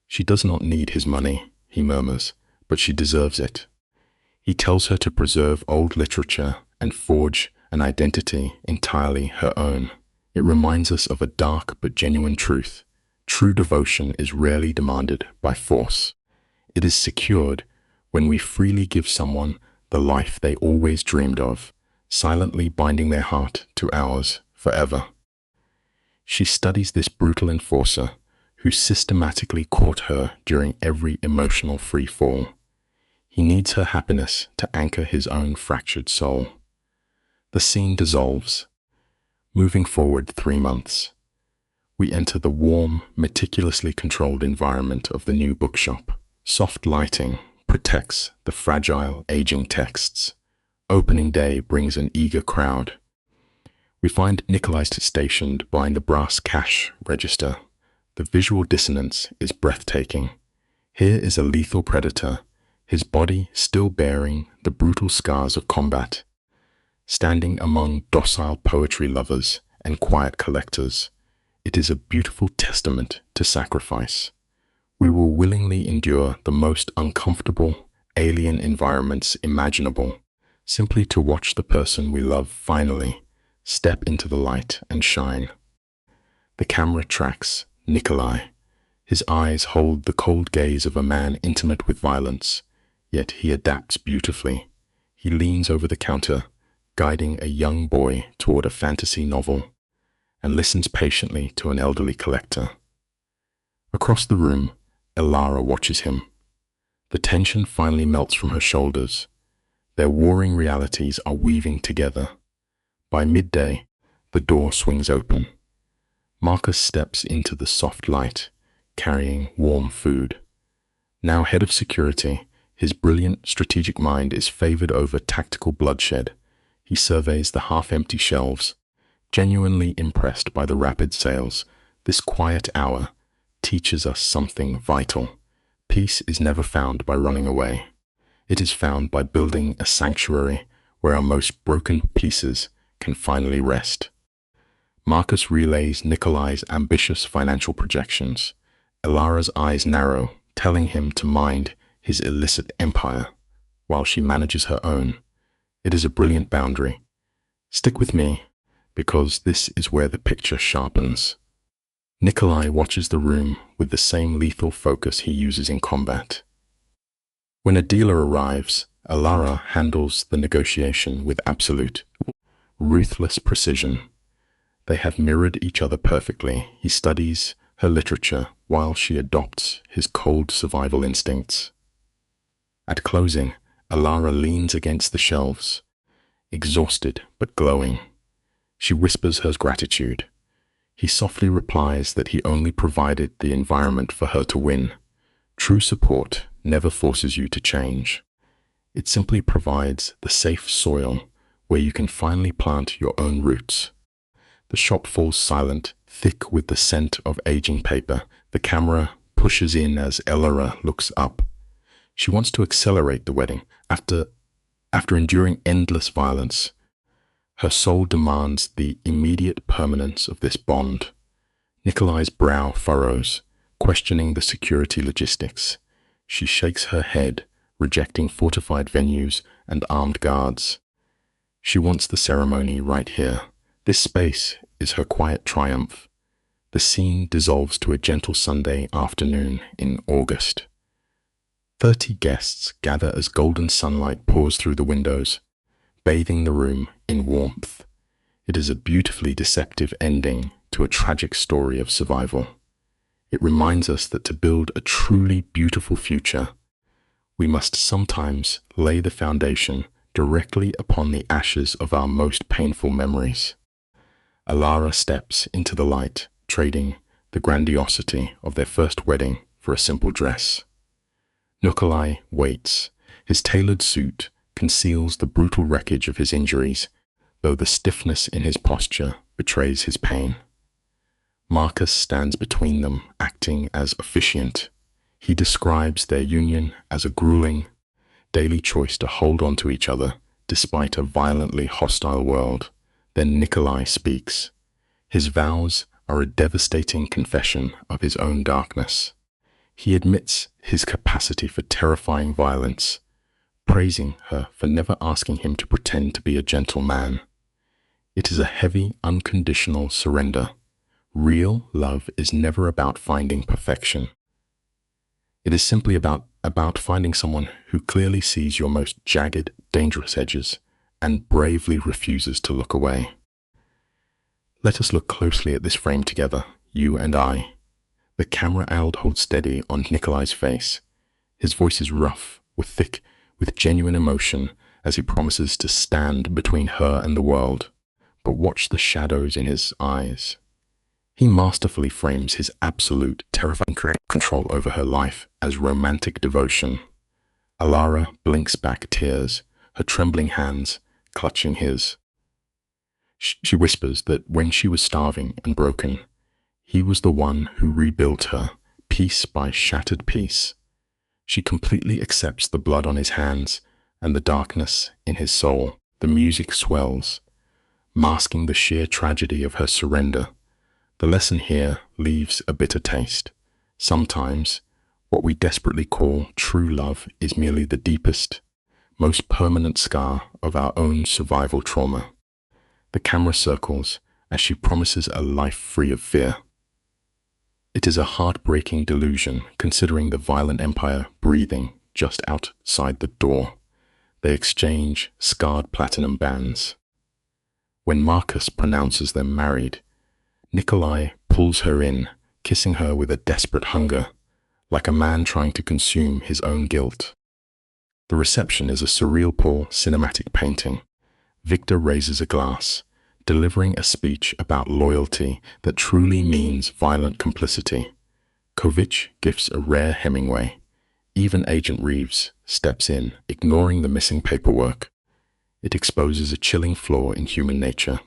She does not need his money, he murmurs, but she deserves it. He tells her to preserve old literature and forge an identity entirely her own. It reminds us of a dark but genuine truth. True devotion is rarely demanded by force. It is secured when we freely give someone the life they always dreamed of, silently binding their heart to ours forever. She studies this brutal enforcer who systematically caught her during every emotional free fall. He needs her happiness to anchor his own fractured soul. The scene dissolves. Moving forward 3 months, we enter the warm, meticulously controlled environment of the new bookshop. Soft lighting protects the fragile, aging texts. Opening day brings an eager crowd. We find Nikolai stationed behind the brass cash register. The visual dissonance is breathtaking. Here is a lethal predator, his body still bearing the brutal scars of combat, standing among docile poetry lovers and quiet collectors. It is a beautiful testament to sacrifice. We will willingly endure the most uncomfortable, alien environments imaginable, simply to watch the person we love finally step into the light and shine. The camera tracks Nikolai. His eyes hold the cold gaze of a man intimate with violence, yet he adapts beautifully. He leans over the counter, guiding a young boy toward a fantasy novel, and listens patiently to an elderly collector. Across the room, Elara watches him. The tension finally melts from her shoulders. Their warring realities are weaving together. By midday, the door swings open. Marcus steps into the soft light, carrying warm food. Now head of security, his brilliant strategic mind is favored over tactical bloodshed. He surveys the half-empty shelves, genuinely impressed by the rapid sales. This quiet hour teaches us something vital. Peace is never found by running away. It is found by building a sanctuary where our most broken pieces can finally rest. Marcus relays Nikolai's ambitious financial projections. Elara's eyes narrow, telling him to mind his illicit empire, while she manages her own. It is a brilliant boundary. Stick with me, because this is where the picture sharpens. Nikolai watches the room with the same lethal focus he uses in combat. When a dealer arrives, Elara handles the negotiation with absolute, ruthless precision. They have mirrored each other perfectly. He studies her literature while she adopts his cold survival instincts. At closing, Elara leans against the shelves, exhausted but glowing. She whispers her gratitude. He softly replies that he only provided the environment for her to win. True support never forces you to change. It simply provides the safe soil where you can finally plant your own roots. The shop falls silent, thick with the scent of aging paper. The camera pushes in as Elara looks up. She wants to accelerate the wedding. After enduring endless violence, her soul demands the immediate permanence of this bond. Nikolai's brow furrows, questioning the security logistics. She shakes her head, rejecting fortified venues and armed guards. She wants the ceremony right here. This space is her quiet triumph. The scene dissolves to a gentle Sunday afternoon in August. 30 guests gather as golden sunlight pours through the windows, bathing the room in warmth. It is a beautifully deceptive ending to a tragic story of survival. It reminds us that to build a truly beautiful future, we must sometimes lay the foundation directly upon the ashes of our most painful memories. Elara steps into the light, trading the grandiosity of their first wedding for a simple dress. Nikolai waits. His tailored suit conceals the brutal wreckage of his injuries, though the stiffness in his posture betrays his pain. Marcus stands between them, acting as officiant. He describes their union as a grueling, daily choice to hold on to each other despite a violently hostile world. Then Nikolai speaks. His vows are a devastating confession of his own darkness. He admits his capacity for terrifying violence, praising her for never asking him to pretend to be a gentle man. It is a heavy, unconditional surrender. Real love is never about finding perfection. It is simply about finding someone who clearly sees your most jagged, dangerous edges and bravely refuses to look away. Let us look closely at this frame together, you and I. The camera holds steady on Nikolai's face. His voice is rough, thick, with genuine emotion as he promises to stand between her and the world. But watch the shadows in his eyes. He masterfully frames his absolute, terrifying control over her life as romantic devotion. Alara blinks back tears, her trembling hands clutching his. She whispers that when she was starving and broken, he was the one who rebuilt her, piece by shattered piece. She completely accepts the blood on his hands and the darkness in his soul. The music swells, masking the sheer tragedy of her surrender. The lesson here leaves a bitter taste. Sometimes, what we desperately call true love is merely the deepest, most permanent scar of our own survival trauma. The camera circles as she promises a life free of fear. It is a heartbreaking delusion, considering the violent empire breathing just outside the door. They exchange scarred platinum bands. When Marcus pronounces them married, Nikolai pulls her in, kissing her with a desperate hunger, like a man trying to consume his own guilt. The reception is a surreal cinematic painting. Victor raises a glass, delivering a speech about loyalty that truly means violent complicity. Kovic gifts a rare Hemingway. Even Agent Reeves steps in, ignoring the missing paperwork. It exposes a chilling flaw in human nature.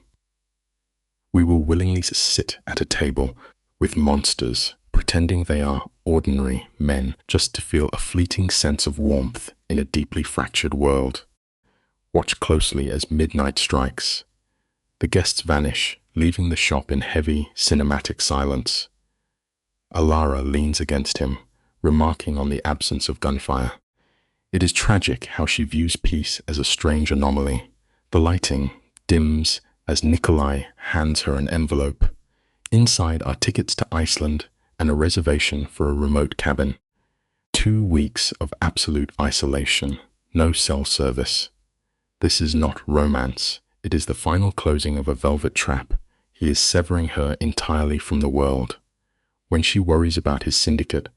We will willingly sit at a table with monsters, pretending they are ordinary men, just to feel a fleeting sense of warmth in a deeply fractured world. Watch closely as midnight strikes. The guests vanish, leaving the shop in heavy, cinematic silence. Alara leans against him, remarking on the absence of gunfire. It is tragic how she views peace as a strange anomaly. The lighting dims as Nikolai hands her an envelope. Inside are tickets to Iceland and a reservation for a remote cabin. 2 weeks of absolute isolation, no cell service. This is not romance. It is the final closing of a velvet trap. He is severing her entirely from the world. When she worries about his syndicate,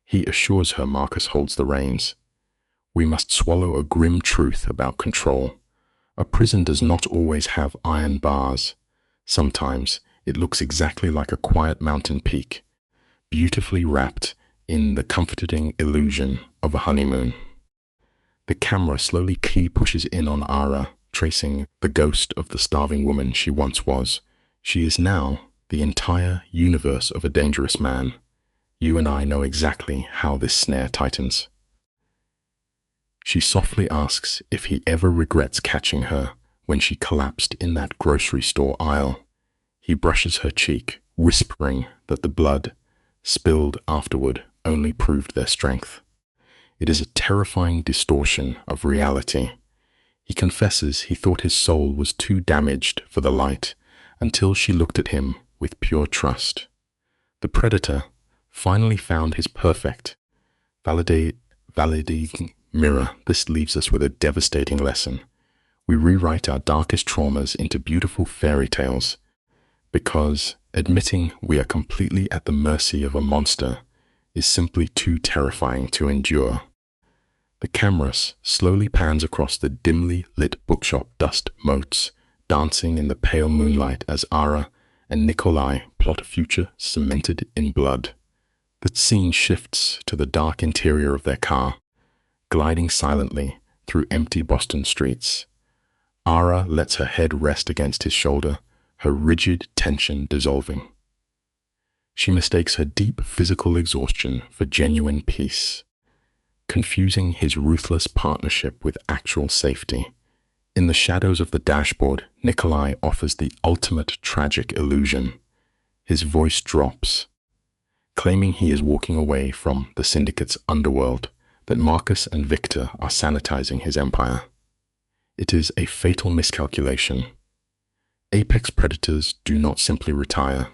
he assures her Marcus holds the reins. We must swallow a grim truth about control. A prison does not always have iron bars. Sometimes it looks exactly like a quiet mountain peak, beautifully wrapped in the comforting illusion of a honeymoon. The camera slowly pushes in on Ara, tracing the ghost of the starving woman she once was. She is now the entire universe of a dangerous man. You and I know exactly how this snare tightens. She softly asks if he ever regrets catching her when she collapsed in that grocery store aisle. He brushes her cheek, whispering that the blood spilled afterward only proved their strength. It is a terrifying distortion of reality. He confesses he thought his soul was too damaged for the light until she looked at him with pure trust. The predator finally found his perfect, validating mirror. This leaves us with a devastating lesson. We rewrite our darkest traumas into beautiful fairy tales because admitting we are completely at the mercy of a monster is simply too terrifying to endure. The camera slowly pans across the dimly lit bookshop. Dust motes dancing in the pale moonlight as Ara and Nikolai plot a future cemented in blood. The scene shifts to the dark interior of their car, gliding silently through empty Boston streets. Ara lets her head rest against his shoulder, her rigid tension dissolving. She mistakes her deep physical exhaustion for genuine peace, confusing his ruthless partnership with actual safety. In the shadows of the dashboard, Nikolai offers the ultimate tragic illusion. His voice drops, claiming he is walking away from the Syndicate's underworld, that Marcus and Victor are sanitizing his empire. It is a fatal miscalculation. Apex predators do not simply retire.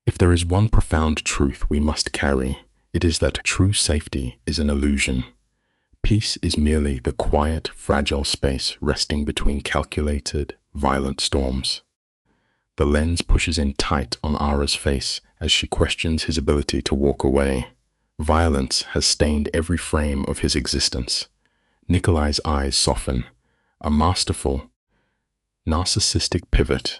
If there is one profound truth we must carry, it is that true safety is an illusion. Peace is merely the quiet, fragile space resting between calculated, violent storms. The lens pushes in tight on Ara's face as she questions his ability to walk away. Violence has stained every frame of his existence. Nikolai's eyes soften, a masterful, narcissistic pivot,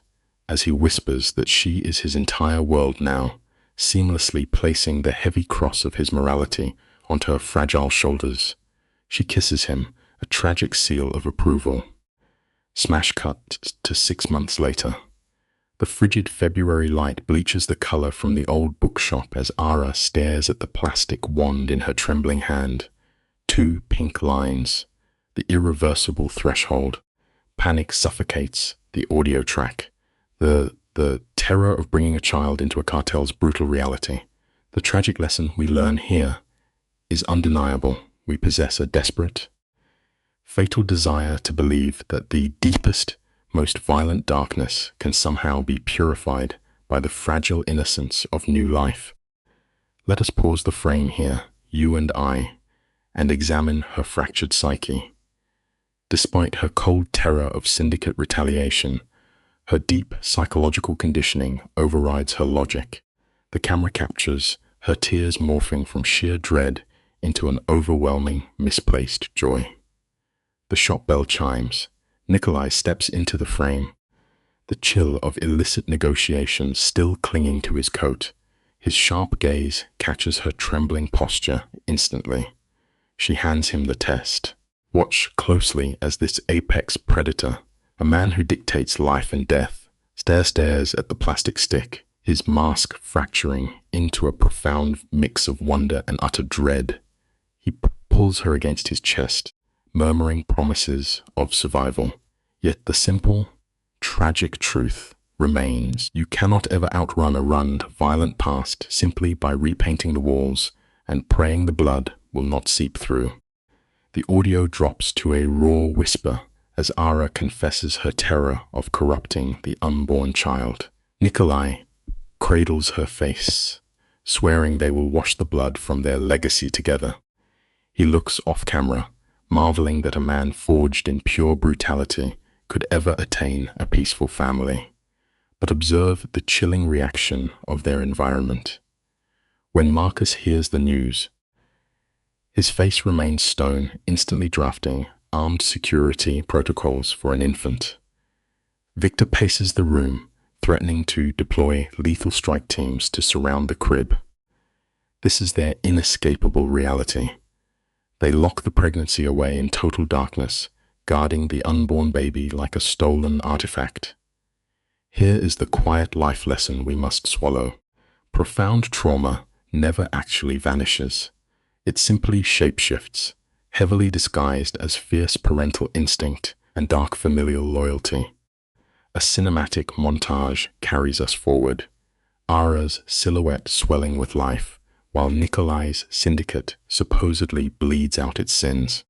as he whispers that she is his entire world now, seamlessly placing the heavy cross of his morality onto her fragile shoulders. She kisses him, a tragic seal of approval. Smash cut to 6 months later. The frigid February light bleaches the color from the old bookshop as Ara stares at the plastic wand in her trembling hand. 2 pink lines. The irreversible threshold. Panic suffocates the audio track. The terror of bringing a child into a cartel's brutal reality. The tragic lesson we learn here is undeniable. We possess a desperate, fatal desire to believe that the deepest, most violent darkness can somehow be purified by the fragile innocence of new life. Let us pause the frame here, you and I, and examine her fractured psyche. Despite her cold terror of syndicate retaliation, her deep psychological conditioning overrides her logic. The camera captures her tears morphing from sheer dread into an overwhelming, misplaced joy. The shop bell chimes. Nikolai steps into the frame, the chill of illicit negotiations still clinging to his coat. His sharp gaze catches her trembling posture instantly. She hands him the test. Watch closely as this apex predator, a man who dictates life and death, stares at the plastic stick, his mask fracturing into a profound mix of wonder and utter dread. He pulls her against his chest, murmuring promises of survival. Yet the simple, tragic truth remains. You cannot ever outrun a ruined, violent past simply by repainting the walls and praying the blood will not seep through. The audio drops to a raw whisper as Ara confesses her terror of corrupting the unborn child. Nikolai cradles her face, swearing they will wash the blood from their legacy together. He looks off camera, marveling that a man forged in pure brutality could ever attain a peaceful family. But observe the chilling reaction of their environment. When Marcus hears the news, his face remains stone, instantly drafting armed security protocols for an infant. Victor paces the room, threatening to deploy lethal strike teams to surround the crib. This is their inescapable reality. They lock the pregnancy away in total darkness, guarding the unborn baby like a stolen artifact. Here is the quiet life lesson we must swallow. Profound trauma never actually vanishes. It simply shapeshifts, heavily disguised as fierce parental instinct and dark familial loyalty. A cinematic montage carries us forward, Ara's silhouette swelling with life, while Nikolai's syndicate supposedly bleeds out its sins.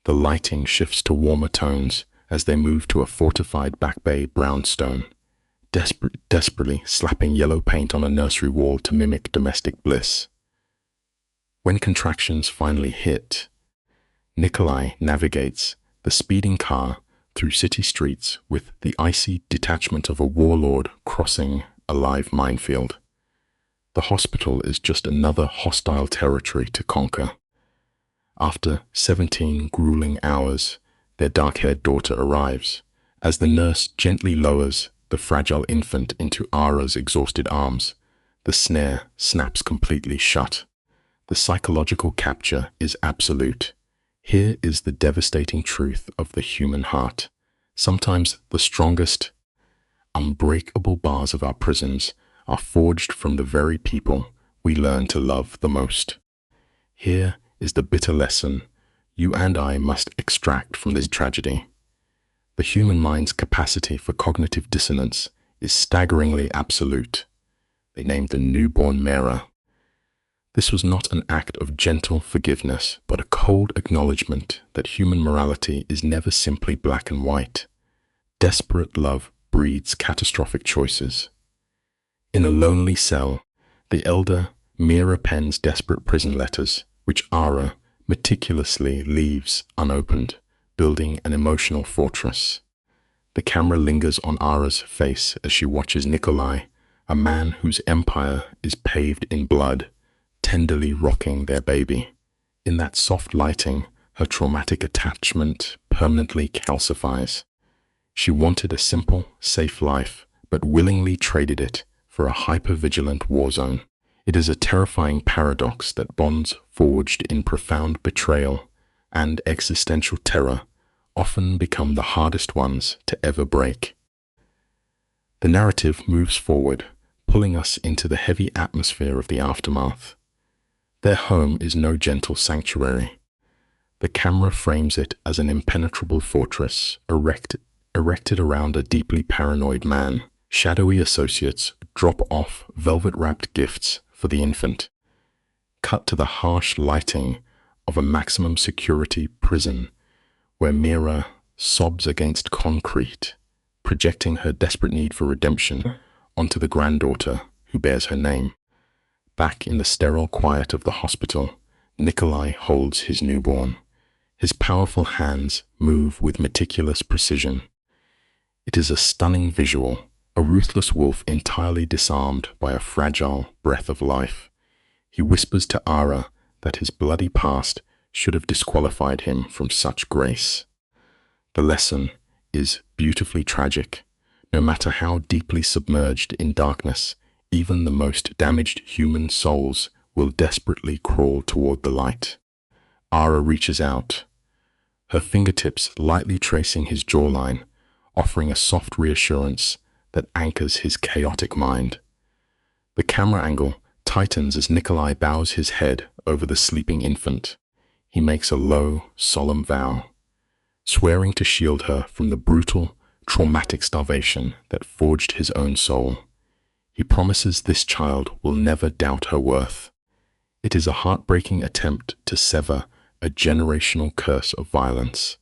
The lighting shifts to warmer tones as they move to a fortified Back Bay brownstone, desperately slapping yellow paint on a nursery wall to mimic domestic bliss. When contractions finally hit, Nikolai navigates the speeding car through city streets with the icy detachment of a warlord crossing a live minefield. The hospital is just another hostile territory to conquer. After 17 grueling hours, their dark-haired daughter arrives. As the nurse gently lowers the fragile infant into Ara's exhausted arms, the snare snaps completely shut. The psychological capture is absolute. Here is the devastating truth of the human heart. Sometimes the strongest, unbreakable bars of our prisons are forged from the very people we learn to love the most. Here is the bitter lesson you and I must extract from this tragedy. The human mind's capacity for cognitive dissonance is staggeringly absolute. They named the newborn Mera. This was not an act of gentle forgiveness, but a cold acknowledgement that human morality is never simply black and white. Desperate love breeds catastrophic choices. In a lonely cell, the elder Mera pens desperate prison letters, which Ara meticulously leaves unopened, building an emotional fortress. The camera lingers on Ara's face as she watches Nikolai, a man whose empire is paved in blood, tenderly rocking their baby. In that soft lighting, her traumatic attachment permanently calcifies. She wanted a simple, safe life, but willingly traded it for a hyper-vigilant war zone. It is a terrifying paradox that bonds forged in profound betrayal and existential terror often become the hardest ones to ever break. The narrative moves forward, pulling us into the heavy atmosphere of the aftermath. Their home is no gentle sanctuary. The camera frames it as an impenetrable fortress erected around a deeply paranoid man. Shadowy associates drop off velvet-wrapped gifts for the infant. Cut to the harsh lighting of a maximum security prison where Mera sobs against concrete, projecting her desperate need for redemption onto the granddaughter who bears her name. Back in the sterile quiet of the hospital, Nikolai holds his newborn. His powerful hands move with meticulous precision. It is a stunning visual, a ruthless wolf entirely disarmed by a fragile breath of life. He whispers to Ara that his bloody past should have disqualified him from such grace. The lesson is beautifully tragic. No matter how deeply submerged in darkness, even the most damaged human souls will desperately crawl toward the light. Ara reaches out, her fingertips lightly tracing his jawline, offering a soft reassurance that anchors his chaotic mind. The camera angle tightens as Nikolai bows his head over the sleeping infant. He makes a low, solemn vow, swearing to shield her from the brutal, traumatic starvation that forged his own soul. He promises this child will never doubt her worth. It is a heartbreaking attempt to sever a generational curse of violence.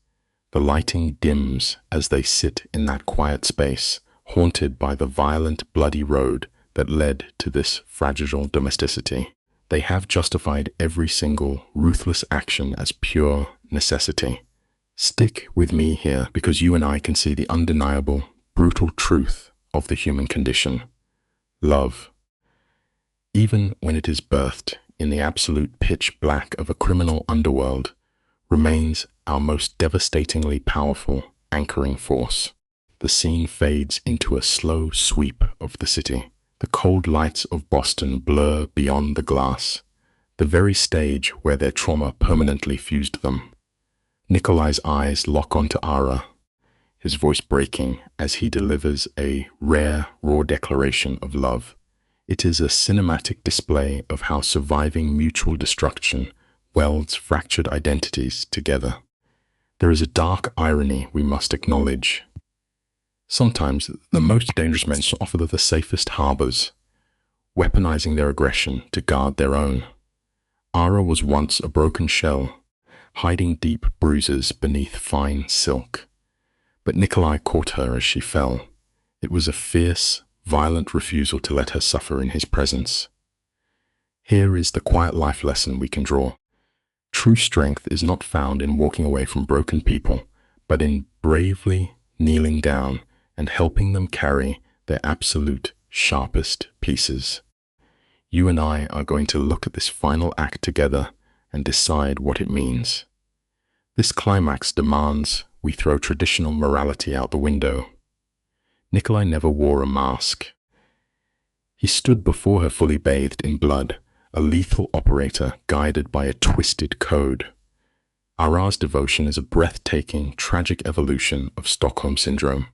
The lighting dims as they sit in that quiet space, haunted by the violent, bloody road that led to this fragile domesticity. They have justified every single ruthless action as pure necessity. Stick with me here because you and I can see the undeniable, brutal truth of the human condition. Love, even when it is birthed in the absolute pitch black of a criminal underworld, remains our most devastatingly powerful anchoring force. The scene fades into a slow sweep of the city. The cold lights of Boston blur beyond the glass, the very stage where their trauma permanently fused them. Nikolai's eyes lock onto Ara, his voice breaking as he delivers a rare, raw declaration of love. It is a cinematic display of how surviving mutual destruction welds fractured identities together. There is a dark irony we must acknowledge. Sometimes the most dangerous men offer the safest harbors, weaponizing their aggression to guard their own. Ara was once a broken shell, hiding deep bruises beneath fine silk. But Nikolai caught her as she fell. It was a fierce, violent refusal to let her suffer in his presence. Here is the quiet life lesson we can draw. True strength is not found in walking away from broken people, but in bravely kneeling down and helping them carry their absolute sharpest pieces. You and I are going to look at this final act together and decide what it means. This climax demands we throw traditional morality out the window. Nikolai never wore a mask. He stood before her fully bathed in blood, a lethal operator guided by a twisted code. Ara's devotion is a breathtaking, tragic evolution of Stockholm Syndrome.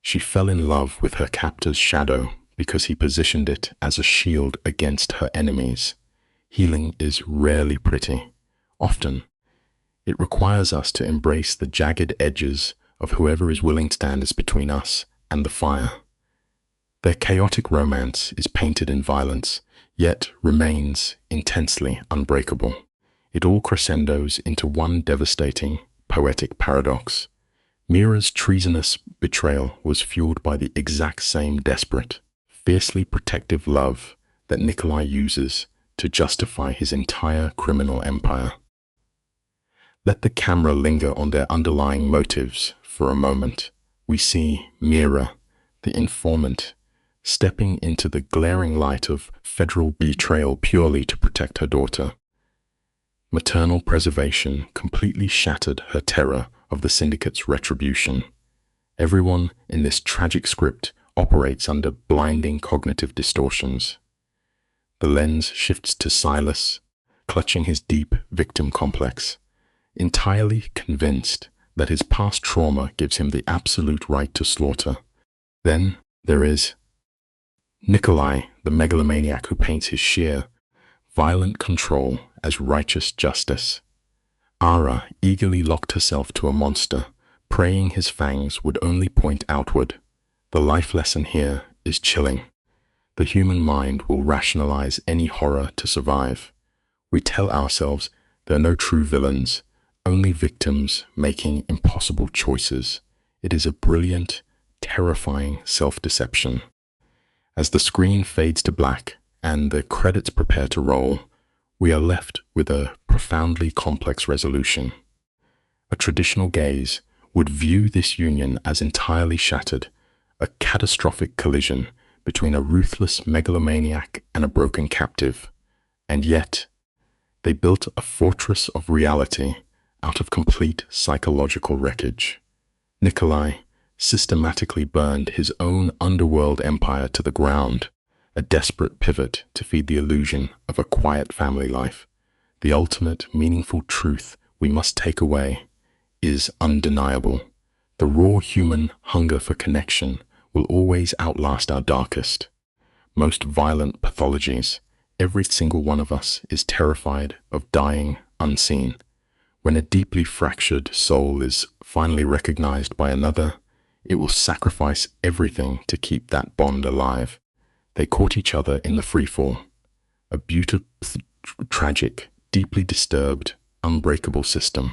She fell in love with her captor's shadow, because he positioned it as a shield against her enemies. Healing is rarely pretty. Often, it requires us to embrace the jagged edges of whoever is willing to stand as between us and the fire. Their chaotic romance is painted in violence, yet remains intensely unbreakable. It all crescendos into one devastating, poetic paradox. Mira's treasonous betrayal was fueled by the exact same desperate, fiercely protective love that Nikolai uses to justify his entire criminal empire. Let the camera linger on their underlying motives for a moment. We see Mira, the informant, stepping into the glaring light of federal betrayal purely to protect her daughter. Maternal preservation completely shattered her terror of the syndicate's retribution. Everyone in this tragic script operates under blinding cognitive distortions. The lens shifts to Silas, clutching his deep victim complex, entirely convinced that his past trauma gives him the absolute right to slaughter. Then there is Nikolai, the megalomaniac who paints his sheer, violent control as righteous justice. Ara eagerly locked herself to a monster, praying his fangs would only point outward. The life lesson here is chilling. The human mind will rationalize any horror to survive. We tell ourselves there are no true villains, only victims making impossible choices. It is a brilliant, terrifying self-deception. As the screen fades to black and the credits prepare to roll, we are left with a profoundly complex resolution. A traditional gaze would view this union as entirely shattered, a catastrophic collision between a ruthless megalomaniac and a broken captive. And yet, they built a fortress of reality out of complete psychological wreckage. Nikolai systematically burned his own underworld empire to the ground, a desperate pivot to feed the illusion of a quiet family life. The ultimate meaningful truth we must take away is undeniable. The raw human hunger for connection will always outlast our darkest, most violent pathologies. Every single one of us is terrified of dying unseen. When a deeply fractured soul is finally recognized by another, it will sacrifice everything to keep that bond alive. They caught each other in the freefall, a beautiful, tragic, deeply disturbed, unbreakable system.